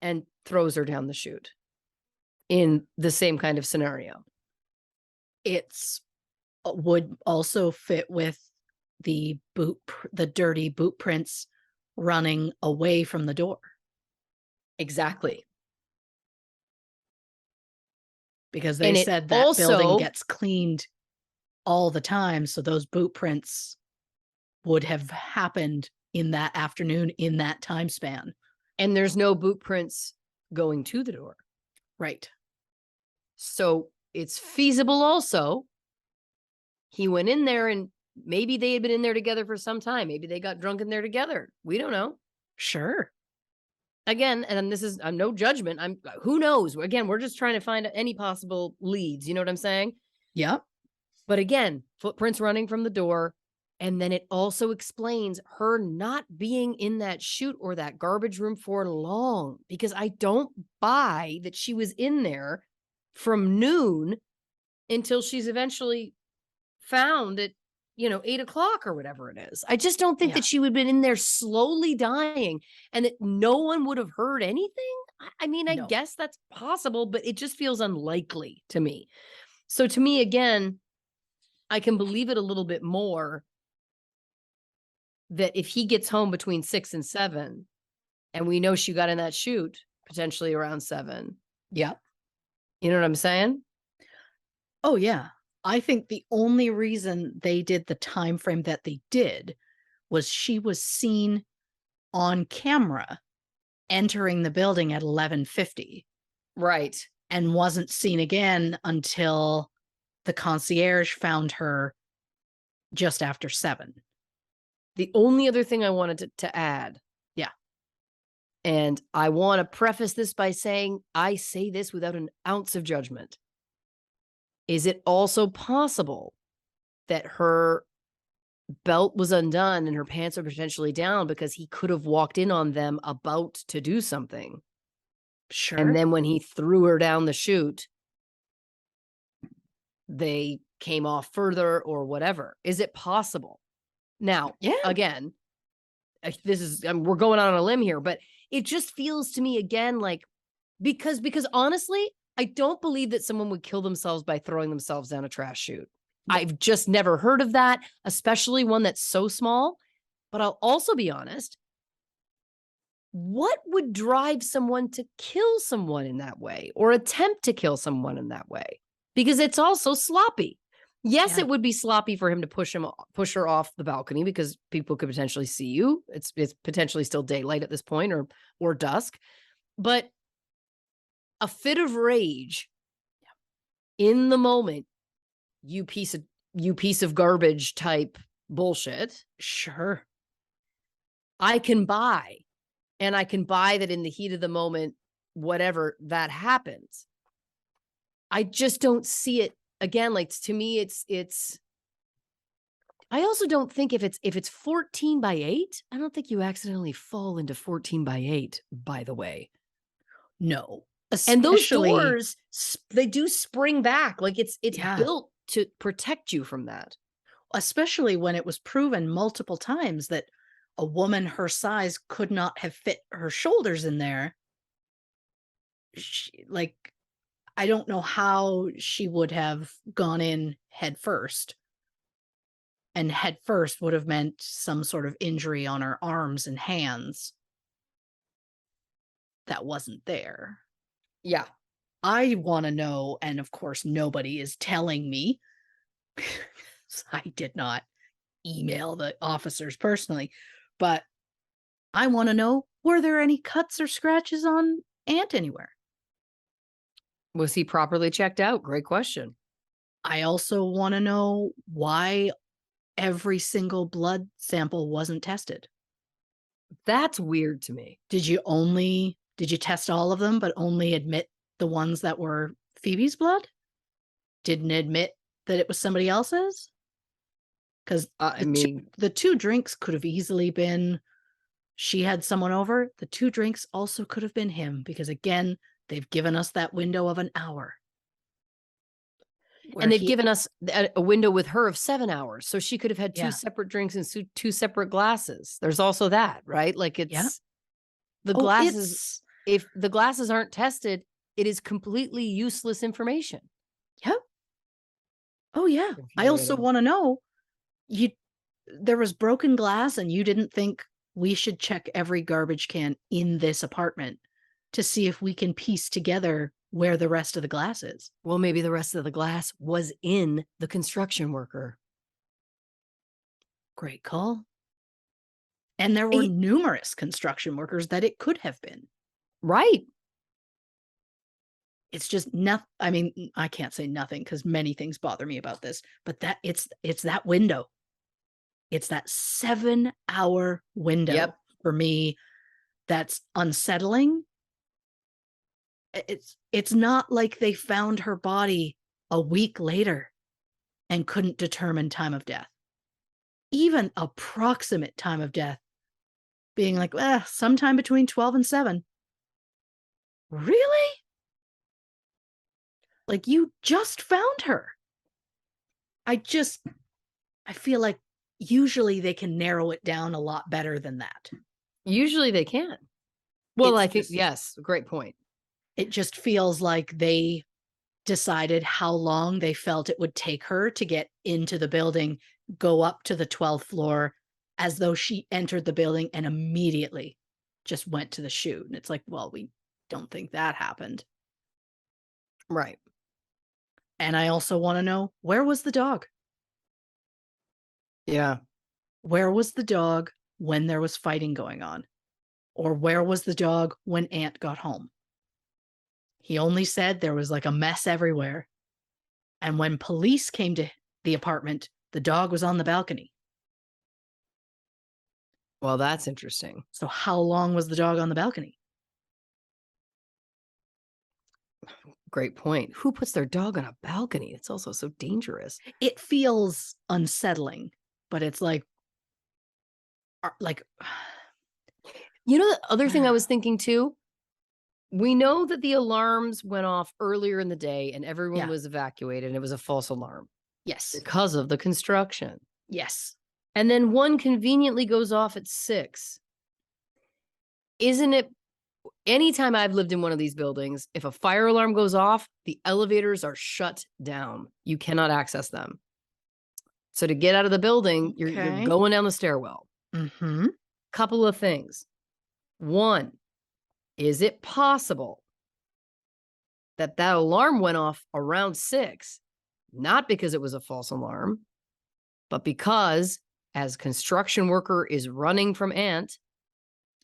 and throws her down the chute in the same kind of scenario? It's would also fit with the dirty boot prints running away from the door. Exactly. Because they And it said that building also, gets cleaned all the time. So those boot prints would have happened in that afternoon, in that time span. and there's no boot prints going to the door. Right. So it's feasible also. He went in there and maybe they had been in there together for some time. Maybe they got drunk in there together. We don't know. Sure. Again, and this is, I'm no judgment. Who knows? Again, we're just trying to find any possible leads. You know what I'm saying? Yep. But again, footprints running from the door. And then it also explains her not being in that chute or that garbage room for long, because I don't buy that she was in there from noon until she's eventually found at, 8 o'clock or whatever it is. I just don't think Yeah. that she would have been in there slowly dying and that no one would have heard anything. I mean, I No. guess that's possible, but it just feels unlikely to me. So to me, again, I can believe it a little bit more that if he gets home between 6 and 7, and we know she got in that chute potentially around 7. Yep. You know what I'm saying? Oh, yeah. I think the only reason they did the time frame that they did was she was seen on camera entering the building at 11:50 Right. and wasn't seen again until the concierge found her just after 7. The only other thing I wanted to add. Yeah. And I want to preface this by saying I say this without an ounce of judgment. Is it also possible that her belt was undone and her pants are potentially down because he could have walked in on them about to do something? Sure. And then when he threw her down the chute, they came off further or whatever. Is it possible? Now, Yeah. again, this is, we're going on a limb here, but it just feels to me again like, because honestly, I don't believe that someone would kill themselves by throwing themselves down a trash chute. I've just never heard of that, especially one that's so small. But I'll also be honest. What would drive someone to kill someone in that way or attempt to kill someone in that way? Because it's also sloppy. Yes, Yeah. it would be sloppy for him to push her off the balcony because people could potentially see you. It's potentially still daylight at this point or dusk. But a fit of rage in the moment, you piece of garbage type bullshit. Sure. I can buy, and I can buy that in the heat of the moment, whatever that happens. I just don't see it again. Like, to me, it's, I also don't think if it's 14 by 8, I don't think you accidentally fall into 14 by 8, by the way. No. And those Especially, doors, they do spring back. Like it's Yeah. built to protect you from that. especially when it was proven multiple times that a woman her size could not have fit her shoulders in there. I don't know how she would have gone in head first. And head first would have meant some sort of injury on her arms and hands that wasn't there. Yeah. I want to know, and of course, nobody is telling me. I did not email the officers personally, but I want to know, were there any cuts or scratches on Ant anywhere? Was he properly checked out? Great question. I also want to know why every single blood sample wasn't tested. That's weird to me. Did you test all of them, but only admit the ones that were Phoebe's blood? Didn't admit that it was somebody else's? Because the two drinks could have easily been, she had someone over. The 2 drinks also could have been him, because again, they've given us that window of an hour. And they've given us a window with her of 7 hours. So she could have had 2 Yeah. separate drinks and 2 separate glasses. There's also that, right? Like the glasses. If the glasses aren't tested, it is completely useless information. Yep. Oh, yeah. I also want to know, there was broken glass and you didn't think we should check every garbage can in this apartment to see if we can piece together where the rest of the glass is. Well, maybe the rest of the glass was in the construction worker. Great call. And there were numerous construction workers that it could have been. Right. It's just nothing. I mean, I can't say nothing because many things bother me about this, but that it's that window. It's that 7-hour window for me that's unsettling. It's not like they found her body a week later and couldn't determine time of death. Even approximate time of death being like, sometime between 12 and 7. Really? Like, you just found her. I feel like usually they can narrow it down a lot better than that. Usually they can. Well, It's I think, just- yes, great point. It just feels like they decided how long they felt it would take her to get into the building, go up to the 12th floor, as though she entered the building and immediately just went to the chute. And it's like, well, we don't think that happened. Right. And I also want to know, where was the dog? Yeah. Where was the dog when there was fighting going on? Or where was the dog when Aunt got home? He only said there was like a mess everywhere. And when police came to the apartment, the dog was on the balcony. Well, that's interesting. So how long was the dog on the balcony? Great point. Who puts their dog on a balcony? It's also so dangerous. It feels unsettling, but it's like, you know, the other thing I was thinking too, we know that the alarms went off earlier in the day and everyone was evacuated and it was a false alarm. Yes. Because of the construction. Yes. And then one conveniently goes off at 6. Isn't it, anytime I've lived in one of these buildings, if a fire alarm goes off, the elevators are shut down. You cannot access them. So to get out of the building, you're going down the stairwell. Mm-hmm. Couple of things. One, is it possible that that alarm went off around 6, not because it was a false alarm, but because as construction worker is running from Aunt,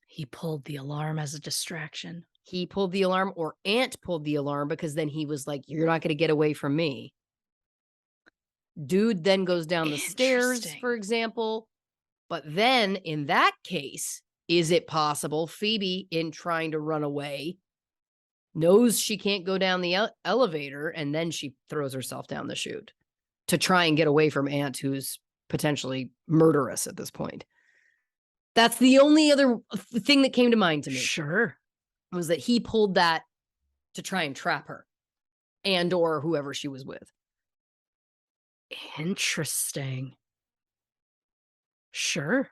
he pulled the alarm as a distraction. He pulled the alarm, or Aunt pulled the alarm, because then he was like, you're not going to get away from me. Dude then goes down the stairs, for example. But then in that case, is it possible Phoebe, in trying to run away, knows she can't go down the elevator, and then she throws herself down the chute to try and get away from Aunt, who's potentially murderous at this point? That's the only other thing that came to mind to me. Sure. Was that he pulled that to try and trap her and or whoever she was with. Interesting. Sure.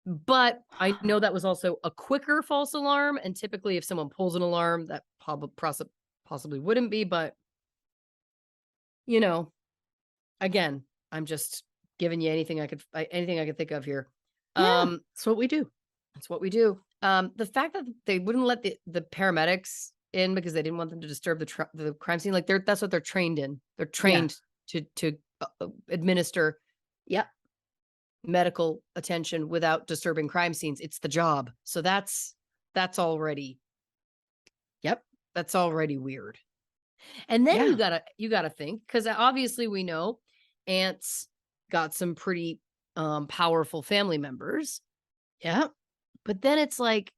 But I know that was also a quicker false alarm. And typically if someone pulls an alarm, that possibly wouldn't be. But, you know, again, I'm just giving you anything I could think of here. Yeah, that's what we do. That's what we do. The fact that they wouldn't let the paramedics in because they didn't want them to disturb the crime scene, like that's what they're trained in. They're trained to administer medical attention without disturbing crime scenes. It's the job. So that's already that's already weird. And then you gotta think, because obviously we know Aunt's got some pretty powerful family members. Yeah. But then it's like,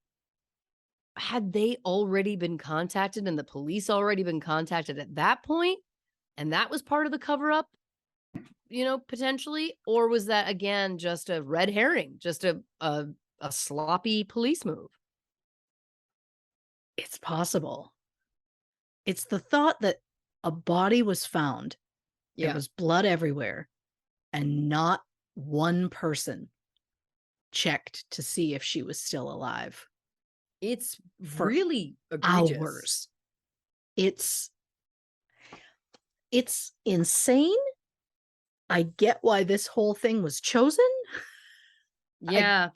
had they already been contacted and the police already been contacted at that point? And that was part of the cover up, you know, potentially? Or was that, again, just a red herring, just a sloppy police move? It's possible. It's the thought that a body was found. There was blood everywhere, and not one person checked to see if she was still alive. It's really egregious. Hours. It's insane. I get why this whole thing was chosen. I Yeah.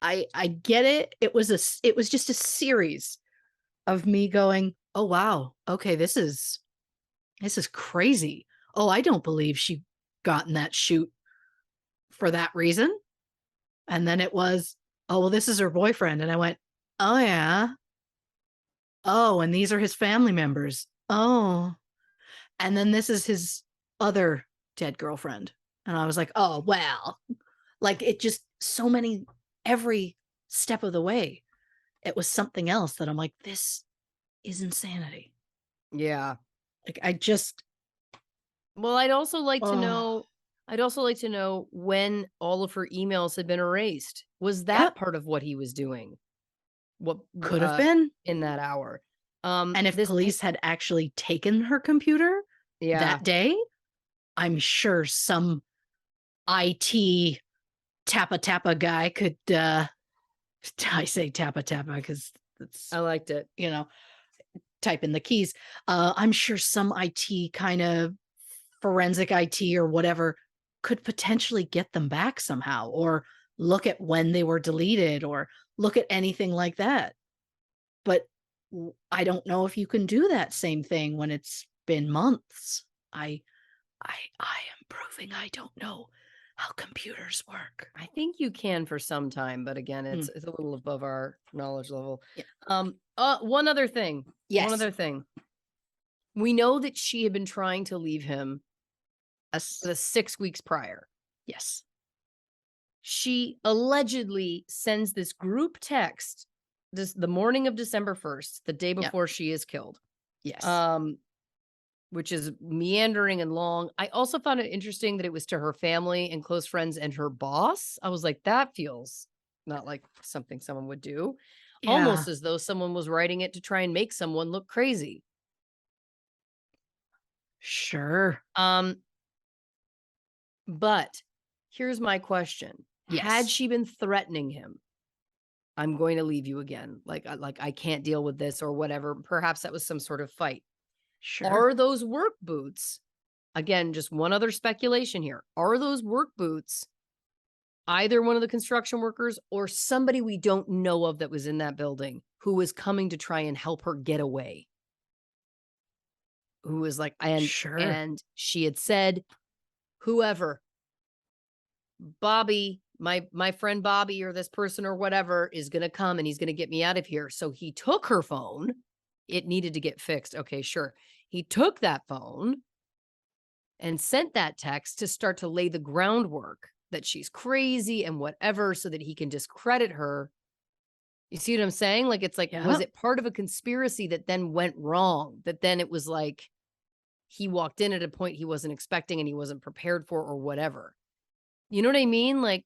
I get it. It was just a series of me going, "Oh wow. Okay, this is crazy. Oh, I don't believe she got in that shoot for that reason." And then it was, "Oh, well, this is her boyfriend." And I went, "Oh yeah. Oh, and these are his family members. Oh." And then this is his other dead girlfriend. And I was like, "Oh, well." Like it just so many every step of the way. It was something else that I'm like, "This is insanity." Yeah. Like I just Well, oh, I'd also like to know when all of her emails had been erased. Was that yep, part of what he was doing? What could have been. in that hour? And if This police had actually taken her computer yeah. that day, I'm sure some IT tappa tappa guy could I say tappa tappa because I that's, liked it. you know, type in the keys. I'm sure some IT kind of forensic IT or whatever could potentially get them back somehow, or look at when they were deleted, or look at anything like that. But I don't know if you can do that same thing when it's been months. I am proving I don't know how computers work. I think you can for some time, but again, Mm, it's a little above our knowledge level. yeah. One other thing. One Yes. other thing. We know that she had been trying to leave him Yes. the 6 weeks prior. Yes. She allegedly sends this group text the morning of December 1st, the day Yep. before she is killed. Yes. Um, which is meandering and long. I also found it interesting that it was to her family and close friends and her boss. I was like, that feels not like something someone would do. Yeah. Almost as though someone was writing it to try and make someone look crazy. Sure. Um, but here's my question. Had Yes. she been threatening him, I'm going to leave you again. Like I can't deal with this or whatever. Perhaps that was some sort of fight. Sure. Are those work boots? Again, just one other speculation here. Are those work boots either one of the construction workers or somebody we don't know of that was in that building who was coming to try and help her get away? Who was like, Sure. and she had said, whoever, Bobby, my friend Bobby or this person or whatever is going to come and he's going to get me out of here. So he took her phone. It needed to get fixed. Okay, sure. He took that phone and sent that text to start to lay the groundwork that she's crazy and whatever so that he can discredit her. You see what I'm saying? Like, it's like, was Yeah. it part of a conspiracy that then went wrong? That then it was like he walked in at a point he wasn't expecting and he wasn't prepared for or whatever. You know what I mean? Like,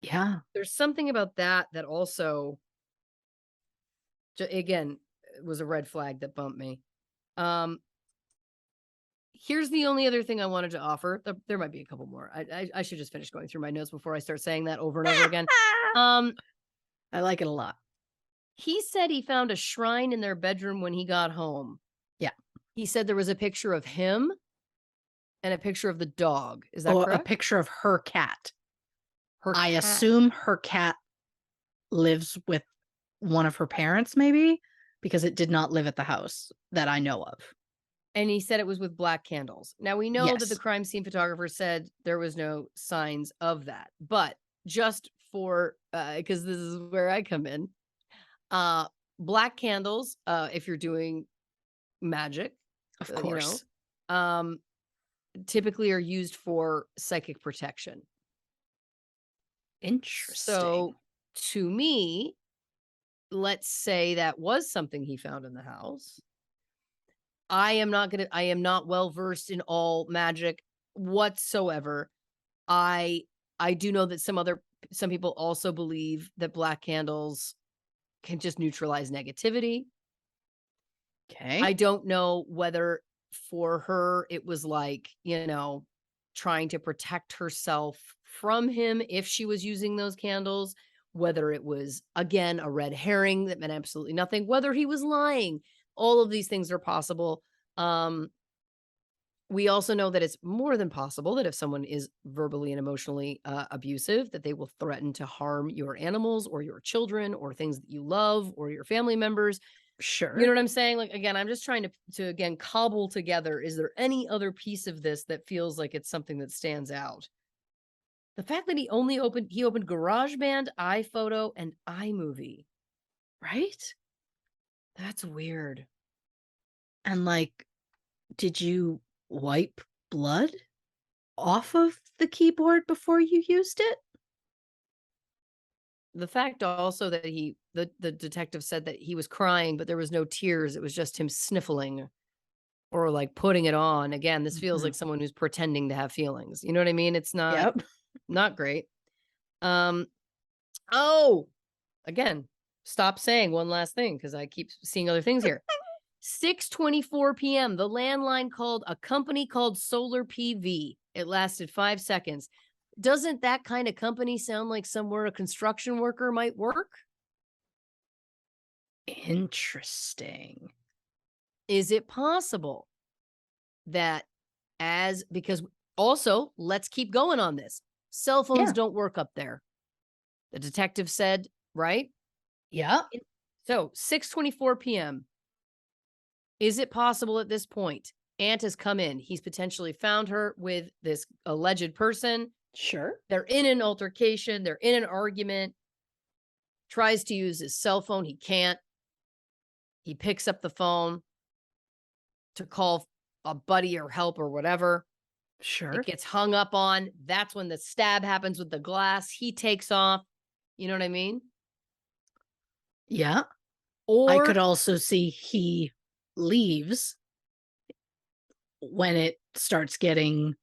Yeah. there's something about that that also, again, was a red flag that bumped me. Um, Here's the only other thing I wanted to offer. There might be a couple more. I should just finish going through my notes before I start saying that over and over again. Um, I like it a lot. he said he found a shrine in their bedroom when he got home. Yeah. He said there was a picture of him and a picture of the dog. Is that Or a correct? picture of her cat. Her I cat. assume her cat lives with one of her parents, maybe, because it did not live at the house that I know of. And he said it was with black candles. Now we know that the Yes. crime scene photographer said there was no signs of that. But just for because this is where I come in. Uh Black candles, if you're doing magic, Of you know, course. um typically are used for psychic protection. Interesting. So to me, let's say that was something he found in the house. I am not well versed in all magic whatsoever. I I do know that some people also believe that black candles can just neutralize negativity. I Okay. don't know whether for her it was like, trying to protect herself from him if she was using those candles, whether it was again a red herring that meant absolutely nothing, whether he was lying. All of these things are possible. Um We also know that it's more than possible that if someone is verbally and emotionally abusive, that they will threaten to harm your animals or your children or things that you love or your family members. You know Sure. what I'm saying? Like, again, I'm just trying to again cobble together. Is there any other piece of this that feels like it's something that stands out? The fact that he opened GarageBand, iPhoto, and iMovie. Right? That's weird. And like, did you wipe blood off of the keyboard before you used it? The fact also that the detective said that he was crying, but there was no tears. It was just him sniffling or like putting it on. Again, this feels Mhm. like someone who's pretending to have feelings. You know what I mean? It's Yep. not great. Um, oh, again, stop saying one last thing because I keep seeing other things here. 6:24 p.m. The landline called a company called Solar PV. It lasted 5 seconds. Doesn't that kind of company sound like somewhere a construction worker might work? Interesting. Is it possible that as because also, let's keep going on this. Cell phones Yeah. don't work up there. The detective said, right? Yeah. So 6:24 p.m. Is it possible at this point? Ant has come in. He's potentially found her with this alleged person. Sure. They're in an altercation. They're in an argument. Tries to use his cell phone. He can't. He picks up the phone to call a buddy or help or whatever. It Sure. gets hung up on. That's when the stab happens with the glass. He takes off. You know what I mean? Yeah. I could Or, also see he leaves when it starts getting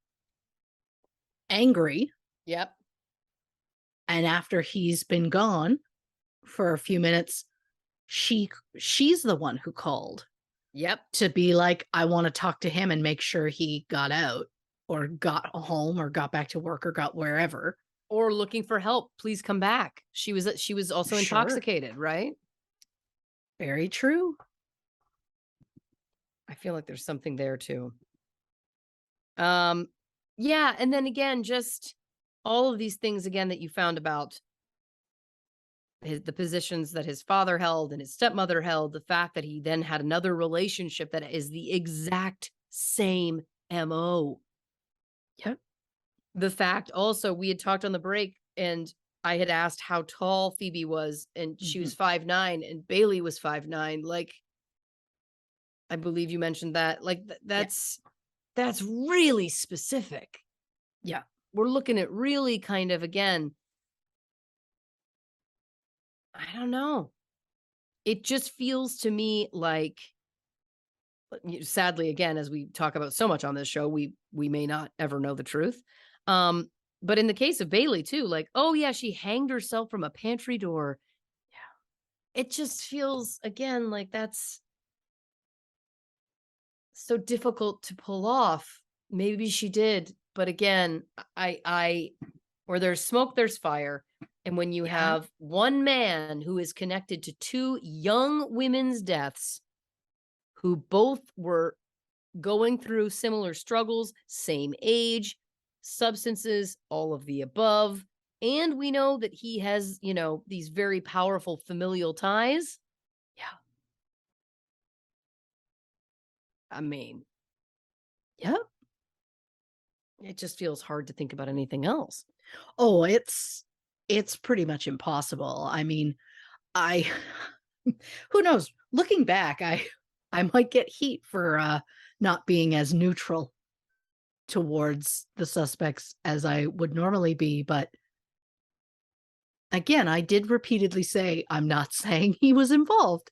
angry. yep, And after he's been gone for a few minutes, she's the one who called yep. to be like, I want to talk to him and make sure he got out or got home or got back to work or got wherever. Or looking for help. Please come back. She was also Sure. intoxicated, right? Very true. I feel like there's something there too. Um, yeah, and then again, just all of these things again that you found about the positions that his father held and his stepmother held, the fact that he then had another relationship that is the exact same MO. Yep. The fact also we had talked on the break and I had asked how tall Phoebe was and she Mhm. was 5'9" and Bailey was 5'9". Like I believe you mentioned that. Like Yeah. that's really specific. Yeah. We're looking at really kind of again, I don't know. It just feels to me like sadly again as we talk about so much on this show, we may not ever know the truth. Um but in the case of Bailey too, like, oh yeah, she hanged herself from a pantry door. It just feels again like that's so difficult to pull off. Maybe she did, but again, I where there's smoke, there's fire. And when you Yeah. have one man who is connected to two young women's deaths who both were going through similar struggles, same age, substances, all of the above. And we know that he has, these very powerful familial ties. Yeah. I mean, Yep. it just feels hard to think about anything else. Oh, it's pretty much impossible. I mean, I who knows? Looking back, I might get heat for not being as neutral towards the suspects as I would normally be, but again, I did repeatedly say I'm not saying he was involved,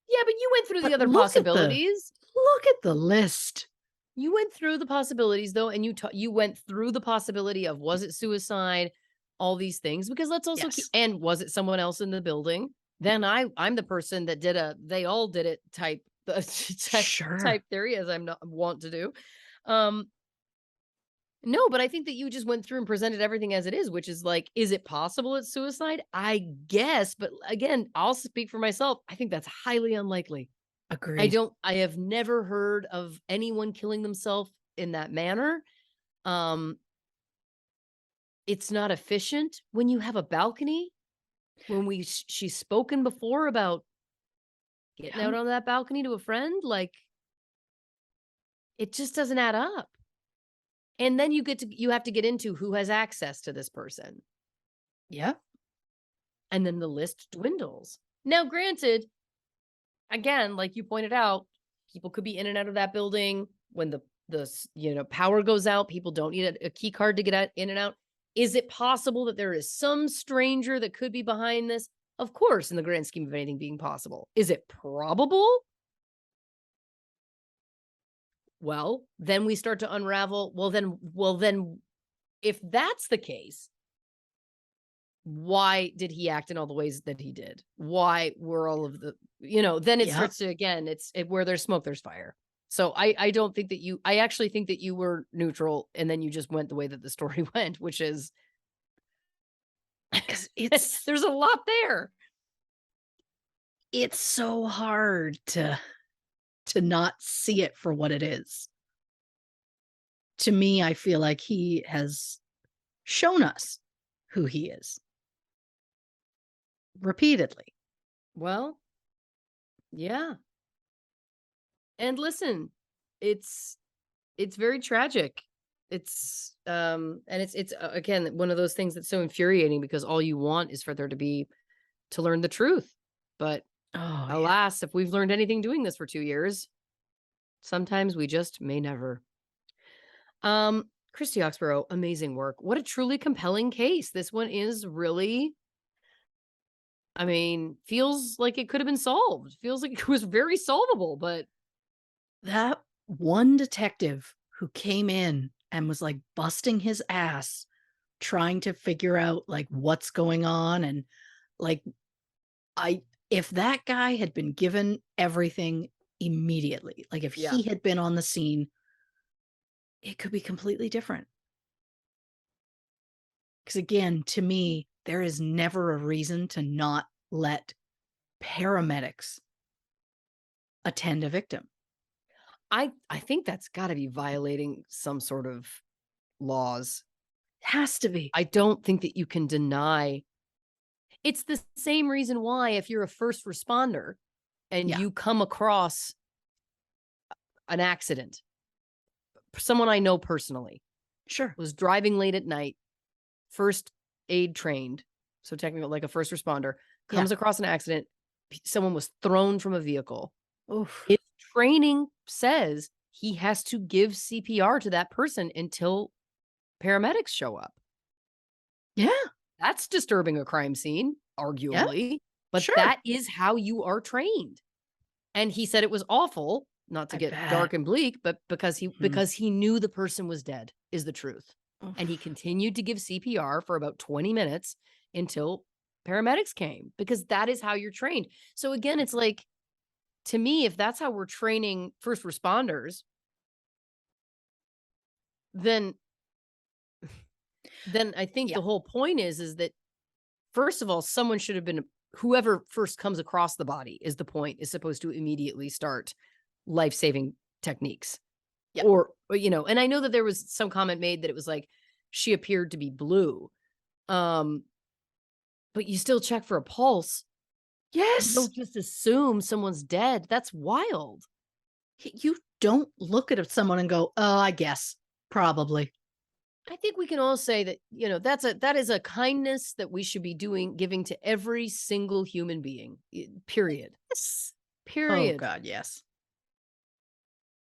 Yeah, but you went through the but other possibilities. look at the list. You went through the possibilities though, and you went through the possibility of was it suicide, all these things, because let's also keep Yes. and was it someone else in the building? Then I'm the person that did a they all did it type Sure. type theory as I'm not want to do. Um no, but I think that you just went through and presented everything as it is, which is like, is it possible it's suicide? I guess, but again, I'll speak for myself. I think that's highly unlikely. Agreed. I have never heard of anyone killing themselves in that manner. Um, it's not efficient when you have a balcony. When she's spoken before about getting Yeah. out on that balcony to a friend, like, it just doesn't add up. And then you have to get into who has access to this person, Yeah. and then the list dwindles. Now, granted, again, like you pointed out, people could be in and out of that building when the power goes out. People don't need a key card to get out, in and out. Is it possible that there is some stranger that could be behind this? Of course, in the grand scheme of anything being possible. Is it probable? Well, then we start to unravel. Well then, if that's the case, why did he act in all the ways that he did? Why were all of then it Yeah. starts to, again, where there's smoke, there's fire. So I don't think that I actually think that you were neutral and then you just went the way that the story went, which is, Because it's there's a lot there. it's so hard to not see it for what it is. To me, I feel like he has shown us who he is repeatedly. Well, yeah. And listen, it's very tragic. It's again one of those things that's so infuriating because all you want is for there to learn the truth. But Oh, yeah. alas, if we've learned anything doing this for 2 years, sometimes we just may never. Christy Oxborrow, amazing work. What a truly compelling case. This one is really, I mean, feels like it could have been solved. Feels like it was very solvable, but That one detective who came in and was like busting his ass trying to figure out like what's going on and like I if that guy had been given everything immediately, like if yeah. he had been on the scene, it could be completely different. Because again, to me, there is never a reason to not let paramedics attend a victim. I think that's got to be violating some sort of laws. It has to be. I don't think that you can deny. It's the same reason why if you're a first responder and Yeah, you come across an accident, someone I know personally sure. was driving late at night, first aid trained, so technically like a first responder, Yeah. comes across an accident, someone was thrown from a vehicle. Oof. His training says he has to give CPR to that person until paramedics show up. Yeah. That's disturbing a crime scene, Yeah. arguably, but Sure. that is how you are trained. And he said it was awful, not to I get bet. dark and bleak, but Mhm. because he knew the person was dead is the truth. And he Oof. continued to give CPR for about 20 minutes until paramedics came because that is how you're trained. So again, it's like, to me, if that's how we're training first responders, then I think Yeah. the whole point is that first of all, someone should have been, whoever first comes across the body is the point, is supposed to immediately start life-saving techniques. Yeah. And I know that there was some comment made that it was like she appeared to be blue. Um, but you still check for a pulse. You Yes. don't just assume someone's dead. That's wild. You don't look at someone and go, "Oh, I guess. Probably." I think we can all say that, that is a kindness that we should be giving to every single human being. Period. Yes. Oh Period. god, yes.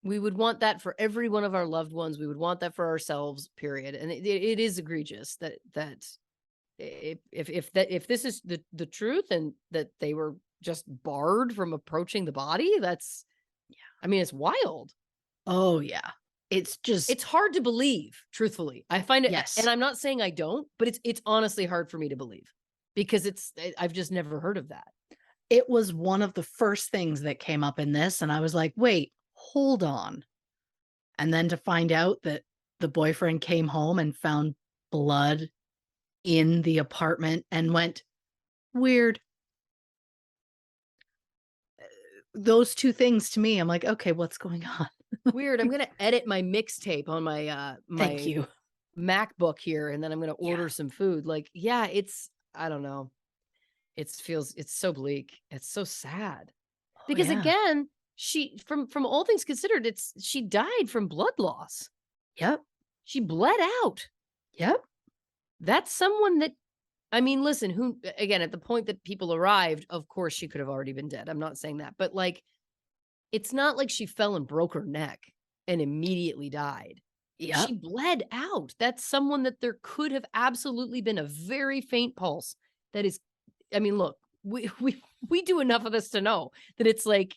We would want that for every one of our loved ones. We would want that for ourselves, period. And it is egregious that if this is the truth and that they were just barred from approaching the body, that's, I mean, it's wild. Oh yeah. It's just It's hard to believe, truthfully. I find it, and yes. I'm not saying I don't, but it's honestly hard for me to believe because I've just never heard of that. It was one of the first things that came up in this and I was like, "Wait, hold on." And then to find out that the boyfriend came home and found blood in the apartment and went, "Weird." those two things to me, I'm like, okay, what's going on? Weird. I'm gonna edit my mixtape on my Thank my you. MacBook here, and then I'm gonna Yeah. order some food. Like, yeah, it's I don't know. It's so bleak. It's so sad. Oh Because yeah. again, she from all things considered, she died from blood loss. Yep. She bled out. Yep. That's someone that I mean, listen, who again, at the point that people arrived, of course she could have already been dead. I'm not saying that. But like it's not like she fell and broke her neck and immediately died. Yep. She bled out. That's someone that there could have absolutely been a very faint pulse that is I mean, look, we do enough of this to know that it's like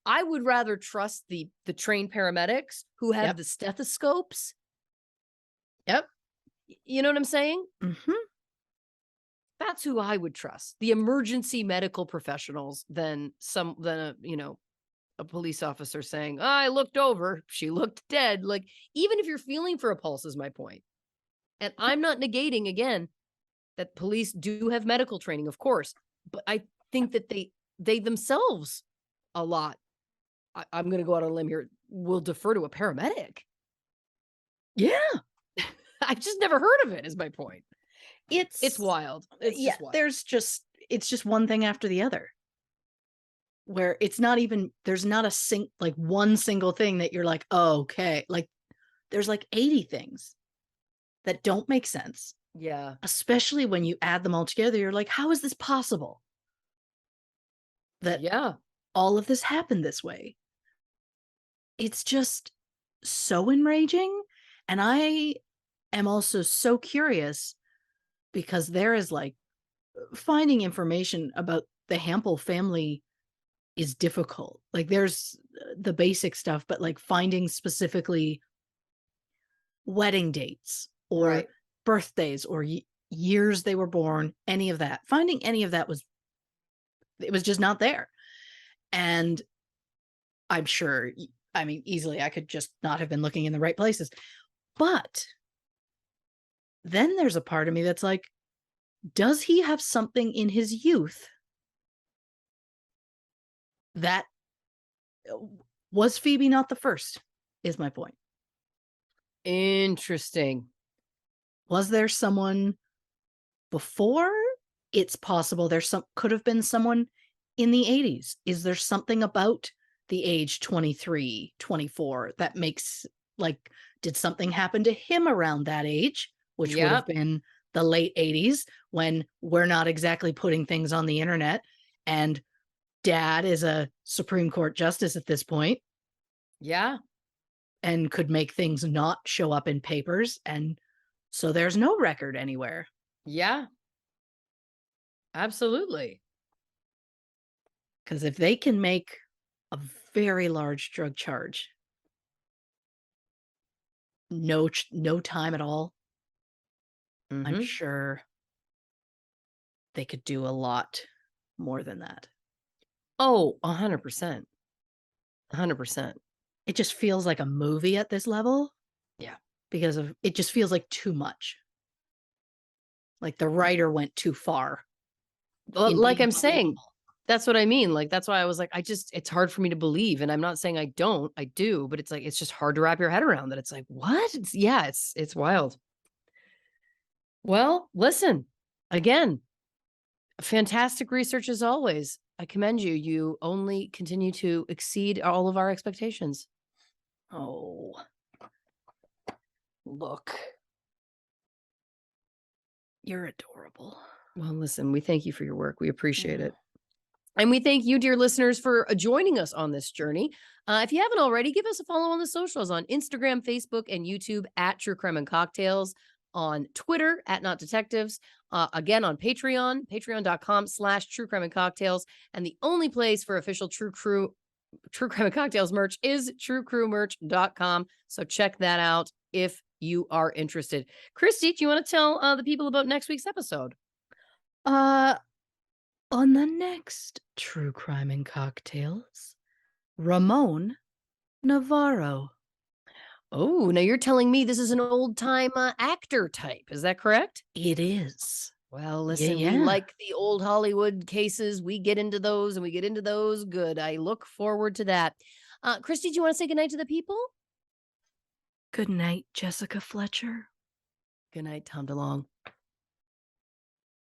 I would rather trust the trained paramedics who have Yep. the stethoscopes. Yep. You know what I'm saying? Mhm. That's who I would trust. The emergency medical professionals than a police officer saying, "Oh, I looked over, she looked dead." Like even if you're feeling for a pulse is my point. And Yep. I'm not negating again that police do have medical training, of course, but I think that they themselves a lot I'm going to go out on a limb here will defer to a paramedic. Yeah. I've just never heard of it is my point. It's It's wild. It's yeah, just wild. it's just one thing after the other. Where it's not even there's not like one single thing that you're like, "Oh, okay." Like there's like 80 things that don't make sense, Yeah. especially when you add them all together. You're like, "How is this possible that Yeah. all of this happened this way?" It's just so enraging, and I am also so curious because there is like finding information about the Hampel family is difficult. Like there's the basic stuff, but like finding specifically wedding dates or Right. birthdays or years they were born, any of that. Finding any of that was it was just not there. And I'm sure I mean easily I could just not have been looking in the right places. But then there's a part of me that's like, does he have something in his youth that was Phoebe not the first? Is my point. Interesting. Was there someone before? It's possible there's some could have been someone in the 80s. Is there something about the age 23, 24 that makes like did something happen to him around that age, which would have Yep. been the late 80s when we're not exactly putting things on the internet and dad is a Supreme Court justice at this point Yeah. and could make things not show up in papers and so there's no record anywhere. Yeah. Absolutely. Because if they can make a very large drug charge, no time at all, I'm Mhm. sure they could do a lot more than that. Oh, 100%. 100%. It just feels like a movie at this level Yeah. because of it just feels like too much. Like the writer went too far Well, in like being I'm saying, believable. that's what I mean. Like that's why I was like it's hard for me to believe and I'm not saying I don't. I do, but it's like it's just hard to wrap your head around that. It's like, "What?" It's wild. Well, listen. Again, fantastic research as always. I commend you. You only continue to exceed all of our expectations. Oh, look. You're adorable. Well, listen, we thank you for your work. We appreciate Mm. it. And we thank you, dear listeners, for joining us on this journey. If you haven't already, give us a follow on the socials on Instagram, Facebook, and YouTube at True Crime and Cocktails, on Twitter at Not Detectives, again on Patreon, patreon.com/True Crime and Cocktails. And the only place for official True Crime and Cocktails merch is truecrewmerch.com. So check that out if you are interested. Christy, do you want to tell the people about next week's episode? Uh, on the next True Crime and Cocktails, Ramon Navarro. Oh, now you're telling me this is an old time actor type. Is that correct? It is. Well, Yeah, listen, we yeah. like the old Hollywood cases. We get into those and we get into those. Good. I look forward to that. Christy, do you want to say goodnight to the people? Good night, Jessica Fletcher. Good night, Tom DeLong.